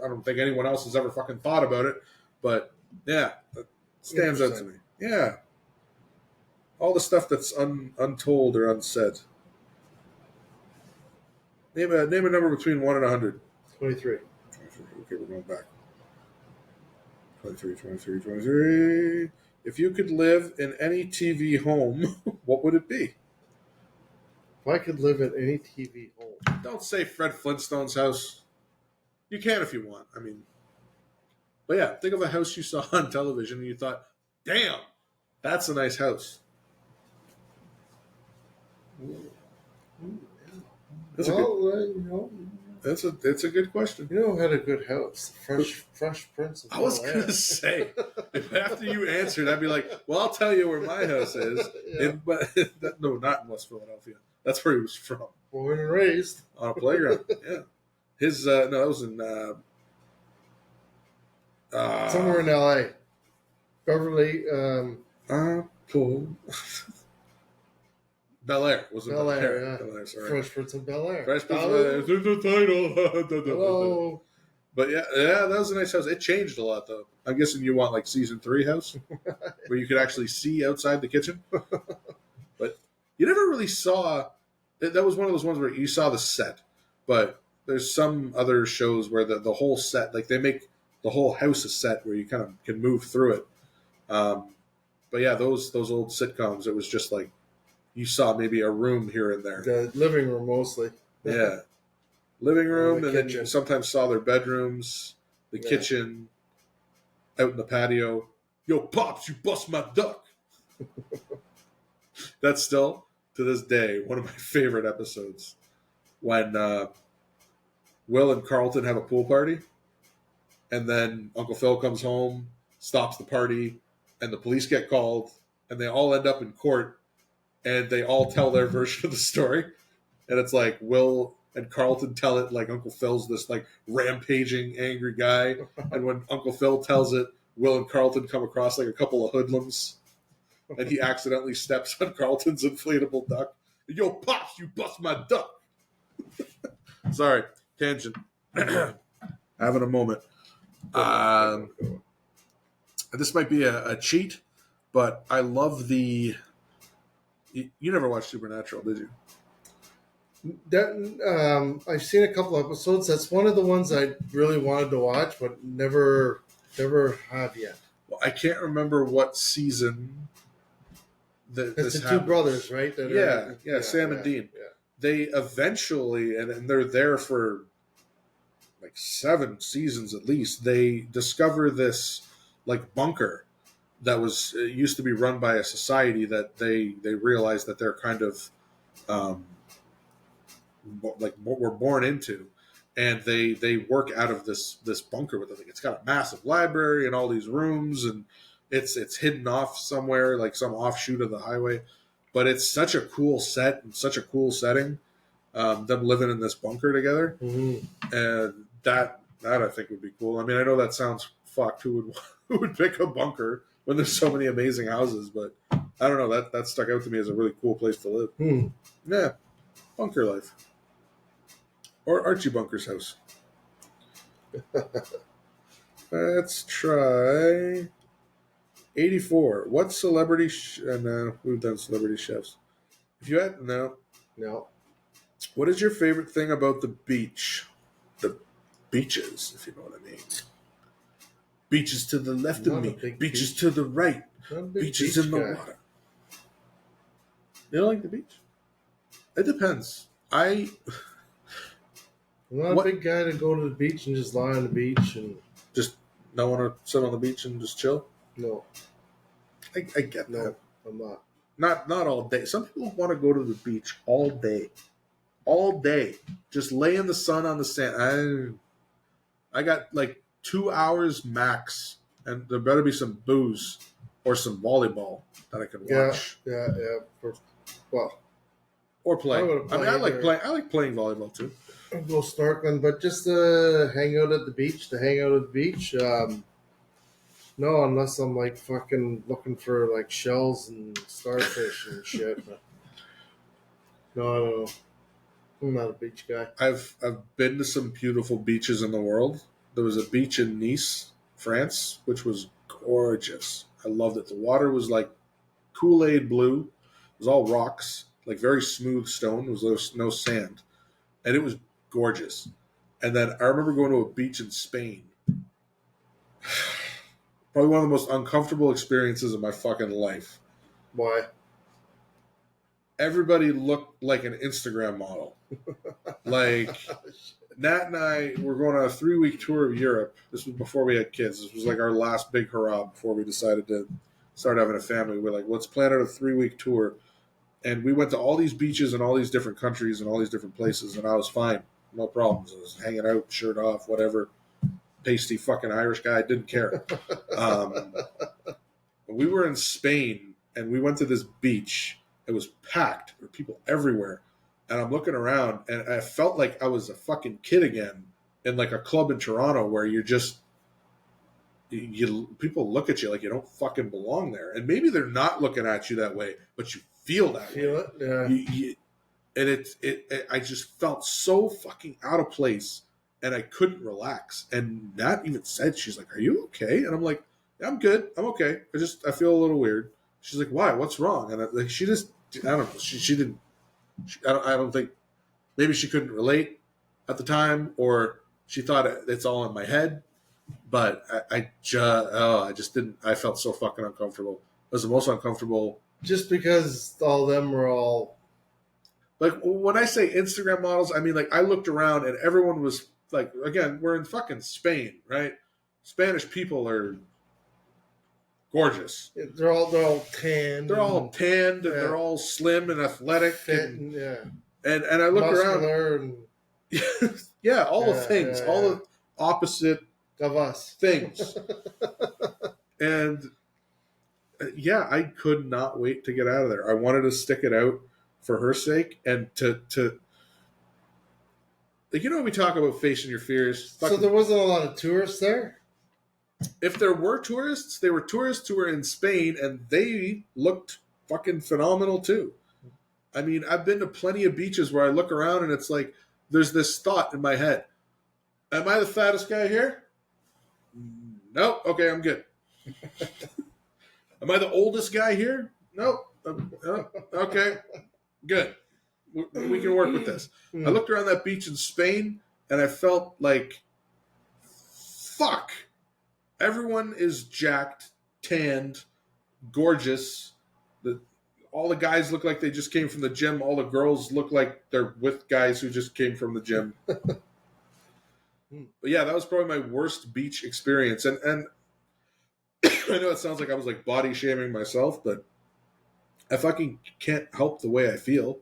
I don't think anyone else has ever fucking thought about it. But yeah, it stands out to me. Yeah. All the stuff that's untold or unsaid. Name a number between 1 and 100. 23. Okay, we're going back. 23. If you could live in any TV home, what would it be? If I could live in any TV home. Don't say Fred Flintstone's house. You can if you want. I mean, but yeah, think of a house you saw on television and you thought, damn, that's a nice house. That's a good question. You know who had a good house? Fresh Prince of I was Bel-Air. going to say, if after you answered, I'd be like, well, I'll tell you where my house is. Yeah. No, not in West Philadelphia. That's where he was from. Born and raised. On a playground, yeah. His, no, that was in... somewhere in L.A. Beverly... cool. Bel-Air. Was it Bel-Air, yeah. Bel-Air, sorry. Fresh Prince of Bel-Air. Fresh Prince of Bel-Air. The title. Hello. But yeah, that was a nice house. It changed a lot, though. I'm guessing you want like season 3 house, where you could actually see outside the kitchen. But you never really saw. That was one of those ones where you saw the set, but there's some other shows where the whole set, like they make the whole house a set where you kind of can move through it. But yeah, those old sitcoms, it was just like you saw maybe a room here and there. The living room mostly. Yeah. Living room, and then kitchen. you sometimes saw their bedrooms, the kitchen, out in the patio. Yo, Pops, you bust my duck. That's still, to this day, one of my favorite episodes. When Will and Carlton have a pool party, and then Uncle Phil comes home, stops the party, and the police get called, and they all end up in court, and they all tell their version of the story. And it's like Will and Carlton tell it like Uncle Phil's this like rampaging, angry guy. And when Uncle Phil tells it, Will and Carlton come across like a couple of hoodlums. And he accidentally steps on Carlton's inflatable duck. Yo, Pops, you bust my duck. Sorry, tangent. Having a moment. This might be a cheat, but I love the... You never watched Supernatural, did you? That I've seen a couple episodes. That's one of the ones I really wanted to watch, but never have yet. Well, I can't remember what season It's this the two happened. brothers, right? Yeah, Sam and Dean. Yeah. They eventually, and they're there for like 7 seasons at least, they discover this like bunker that was used to be run by a society that they realize that they're kind of were born into, and they work out of this bunker with. I think it's got a massive library and all these rooms, and it's hidden off somewhere, like some offshoot of the highway. But it's such a cool set and such a cool setting. Them living in this bunker together, and that I think would be cool. I mean, I know that sounds fucked. Who would pick a bunker when there's so many amazing houses? But I don't know. That stuck out to me as a really cool place to live. Yeah, bunker life, or Archie Bunker's house. Let's try 84. What celebrity? No, we've done celebrity chefs. If you had no. What is your favorite thing about the beach? The beaches, if you know what I mean. Beaches to the left of me. Beaches to the right. Beaches in the water. You don't like the beach? It depends. I'm not a big guy to go to the beach and just lie on the beach and just not want to sit on the beach and just chill. No, I get that. I'm not. Not all day. Some people want to go to the beach all day. All day. Just lay in the sun on the sand. I got like 2 hours max, and there better be some booze or some volleyball that I can watch. Yeah. Or play. I like playing volleyball too. I'll go snorkeling, but just to hang out at the beach. No, unless I'm like fucking looking for like shells and starfish and shit. No, I'm not a beach guy. I've been to some beautiful beaches in the world. There was a beach in Nice, France, which was gorgeous. I loved it. The water was like Kool-Aid blue. It was all rocks, like very smooth stone. There was no sand. And it was gorgeous. And then I remember going to a beach in Spain. Probably one of the most uncomfortable experiences of my fucking life. Why? Everybody looked like an Instagram model. Like, Nat and I were going on a 3-week tour of Europe. This was before we had kids. This was like our last big hurrah before we decided to start having a family. We're like, let's plan out a 3-week tour. And we went to all these beaches in all these different countries and all these different places, and I was fine. No problems. I was hanging out, shirt off, whatever. Pasty fucking Irish guy. Didn't care. We were in Spain, and we went to this beach. It was packed. There were people everywhere. And I'm looking around, and I felt like I was a fucking kid again in like a club in Toronto where you're just, people look at you like you don't fucking belong there. And maybe they're not looking at you that way, but you feel that way. It, yeah. And I just felt so fucking out of place, and I couldn't relax. And Nat even said, she's like, "Are you okay?" And I'm like, "Yeah, I'm good. I'm okay. I feel a little weird." She's like, "Why? What's wrong?" And I don't know. She didn't. I don't think. Maybe she couldn't relate at the time, or she thought it's all in my head. But I just didn't. I felt so fucking uncomfortable. It was the most uncomfortable. Just because all of them were all. Like, when I say Instagram models, I mean, like, I looked around and everyone was like, again, we're in fucking Spain, right? Spanish people are gorgeous. Yeah, they're all tanned. They're all tanned, and they're all slim and athletic. Fit and I look around. Yeah, all the things, all the opposite of us things. And I could not wait to get out of there. I wanted to stick it out for her sake, and to like, you know, we talk about facing your fears. So there wasn't a lot of tourists there? If there were tourists, they were tourists who were in Spain, and they looked fucking phenomenal too. I mean, I've been to plenty of beaches where I look around and it's like, there's this thought in my head. Am I the fattest guy here? Nope. Okay, I'm good. Am I the oldest guy here? Nope. Okay, good. We can work with this. I looked around that beach in Spain, and I felt like, fuck. Everyone is jacked, tanned, gorgeous. All the guys look like they just came from the gym. All the girls look like they're with guys who just came from the gym. But yeah, that was probably my worst beach experience. And I know it sounds like I was like body shaming myself, but I fucking can't help the way I feel.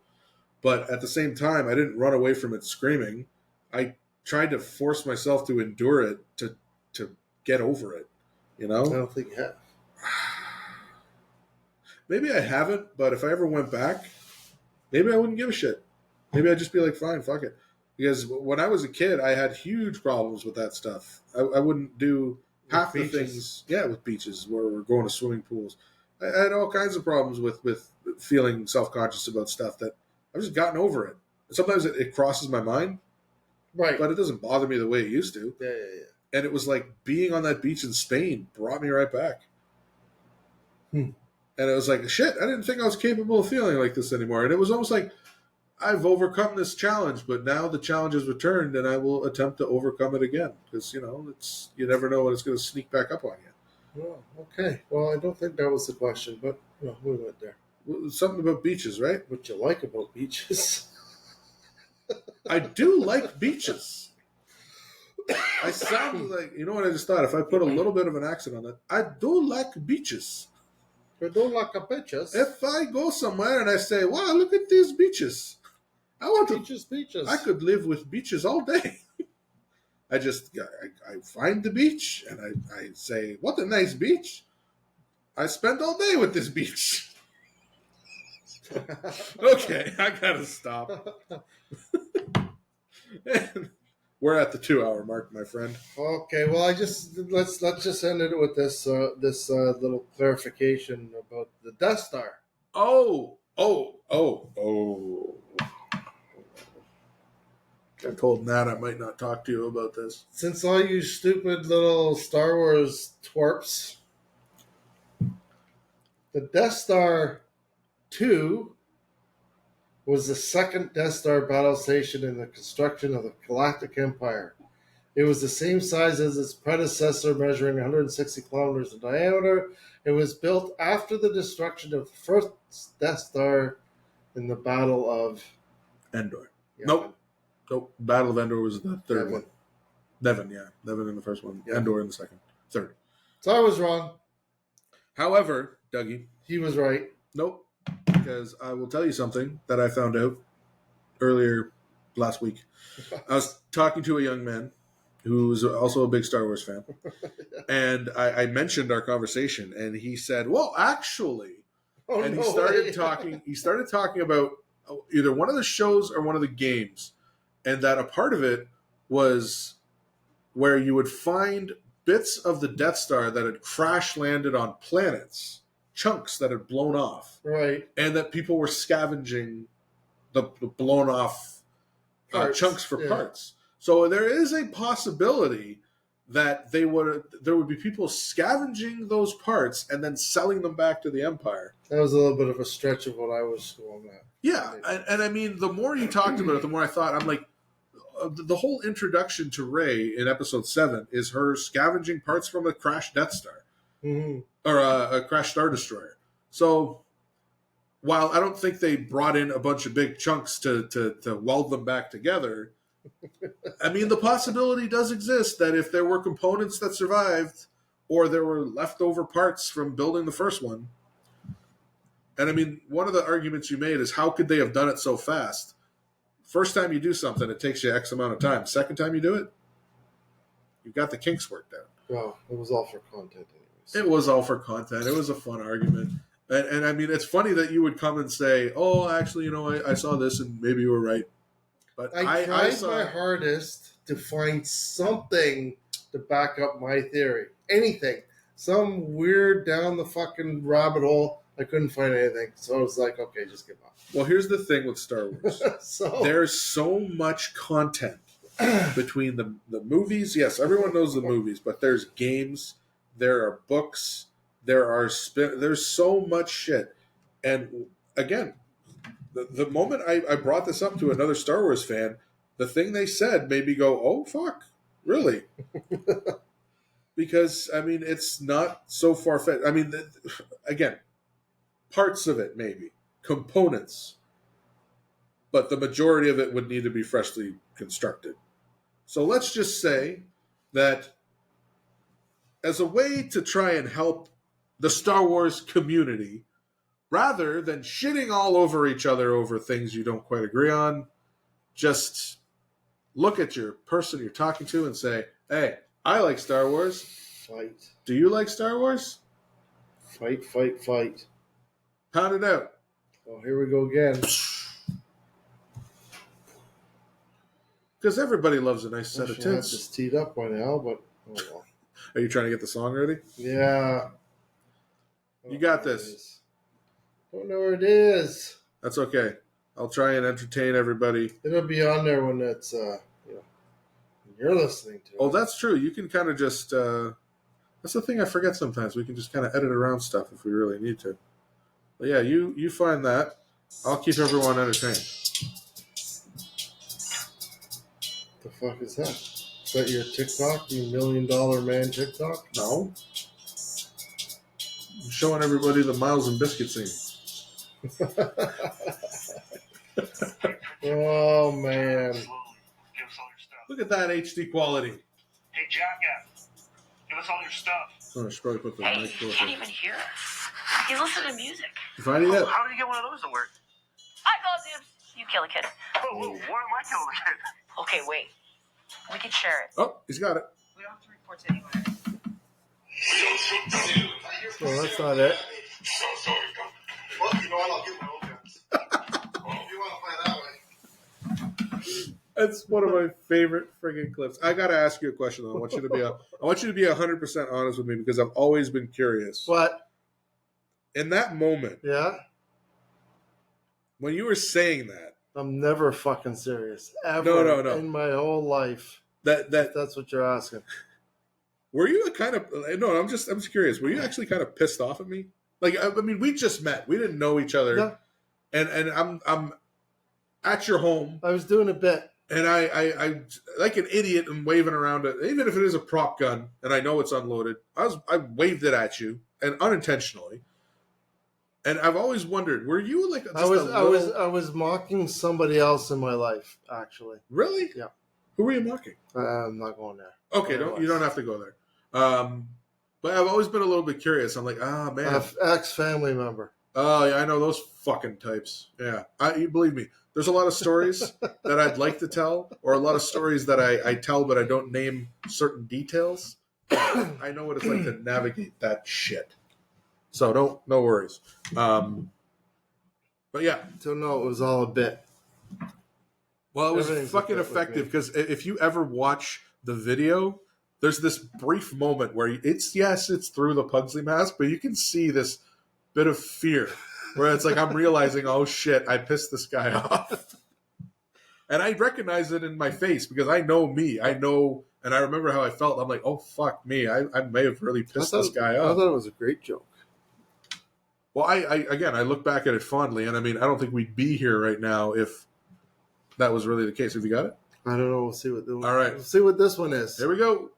But at the same time, I didn't run away from it screaming. I tried to force myself to endure it to get over it. You know? I don't think you have. Maybe I haven't, but if I ever went back, maybe I wouldn't give a shit. Maybe I'd just be like, fine, fuck it. Because when I was a kid, I had huge problems with that stuff. I wouldn't do half the things. Yeah, with beaches where we're going to swimming pools. I had all kinds of problems with feeling self-conscious about stuff that I've just gotten over it. Sometimes it crosses my mind, Right. but it doesn't bother me the way it used to. Yeah. And it was like being on that beach in Spain brought me right back. And it was like, shit, I didn't think I was capable of feeling like this anymore. And it was almost like, I've overcome this challenge, but now the challenge is returned, and I will attempt to overcome it again. Because, you never know when it's going to sneak back up on you. Well, okay. Well, I don't think that was the question, but we went there. Something about beaches, right? What you like about beaches? I do like beaches. I sound like, you know what I just thought? If I put a little bit of an accent on it, I do like beaches. I don't like beaches. If I go somewhere and I say, wow, look at these beaches. I want beaches. I could live with beaches all day. I find the beach and I say, what a nice beach. I spend all day with this beach. Okay, I gotta stop. We're at the 2-hour mark, my friend. Okay, well, let's just end it with this little clarification about the Death Star. Oh. I told Nat I might not talk to you about this. Since all you stupid little Star Wars twerps, the Death Star 2 was the second Death Star battle station in the construction of the Galactic Empire. It was the same size as its predecessor, measuring 160 kilometers in diameter. It was built after the destruction of the first Death Star in the Battle of Endor. Yeah. Nope. Battle of Endor was the third Devon. one. Devon in the first one. Yeah. Endor in the second. Third. So I was wrong. However, Dougie. He was right. Nope. Because I will tell you something that I found out earlier last week. I was talking to a young man who's also a big Star Wars fan. And I mentioned our conversation, and he said, well, actually. He started talking about either one of the shows or one of the games. And that a part of it was where you would find bits of the Death Star that had crash landed on planets, chunks that had blown off. Right. And that people were scavenging the blown off chunks for parts. So there is a possibility that there would be people scavenging those parts and then selling them back to the Empire. That was a little bit of a stretch of what I was going at. Yeah, and I mean, the more you talked about it, the more I thought, I'm like, the whole introduction to Rey in Episode 7 is her scavenging parts from a crashed Death Star. Mm-hmm. Or a crashed Star Destroyer. So, while I don't think they brought in a bunch of big chunks to weld them back together, I mean, the possibility does exist that if there were components that survived, or there were leftover parts from building the first one, and I mean, one of the arguments you made is how could they have done it so fast? First time you do something, it takes you X amount of time. Second time you do it, you've got the kinks worked out. Well, it was all for content anyways. It was all for content. It was a fun argument. And I mean, it's funny that you would come and say, oh, actually, I saw this and maybe you were right. But I tried my hardest to find something to back up my theory. Anything. Some weird down the fucking rabbit hole. I couldn't find anything. So I was like, okay, just give up. Well, here's the thing with Star Wars. There's so much content between the movies. Yes, everyone knows the movies, but there's games, there are books, there's so much shit. And again, the moment I brought this up to another Star Wars fan, the thing they said made me go, oh, fuck, really? Because, I mean, it's not so far-fetched. I mean, again, parts of it maybe, components, but the majority of it would need to be freshly constructed. So let's just say that as a way to try and help the Star Wars community, rather than shitting all over each other over things you don't quite agree on, just look at your person you're talking to and say, hey, I like Star Wars. Fight. Do you like Star Wars? Fight, fight, fight. Pound it out. Oh, here we go again. Because everybody loves a nice set I of should have tits. this teed up by now, but oh well. Are you trying to get the song ready? Yeah. You got this. Don't know where it is. That's okay. I'll try and entertain everybody. It'll be on there when it's when you're listening to it. Oh, that's true. You can kind of just that's the thing I forget sometimes. We can just kind of edit around stuff if we really need to. But yeah, you find that. I'll keep everyone entertained. The fuck is that? Is that your TikTok? You $1 million man TikTok? No. I'm showing everybody the Miles and Biscuit scene. Oh man. Look at that HD quality. Hey, jackass, give us all your stuff. Oh, I should probably put the Hey, mic he closer. can't even hear us. He's listening to music. You finding it? How did you get one of those to work? I called him. You kill a kid. Whoa, why am I killing the kid? Okay, wait. We can share it. Oh, he's got it. We don't have to report to anyone. Well, that's not it. Well, you know what? I'll get my own guns. Well, if you want to play that way. That's one of my favorite friggin' clips. I gotta ask you a question though. I want you to be 100% honest with me because I've always been curious. What? In that moment, Yeah? when you were saying that, I'm never fucking serious. Ever No. in my whole life. that That's what you're asking. were you a kind of no? I'm just curious. Were you actually kind of pissed off at me? Like I mean, we just met. We didn't know each other, No. and I'm at your home. I was doing a bit. And I like an idiot and waving around it, even if it is a prop gun and I know it's unloaded. I waved it at you and unintentionally. And I've always wondered, were you like just I was mocking somebody else in my life, actually. really? Yeah. Who were you mocking? I'm not going there. Okay, you don't have to go there. But I've always been a little bit curious. I'm like, man, Ex-family member. oh yeah, I know those fucking types. Yeah, you believe me. There's a lot of stories that I'd like to tell, or a lot of stories that I tell, but I don't name certain details. I know what it's like to navigate that shit. So no worries. But yeah. So no, it was all a bit. Well, it was Everything's fucking a bit with effective me. because if you ever watch the video, there's this brief moment where it's through the Pugsley mask, but you can see this bit of fear where it's like I'm realizing, oh shit, I pissed this guy off. And I recognize it in my face because I know me. I know, and I remember how I felt. I'm like, oh fuck me, I may have really pissed this guy I off. thought it was a great joke. Well, I look back at it fondly, and I mean, I don't think we'd be here right now if that was really the case. Have you got it? I don't know. We'll see what. All right. We'll see what this one is. Here we go.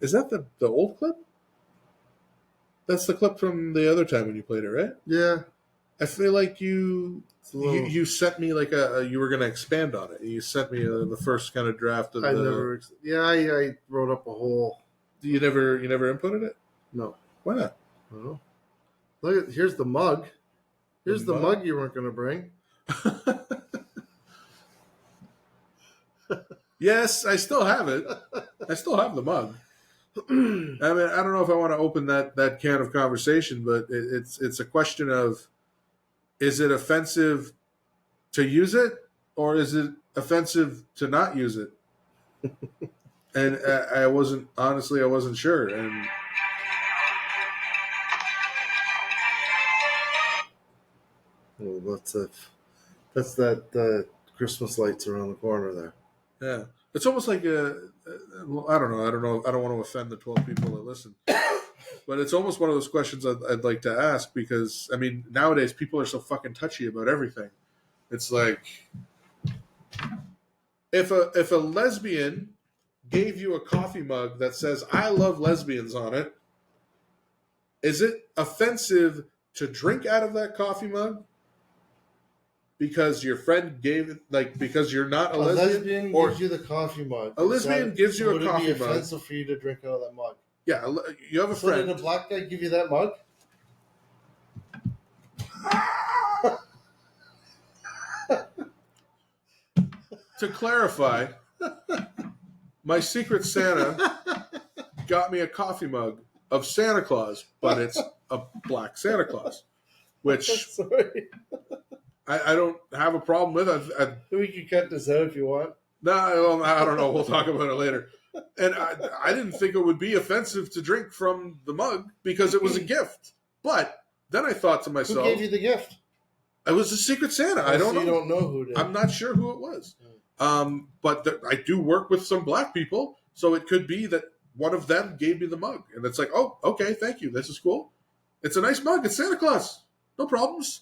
Is that the old clip? That's the clip from the other time when you played it, right? Yeah. I feel like you little- you sent me like you were going to expand on it. You sent me the first kind of draft of I wrote up a whole. You never inputted it? No. Why not? I don't know. Look at here's the mug. Here's the mug you weren't going to bring. Yes, I still have it. I still have the mug. I mean, I don't know if I want to open that can of conversation, but it's a question of, is it offensive to use it, or is it offensive to not use it? And I wasn't sure. And Well, that's the Christmas lights around the corner there. Yeah, it's almost like well, I don't know. I don't want to offend the 12 people that listen, but it's almost one of those questions I'd like to ask because I mean nowadays people are so fucking touchy about everything. It's like if a lesbian gave you a coffee mug that says "I love lesbians" on it, is it offensive to drink out of that coffee mug? Because your friend gave it, like, because you're not a lesbian, or gives you the coffee mug. A lesbian gives you a coffee mug. Would it be offensive for you to drink out of that mug? Yeah, you have a So friend. did a black guy give you that mug? To clarify, my Secret Santa got me a coffee mug of Santa Claus, but it's a black Santa Claus, which Sorry. I don't have a problem with. We can cut this out if you want. No, I don't know. We'll talk about it later. And I didn't think it would be offensive to drink from the mug because it was a gift. But then I thought to myself, who gave you the gift? It was a Secret Santa. I don't know. You don't know who did. I'm not sure who it was. But I do work with some black people, so it could be that one of them gave me the mug. And it's like, oh, okay, thank you. This is cool. It's a nice mug. It's Santa Claus. No problems.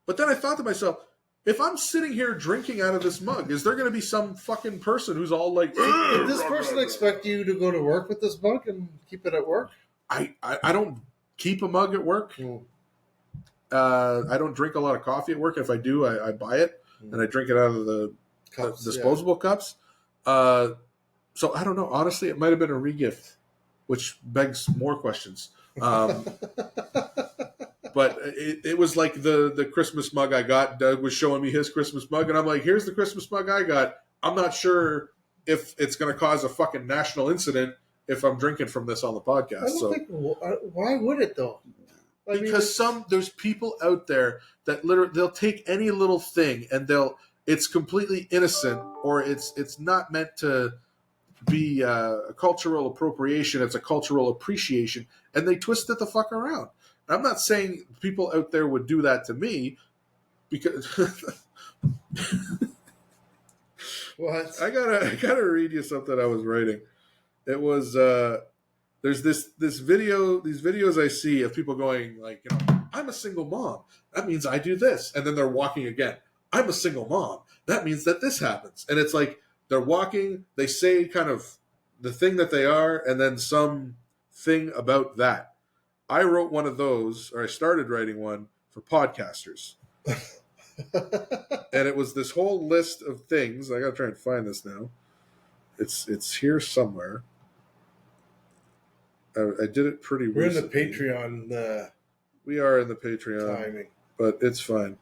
But then I thought to myself, if I'm sitting here drinking out of this mug, is there going to be some fucking person who's all like... Did this person expect you to go to work with this mug and keep it at work? I don't keep a mug at work. I don't drink a lot of coffee at work. If I do, I buy it, and I drink it out of the cups, disposable cups. So I don't know. Honestly, it might have been a regift, which begs more questions. But it was like the Christmas mug I got. Doug was showing me his Christmas mug, and I'm like, here's the Christmas mug I got. I'm not sure if it's going to cause a fucking national incident if I'm drinking from this on the podcast. I don't think. Why would it though? Because there's people out there that literally they'll take any little thing and it's completely innocent, or it's not meant to be a cultural appropriation. It's a cultural appreciation, and they twist it the fuck around. I'm not saying people out there would do that to me, because what? I gotta read you something I was writing. It was there's this video, these videos I see of people going like, I'm a single mom. That means I do this, and then they're walking again. I'm a single mom. That means that this happens, and it's like they're walking. They say kind of the thing that they are, and then some thing about that. I wrote one of those, or I started writing one for podcasters. And it was this whole list of things. I gotta try and find this now. It's here somewhere. I did it pretty recently. We're in the Patreon. We are in the Patreon timing, but it's fine.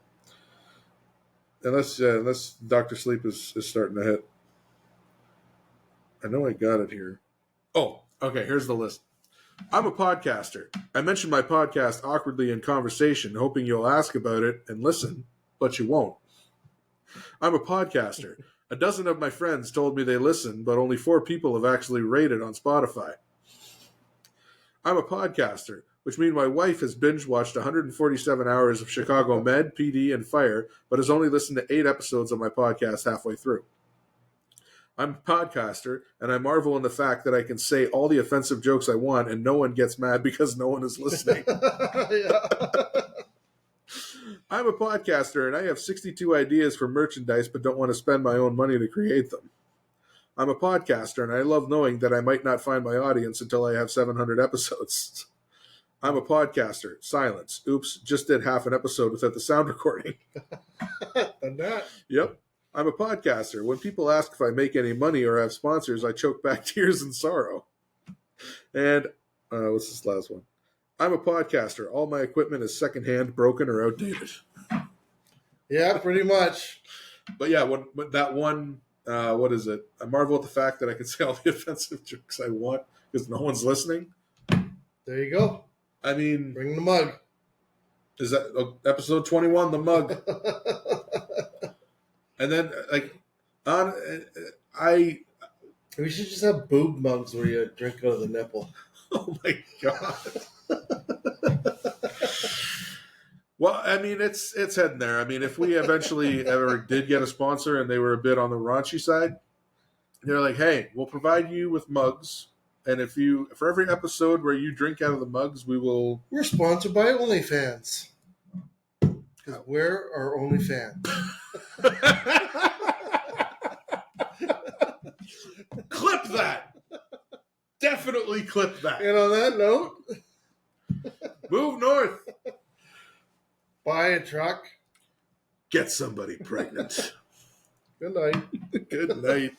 Unless Dr. Sleep is starting to hit. I know I got it here. Oh, okay. Here's the list. I'm a podcaster. I mentioned my podcast awkwardly in conversation, hoping you'll ask about it and listen, but you won't. I'm a podcaster. A dozen of my friends told me they listen, but only 4 people have actually rated on Spotify. I'm a podcaster, which means my wife has binge-watched 147 hours of Chicago Med, PD, and Fire, but has only listened to 8 episodes of my podcast halfway through. I'm a podcaster, and I marvel in the fact that I can say all the offensive jokes I want, and no one gets mad because no one is listening. I'm a podcaster, and I have 62 ideas for merchandise, but don't want to spend my own money to create them. I'm a podcaster, and I love knowing that I might not find my audience until I have 700 episodes. I'm a podcaster. Silence. Oops, just did half an episode without the sound recording. And that. Yep. I'm a podcaster. When people ask if I make any money or have sponsors, I choke back tears in sorrow. And what's this last one? I'm a podcaster. All my equipment is secondhand, broken, or outdated. Yeah, pretty much. But yeah, when that one, what is it? I marvel at the fact that I can say all the offensive jokes I want because no one's listening. There you go. I mean, bring the mug. Is that episode 21? The mug. And then, we should just have boob mugs where you drink out of the nipple. Oh my god. Well, I mean, it's heading there. I mean, if we eventually ever did get a sponsor and they were a bit on the raunchy side, they're like, hey, we'll provide you with mugs. And for every episode where you drink out of the mugs, we will. We're sponsored by OnlyFans. Because we're our only fan. Clip that. Definitely clip that. And on that note, move north. Buy a truck. Get somebody pregnant. Good night. Good night.